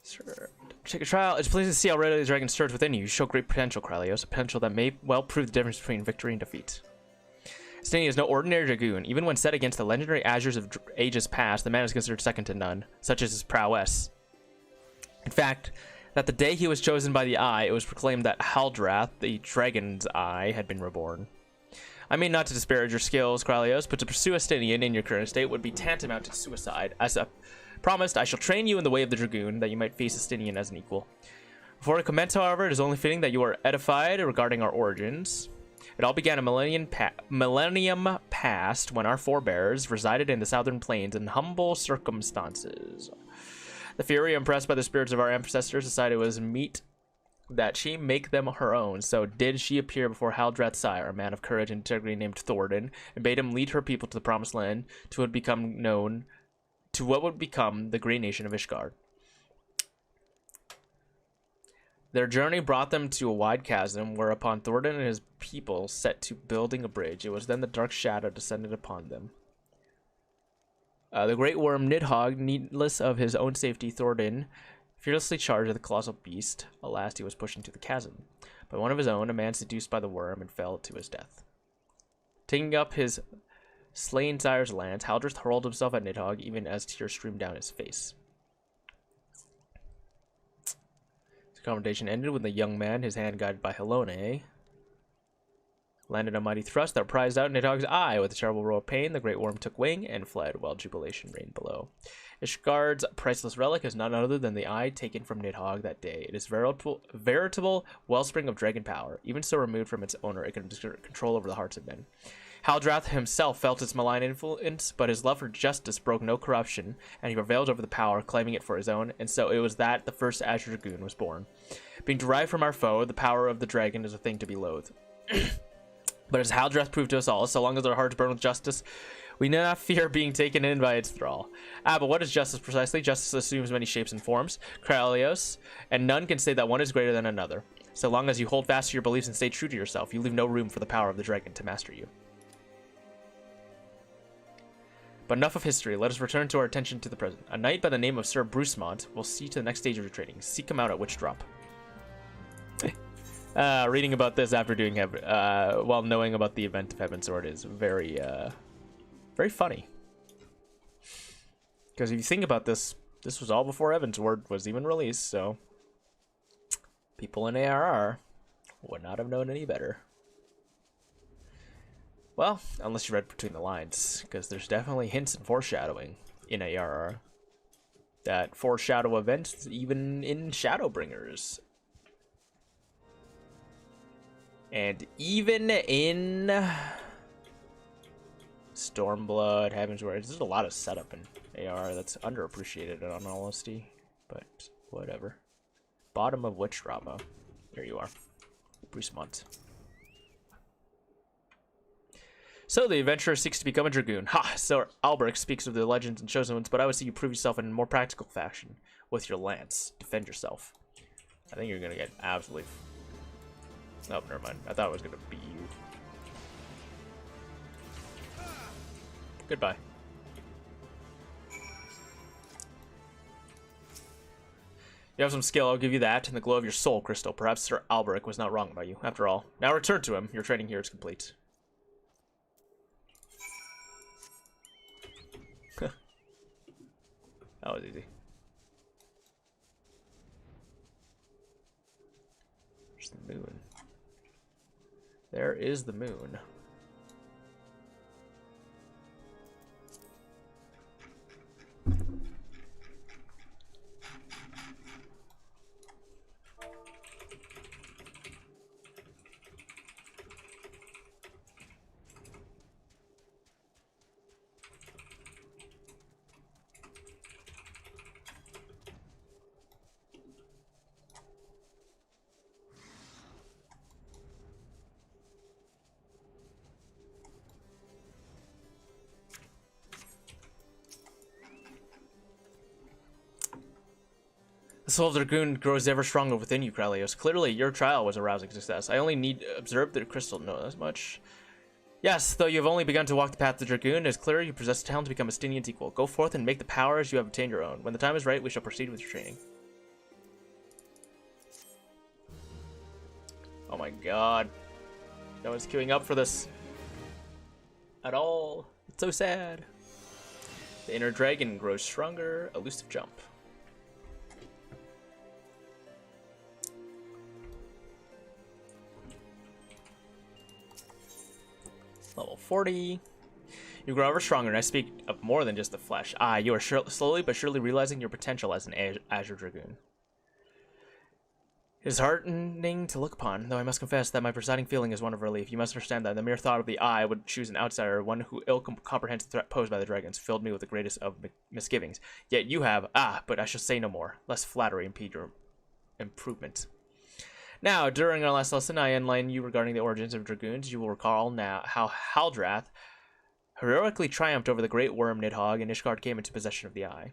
Sure. Take a trial. It's pleasing to see how readily the dragon stirs within you. You show great potential, Krylios. A potential that may well prove the difference between victory and defeat. Stynian is no ordinary dragoon. Even when set against the legendary Azures of ages past, the man is considered second to none, such as his prowess. In fact, that the day he was chosen by the Eye, it was proclaimed that Haldrath, the dragon's eye, had been reborn. I mean not to disparage your skills, Krylios, but to pursue a Stynian in your current state would be tantamount to suicide. As promised, I shall train you in the way of the dragoon, that you might face a Stynian as an equal. Before I commence, however, it is only fitting that you are edified regarding our origins. It all began a millennium past, when our forebears resided in the southern plains in humble circumstances. The Fury, impressed by the spirits of our ancestors, decided it was meet that she make them her own. So did she appear before Haldrath's sire, a man of courage and integrity named Thordan, and bade him lead her people to the promised land, to what would become known to what would become the great nation of Ishgard. Their journey brought them to a wide chasm, whereupon Thordan and his people set to building a bridge. It was then the dark shadow descended upon them. The great worm Nidhogg, needless of his own safety, Thordan fearlessly charged at the colossal beast. Alas, he was pushed into the chasm by one of his own, a man seduced by the worm, and fell to his death. Taking up his slain sire's lance, Haldreth hurled himself at Nidhogg, even as tears streamed down his face. The confrontation ended when the young man, his hand guided by Helone, landed a mighty thrust that prized out Nidhogg's eye. With a terrible roar of pain, the great worm took wing and fled, while jubilation reigned below. Ishgard's priceless relic is none other than the eye taken from Nidhogg that day. It is veritable wellspring of dragon power. Even so removed from its owner, it can exert control over the hearts of men. Haldrath himself felt its malign influence, but his love for justice broke no corruption, and he prevailed over the power, claiming it for his own, and so it was that the first Azure Dragoon was born. Being derived from our foe, the power of the dragon is a thing to be loathed. But as Haldrath proved to us all, so long as our hearts burn with justice, we need not fear being taken in by its thrall. But what is justice precisely? Justice assumes many shapes and forms, Krylios, and none can say that one is greater than another. So long as you hold fast to your beliefs and stay true to yourself, you leave no room for the power of the dragon to master you. But enough of history, let us return to our attention to the present. A knight by the name of Sir Brucemont will see to the next stage of your training. Seek him out at Witch Drop. Reading about this after doing while knowing about the event of Heavensward is very funny. Because if you think about this, this was all before Heavensward was even released, so people in ARR would not have known any better. Well, unless you read between the lines, because there's definitely hints and foreshadowing in ARR that foreshadow events even in Shadowbringers. And even in Stormblood, Heavensward, there's a lot of setup in AR that's underappreciated in all honesty, but whatever. Bottom of Witch Drama. Here you are. Brucemont. So the adventurer seeks to become a dragoon. Ha! So Albrecht speaks of the legends and chosen ones, but I would see you prove yourself in a more practical fashion with your lance. Defend yourself. I think you're gonna get absolutely... Oh, never mind. I thought it was gonna be you. Goodbye. You have some skill, I'll give you that, and the glow of your soul crystal. Perhaps Sir Albrecht was not wrong about you. After all, now return to him. Your training here is complete. That was easy. There's the moon. There is the moon. The soul of the dragoon grows ever stronger within you, Krylios. Clearly, your trial was a rousing success. I only need to observe the crystal to know as much. Yes, though you have only begun to walk the path of the dragoon, it is clear you possess talent to become Estinian's equal. Go forth and make the powers you have obtained your own. When the time is right, we shall proceed with your training. Oh my god. No one's queuing up for this. At all. It's so sad. The inner dragon grows stronger. Elusive jump. Level 40. You grow ever stronger, and I speak of more than just the flesh. You are slowly but surely realizing your potential as an Azure Dragoon. It is heartening to look upon, though I must confess that my presiding feeling is one of relief. You must understand that the mere thought of the eye would choose an outsider, one who ill comprehends the threat posed by the dragons, filled me with the greatest of misgivings. Yet you have, but I shall say no more, lest flattery impede your improvement. Now, during our last lesson, I enlightened you regarding the origins of dragoons. You will recall now how Haldrath heroically triumphed over the great worm Nidhogg, and Ishgard came into possession of the eye.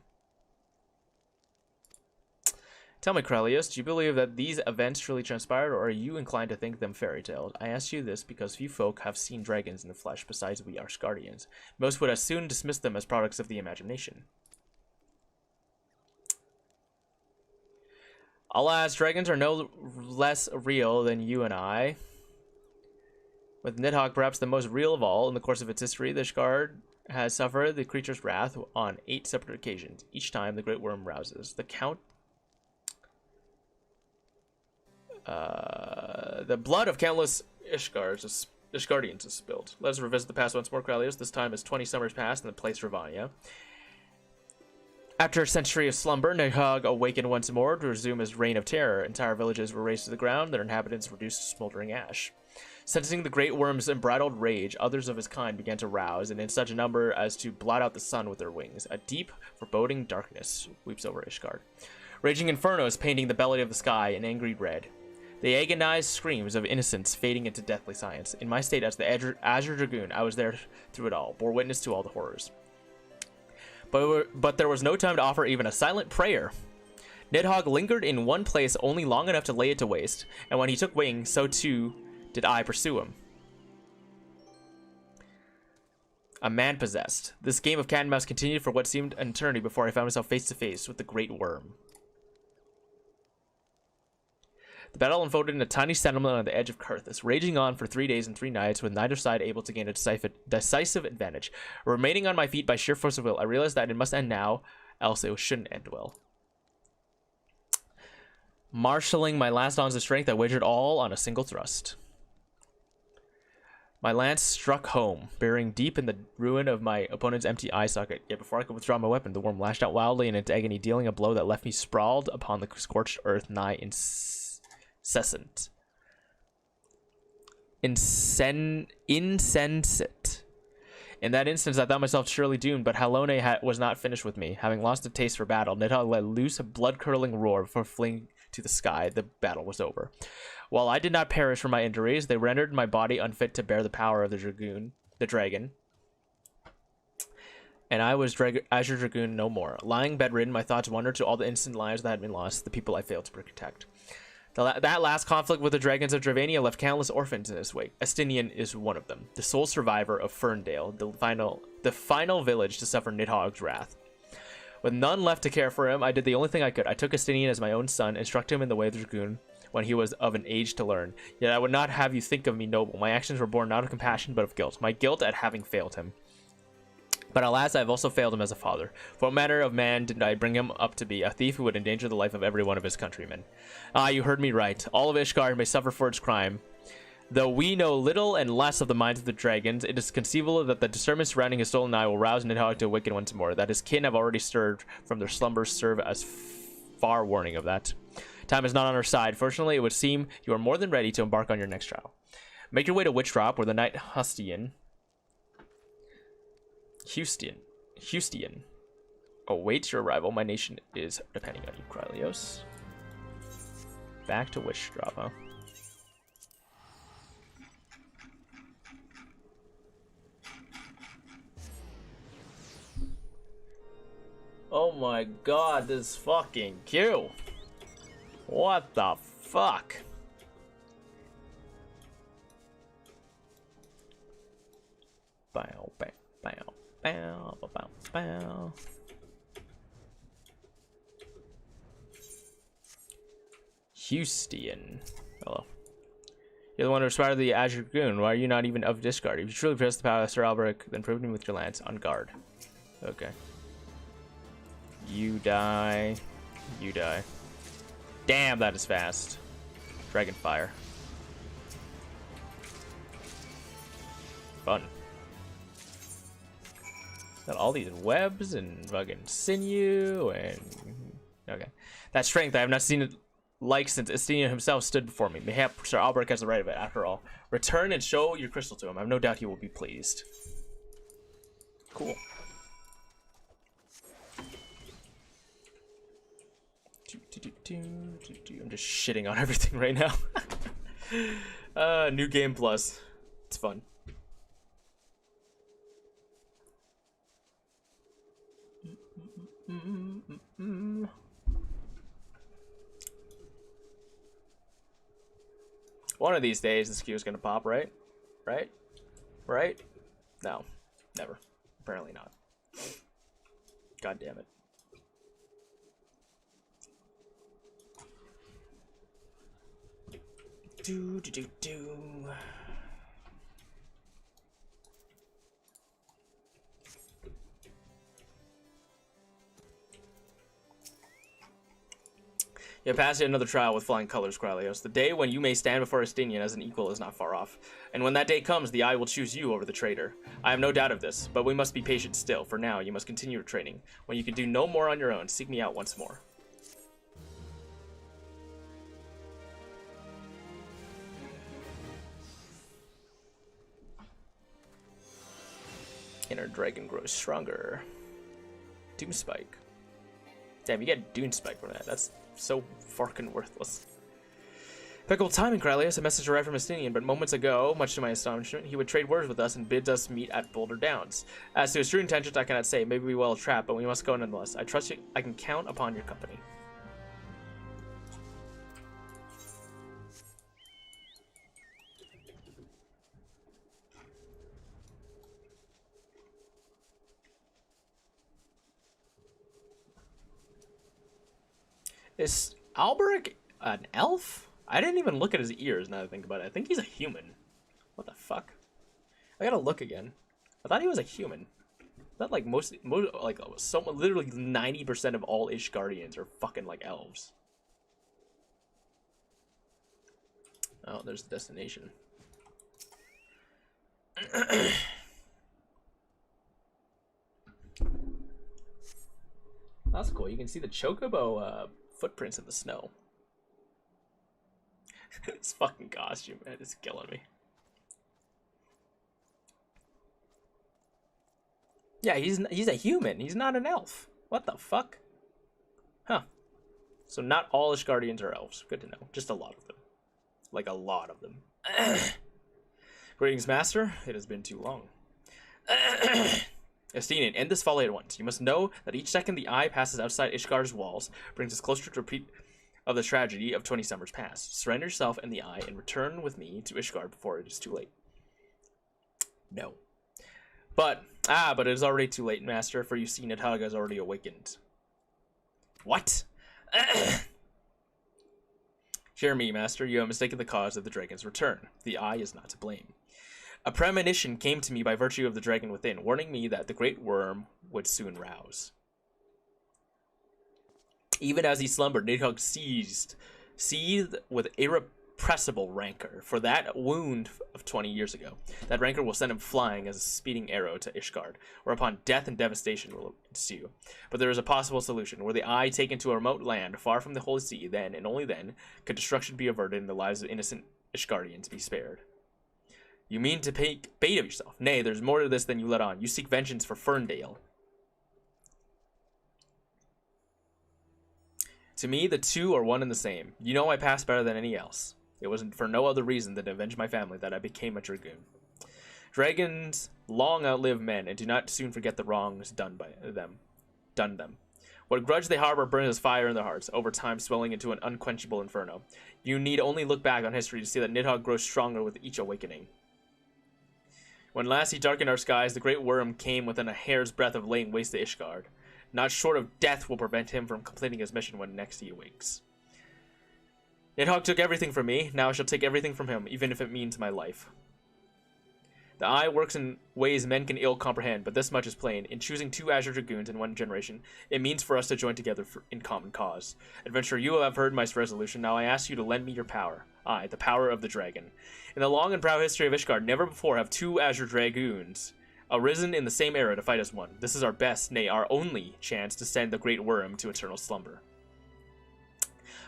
Tell me, Krylios, do you believe that these events truly transpired, or are you inclined to think them fairy tales? I ask you this because few folk have seen dragons in the flesh besides we Asgardians. Most would as soon dismiss them as products of the imagination. Alas, dragons are no less real than you and I. With Nidhogg perhaps the most real of all, in the course of its history, the Ishgard has suffered the creature's wrath on 8 separate occasions. Each time the great worm rouses. The blood of countless Ishgardians is spilled. Let us revisit the past once more, Krylios. This time as 20 summers passed in the place Ravania. After a century of slumber, Nidhogg awakened once more to resume his reign of terror. Entire villages were razed to the ground, their inhabitants reduced to smoldering ash. Sensing the great worm's unbridled rage, others of his kind began to rouse, and in such a number as to blot out the sun with their wings. A deep, foreboding darkness sweeps over Ishgard. Raging infernos painting the belly of the sky in angry red. The agonized screams of innocence fading into deathly science. In my state as the Azure Dragoon, I was there through it all, bore witness to all the horrors. But there was no time to offer even a silent prayer. Nidhogg lingered in one place only long enough to lay it to waste, and when he took wing, so too did I pursue him. A man possessed. This game of cat and mouse continued for what seemed an eternity before I found myself face to face with the great worm. The battle unfolded in a tiny settlement on the edge of Karthus, raging on for 3 days and 3 nights, with neither side able to gain a decisive advantage. Remaining on my feet by sheer force of will, I realized that it must end now, else it shouldn't end well. Marshalling my last ounce of strength, I wagered all on a single thrust. My lance struck home, burying deep in the ruin of my opponent's empty eye socket. Yet before I could withdraw my weapon, the worm lashed out wildly in its agony, dealing a blow that left me sprawled upon the scorched earth, nigh insensate. In that instance, I thought myself surely doomed, but Halone was not finished with me. Having lost a taste for battle, Nidhogg let loose a blood-curdling roar before fleeing to the sky. The battle was over. While I did not perish from my injuries, they rendered my body unfit to bear the power of the dragon. And I was Azure Dragoon no more. Lying bedridden, my thoughts wandered to all the innocent lives that had been lost, the people I failed to protect. That last conflict with the dragons of Dravania left countless orphans in its wake. Estinian is one of them, the sole survivor of Ferndale, the final village to suffer Nidhogg's wrath. With none left to care for him, I did the only thing I could. I took Estinian as my own son, instructed him in the way of the Dragoon when he was of an age to learn. Yet I would not have you think of me noble. My actions were born not of compassion, but of guilt. My guilt at having failed him. But alas, I have also failed him as a father. For what manner of man did I bring him up to be? A thief who would endanger the life of every one of his countrymen. Ah, you heard me right. All of Ishgard may suffer for its crime. Though we know little and less of the minds of the dragons, it is conceivable that the disturbance surrounding his stolen eye will rouse Nidhogg to awaken once more. That his kin have already stirred from their slumbers serve as far warning of that. Time is not on our side. Fortunately, it would seem you are more than ready to embark on your next trial. Make your way to Witchdrop, where the knight Hustian awaits your arrival. My nation is depending on you, Krylios. Back to Witchdrop, huh? Oh my god, this fucking queue. What the fuck? Bow, bow, bow, bow, bow, bow. Hustian. Hello. You're the one who inspired the Azure Dragoon. Why are you not even of discard? If you truly possess the power of Sir Alberic, then prove me with your lance on guard. Okay. You die. You die. Damn, that is fast. Dragonfire. Fun. Got all these webs and fucking sinew and... Okay. That strength, I have not seen it like since Estinian himself stood before me. Mayhap Sir Alberic has the right of it, after all. Return and show your crystal to him. I have no doubt he will be pleased. Cool. I'm just shitting on everything right now. New game plus. It's fun. One of these days, this queue is gonna pop, right? Right? Right? No, never. Apparently not. God damn it. Do do do do. You have passed another trial with flying colors, Krylios. The day when you may stand before Estinian as an equal is not far off. And when that day comes, the Eye will choose you over the traitor. I have no doubt of this, but we must be patient still. For now, you must continue your training. When you can do no more on your own, seek me out once more. Inner dragon grows stronger. Doom Spike. Damn, you get Doom Spike from that. That's so fucking worthless. Impeccable timing, Krylios. A message arrived from Estinian, but moments ago, much to my astonishment, he would trade words with us and bids us meet at Boulder Downs. As to his true intentions, I cannot say. Maybe we well trapped, but we must go nonetheless. I trust you. I can count upon your company. Is Alberic an elf? I didn't even look at his ears now that I think about it. I think he's a human. What the fuck? I gotta look again. I thought he was a human. Not like most like literally 90% of all Ishgardians are fucking like elves. Oh, there's the destination. That's cool. You can see the chocobo footprints in the snow. This fucking costume, man, is killing me. Yeah, he's a human. He's not an elf. What the fuck? Huh. So not all Ishgardians are elves. Good to know. Just a lot of them. Like a lot of them. Greetings, Master. It has been too long. Estinian, end this folly at once. You must know that each second the Eye passes outside Ishgar's walls brings us closer to repeat of the tragedy of 20 summers past. Surrender yourself and the Eye and return with me to Ishgard before it is too late. No. But it is already too late, Master, for you see Nidhogg has already awakened. What? Hear me, Master. You have mistaken the cause of the dragon's return. The Eye is not to blame. A premonition came to me by virtue of the dragon within, warning me that the great worm would soon rouse. Even as he slumbered, Nidhogg seethed with irrepressible rancor for that wound of 20 years ago. That rancor will send him flying as a speeding arrow to Ishgard, whereupon death and devastation will ensue. But there is a possible solution. Were the Eye taken to a remote land far from the Holy See, then, and only then, could destruction be averted and the lives of innocent Ishgardians be spared. You mean to take bait of yourself? Nay, there's more to this than you let on. You seek vengeance for Ferndale. To me, the two are one and the same. You know I pass better than any else. It wasn't for no other reason than to avenge my family that I became a dragoon. Dragons long outlive men and do not soon forget the wrongs done them. What grudge they harbor burns as fire in their hearts, over time swelling into an unquenchable inferno. You need only look back on history to see that Nidhogg grows stronger with each awakening. When last he darkened our skies, the great worm came within a hair's breadth of laying waste to Ishgard. Not short of death will prevent him from completing his mission when next he awakes. Nidhogg took everything from me, now I shall take everything from him, even if it means my life. The Eye works in ways men can ill comprehend, but this much is plain. In choosing 2 Azure Dragoons in one generation, it means for us to join together in common cause. Adventurer, you have heard my resolution, now I ask you to lend me your power. Aye, the power of the dragon. In the long and proud history of Ishgard, never before have 2 Azure Dragoons arisen in the same era to fight as one. This is our best, nay, our only chance to send the great worm to eternal slumber.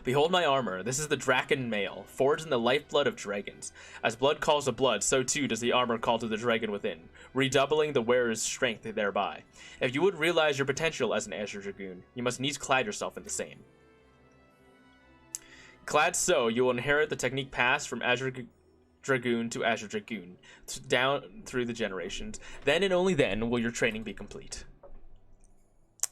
Behold my armor. This is the Draken mail, forged in the lifeblood of dragons. As blood calls to blood, so too does the armor call to the dragon within, redoubling the wearer's strength thereby. If you would realize your potential as an Azure Dragoon, you must needs clad yourself in the same. Clad so, you will inherit the technique passed from Azure Dragoon to Azure Dragoon, down through the generations. Then and only then will your training be complete.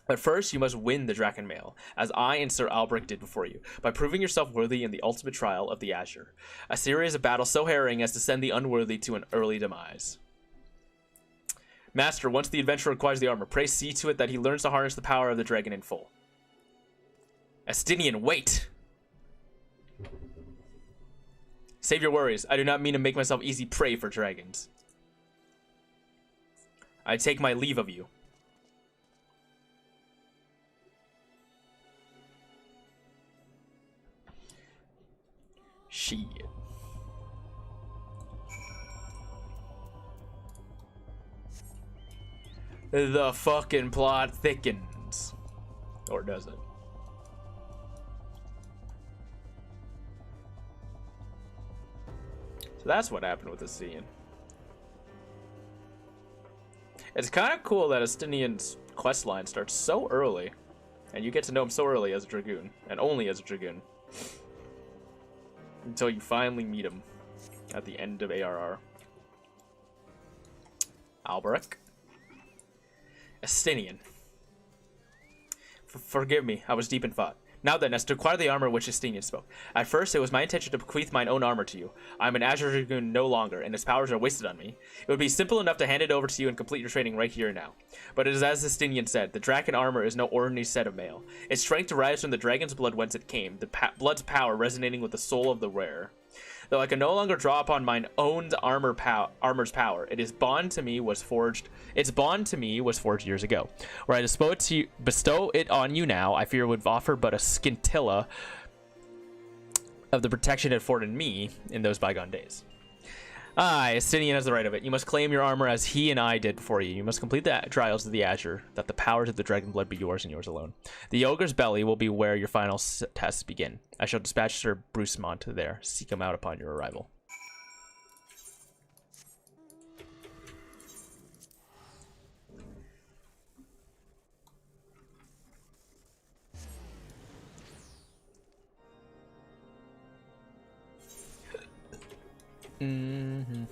But first, you must win the Draken Mail, as I and Sir Albrecht did before you, by proving yourself worthy in the ultimate trial of the Azure. A series of battles so harrowing as to send the unworthy to an early demise. Master, once the adventurer acquires the armor, pray see to it that he learns to harness the power of the dragon in full. Estinian, wait! Save your worries. I do not mean to make myself easy prey for dragons. I take my leave of you. Shit. The fucking plot thickens. Or does it? So that's what happened with the scene. It's kind of cool that Estinian's questline starts so early. And you get to know him so early as a Dragoon. And only as a Dragoon. Until you finally meet him at the end of ARR. Albrecht. Estinian. Forgive me, I was deep in thought. Now then, as to acquire the armor which Estinian spoke. At first, it was my intention to bequeath mine own armor to you. I am an Azure Dragoon no longer, and its powers are wasted on me. It would be simple enough to hand it over to you and complete your training right here and now. But it is as Estinian said, the Draken armor is no ordinary set of mail. Its strength derives from the dragon's blood whence it came, the blood's power resonating with the soul of the wearer. Though I can no longer draw upon mine own armor's power, its bond to me was forged years ago. Were I to bestow it on you now, I fear it would offer but a scintilla of the protection it afforded me in those bygone days. Aye, Estinian has the right of it. You must claim your armor as he and I did before you. You must complete the trials of the Azure, that the powers of the dragon blood be yours and yours alone. The ogre's belly will be where your final tests begin. I shall dispatch Sir Brucemont there. Seek him out upon your arrival. Mm-hmm.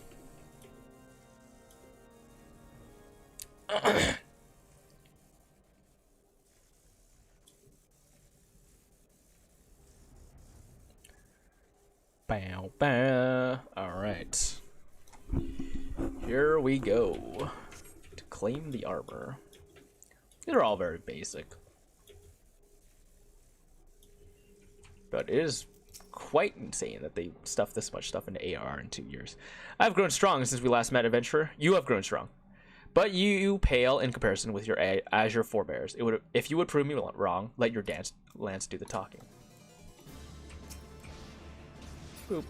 Bow, bow. All right. Here we go. To claim the armor. They're all very basic. But it is quite insane that they stuffed this much stuff into AR in 2 years. I've grown strong since we last met, adventurer. You have grown strong. But you pale in comparison with your Azure forebears. If you would prove me wrong, let your lance do the talking. Boop.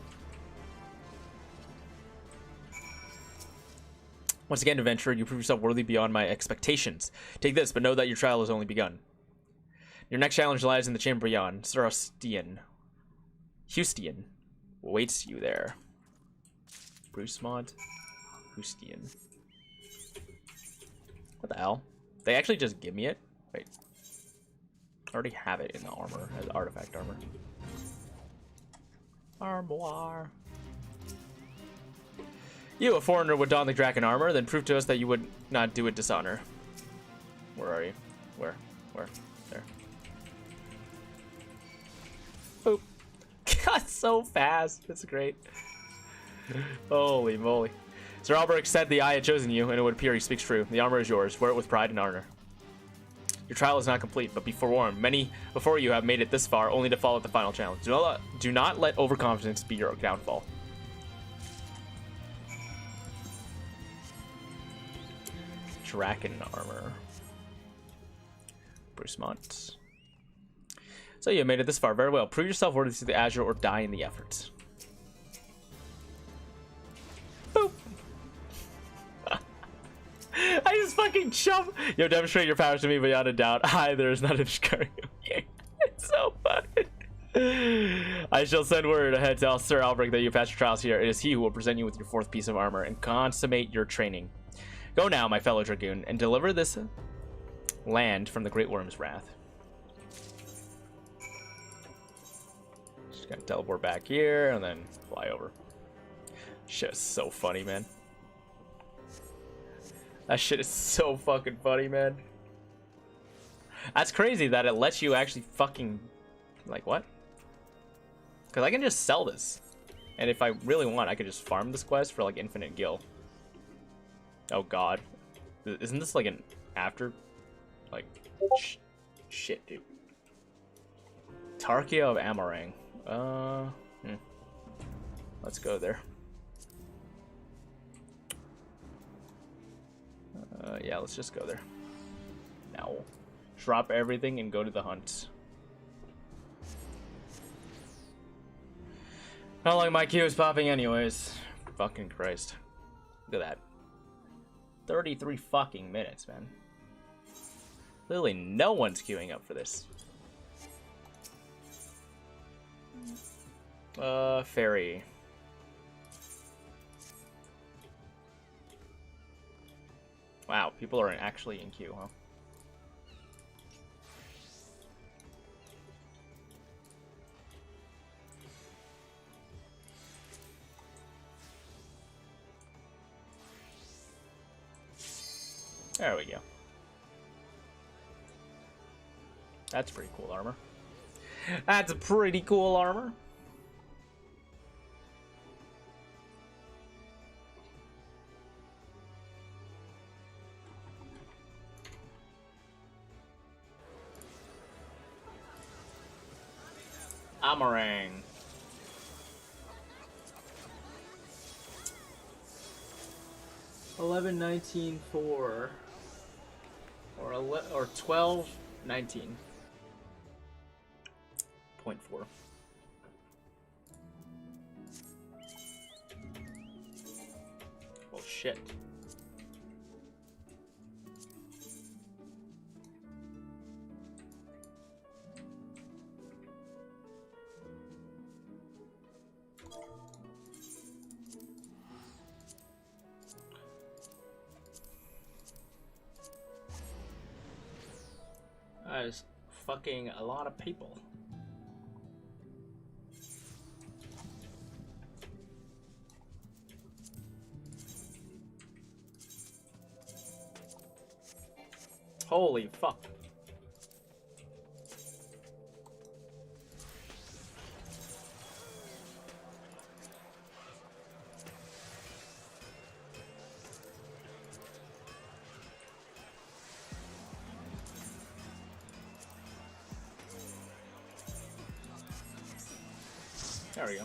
Once again, adventurer, you prove yourself worthy beyond my expectations. Take this, but know that your trial has only begun. Your next challenge lies in the chamber beyond. Hustian waits you there. Brucemont. Hustian. What the hell? They actually just give me it? Wait. I already have it in the armor, as artifact armor. Armoire. You, a foreigner, would don the Draken armor, then prove to us that you would not do it dishonor. Where are you? Where? There. Boop. God, so fast. That's great. Holy moly. Sir Albrecht said the eye had chosen you, and it would appear he speaks true. The armor is yours. Wear it with pride and honor. Your trial is not complete, but be forewarned. Many before you have made it this far, only to fall at the final challenge. Do not let overconfidence be your downfall. Draken armor. Brucemont. So you made it this far. Very well. Prove yourself worthy to the Azure or die in the effort. Boop. I just fucking jump. Yo, demonstrate your powers to me beyond a doubt. There is not a discouraging. It's so funny. I shall send word ahead to Sir Albrecht that you passed your trials here. It is he who will present you with your fourth piece of armor and consummate your training. Go now, my fellow Dragoon, and deliver this land from the Great Worm's wrath. Just gonna teleport back here and then fly over. Shit is so funny, man. That shit is so fucking funny, man. That's crazy that it lets you actually fucking... Like, what? Because I can just sell this. And if I really want, I could just farm this quest for, like, infinite gil. Oh, God. Isn't this, like, an after... Like... Shit, dude. Tarkia of Amarang. Let's go there. Yeah, let's just go there. Now, drop everything and go to the hunt. Not like my queue is popping anyways. Fucking Christ. Look at that. 33 fucking minutes, man. Literally no one's queuing up for this. Fairy. Wow, people are actually in queue, huh? There we go. That's pretty cool armor. That's a pretty cool armor. Amarang. $11.19 or $12.19.4. Oh shit. That is fucking a lot of people. Holy fuck. There we go.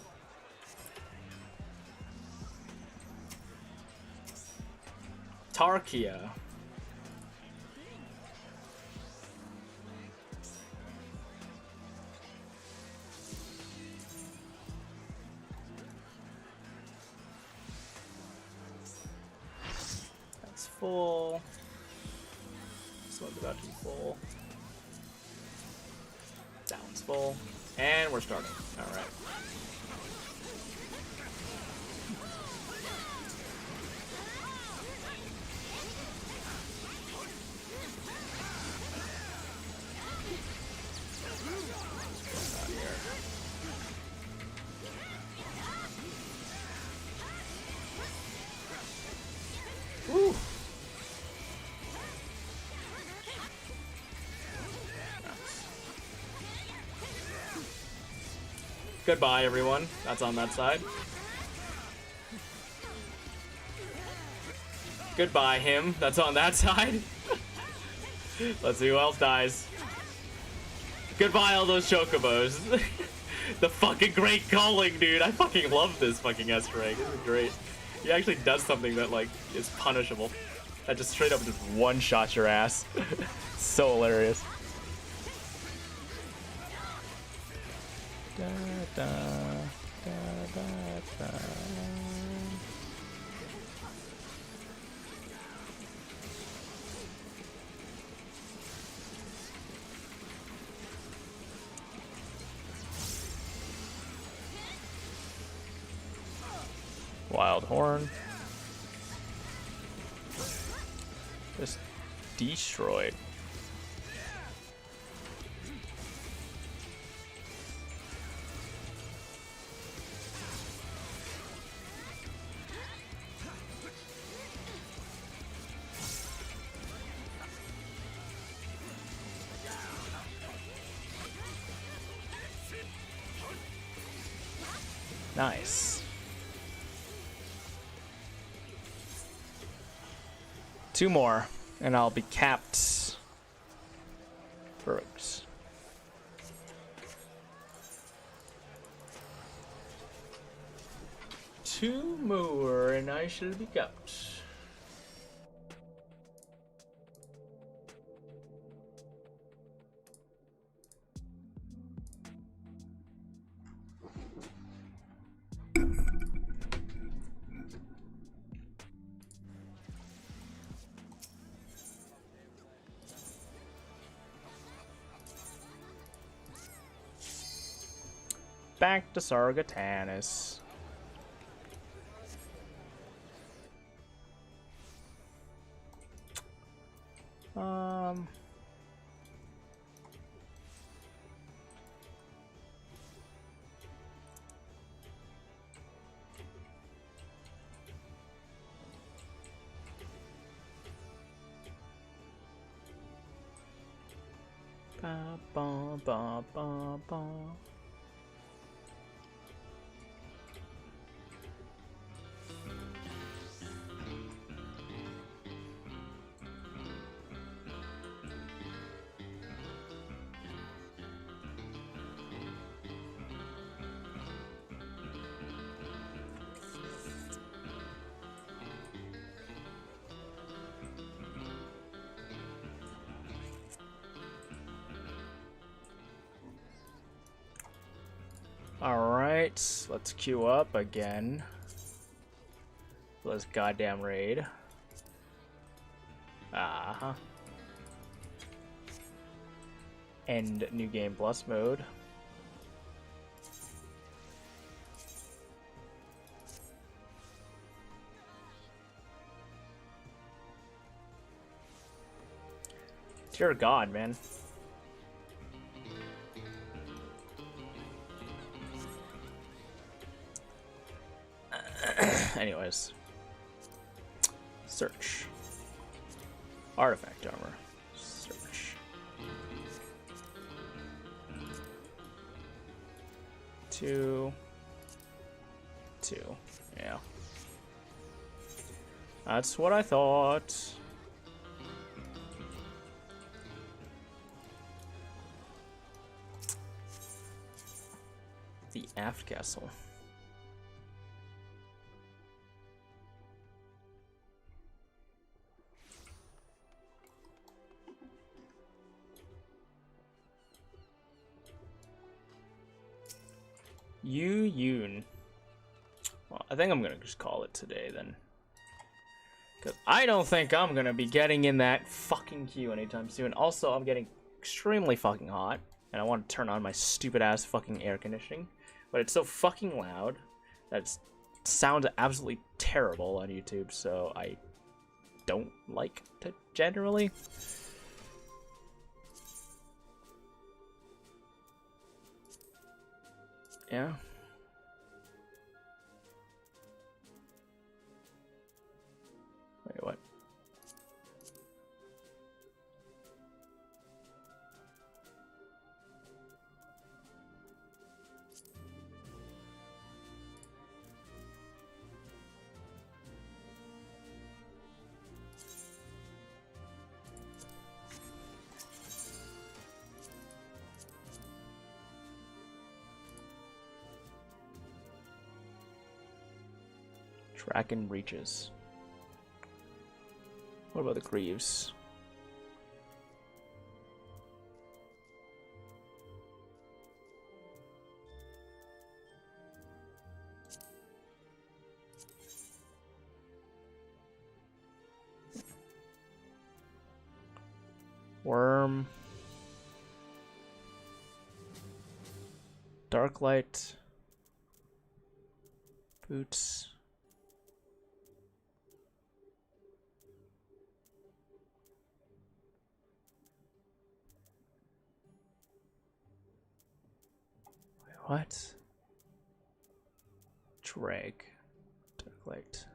Tarkia. That's full. This one's about to be full. That one's full. And we're starting. Alright. Woo. Goodbye, everyone. That's on that side. Goodbye, him. That's on that side. Let's see who else dies. Goodbye, all those chocobos. The fucking great calling, dude. I fucking love this fucking S-rank. This is great. He actually does something that, like, is punishable. That just straight up just one-shot your ass. So hilarious. Da, da, da, da, da. Wild Horn. Just destroyed. Nice. 2 more, and I'll be capped. Perfect. Two more, and I shall be capped. Back to Sargatanis. Ba ba ba ba ba. Alright, let's queue up again. Let's goddamn raid. Uh-huh. End new game plus mode. Dear God, man. Anyways. Search. Artifact armor. Search. 2. 2. Yeah. That's what I thought. The aft castle. Yoon. Well, I think I'm gonna just call it today then. Because I don't think I'm gonna be getting in that fucking queue anytime soon. Also, I'm getting extremely fucking hot, and I want to turn on my stupid ass fucking air conditioning. But it's so fucking loud that it sounds absolutely terrible on YouTube, so I don't like it generally. Yeah. Wait, what? Dragon reaches. What about the Greaves? Worm. Darklight. Boots. What? Drag. Darklight.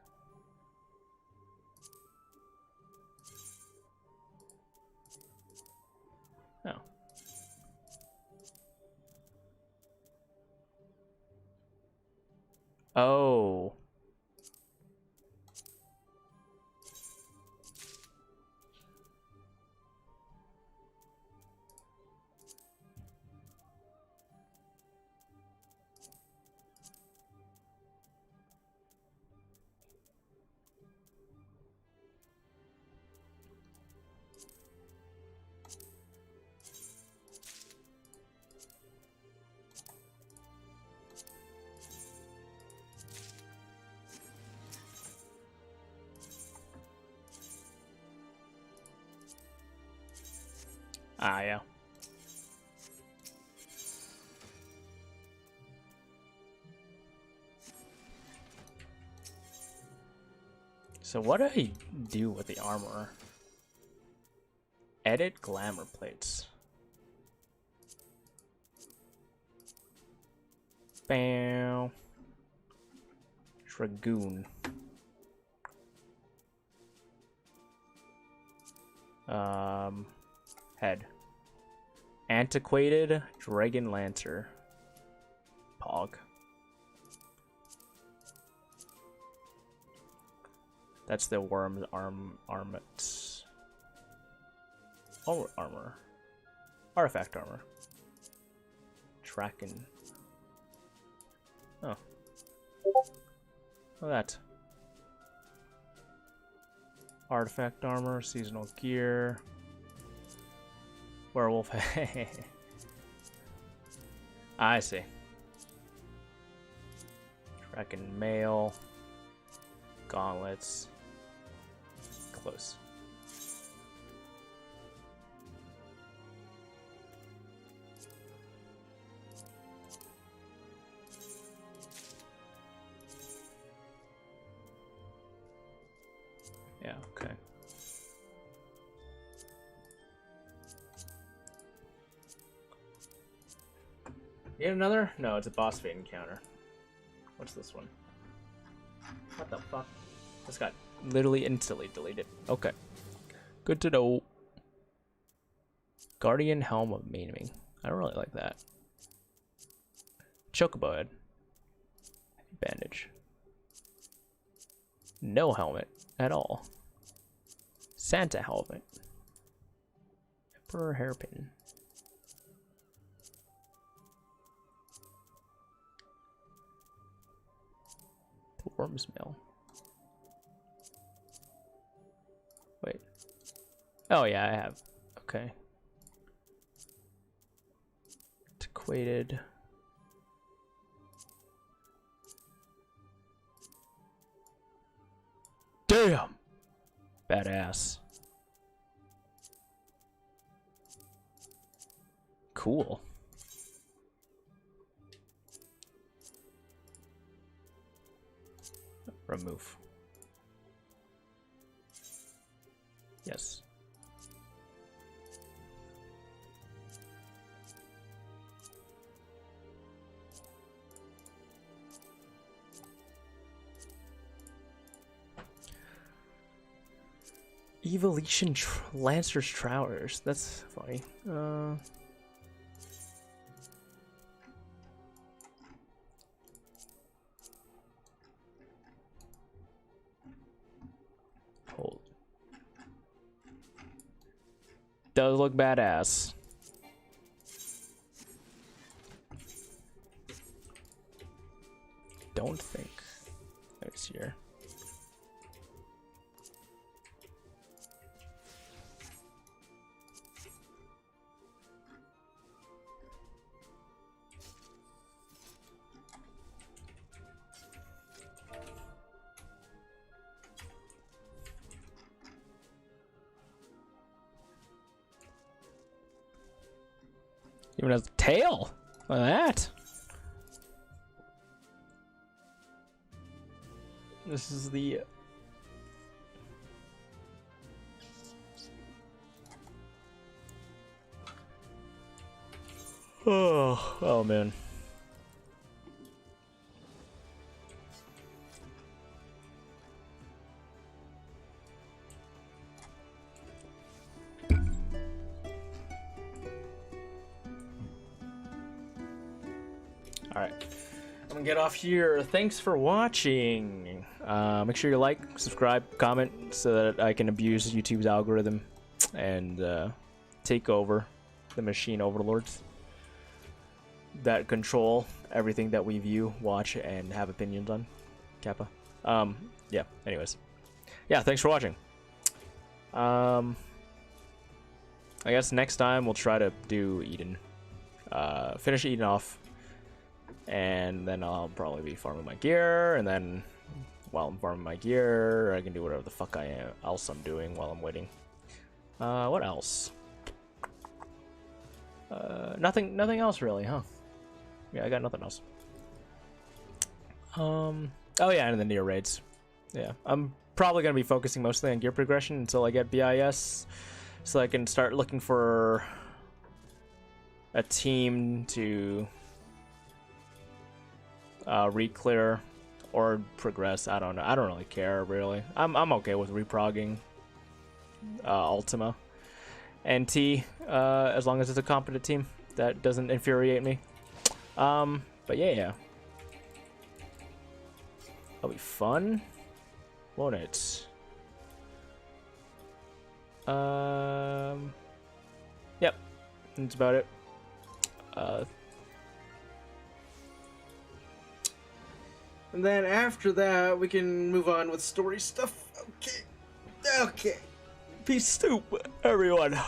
Oh. Oh. Ah, yeah. So what do I do with the armor? Edit glamour plates. Bam. Dragoon. Head. Antiquated Dragon Lancer. Pog. That's the worm's armament. Oh, armor. Artifact armor. Tracking. Oh. Look at that. Artifact armor, seasonal gear. Werewolf. I see. Tracking mail. Gauntlets. Close. Yeah, okay. Yet another? No, it's a boss fight encounter. What's this one? What the fuck? This got literally instantly deleted. Okay. Good to know. Guardian Helm of Meaning. I don't really like that. Chocobo head. Bandage. No helmet at all. Santa helmet. Emperor hairpin. The worm's mail. Wait. Oh yeah, I have. Okay. Antiquated. Damn! Badass. Cool. Remove. Yes. Evolution Lancer's Trousers. That's funny. Hold. Does look badass. Don't think next year. Even has a tail. Look at that. This is the oh man. All right. I'm gonna get off here. Thanks for watching. Make sure you like, subscribe, comment, so that I can abuse YouTube's algorithm and take over the machine overlords that control everything that we view, watch, and have opinions on. Kappa. Yeah, anyways. Yeah, thanks for watching. I guess next time we'll try to do Eden. Finish Eden off. And then I'll probably be farming my gear, and then while I'm farming my gear, I can do whatever the fuck else I'm doing while I'm waiting. What else? Nothing else really, huh? Yeah, I got nothing else. Oh yeah, and the Nier raids. Yeah, I'm probably gonna be focusing mostly on gear progression until I get BIS, so I can start looking for a team to re-clear or progress. I don't know. I don't really care really. I'm okay with reprogging Ultima and T as long as it's a competent team that doesn't infuriate me. But yeah, that'll be fun, won't it? Yep, that's about it. And then after that, we can move on with story stuff. Okay. Peace soup, everyone.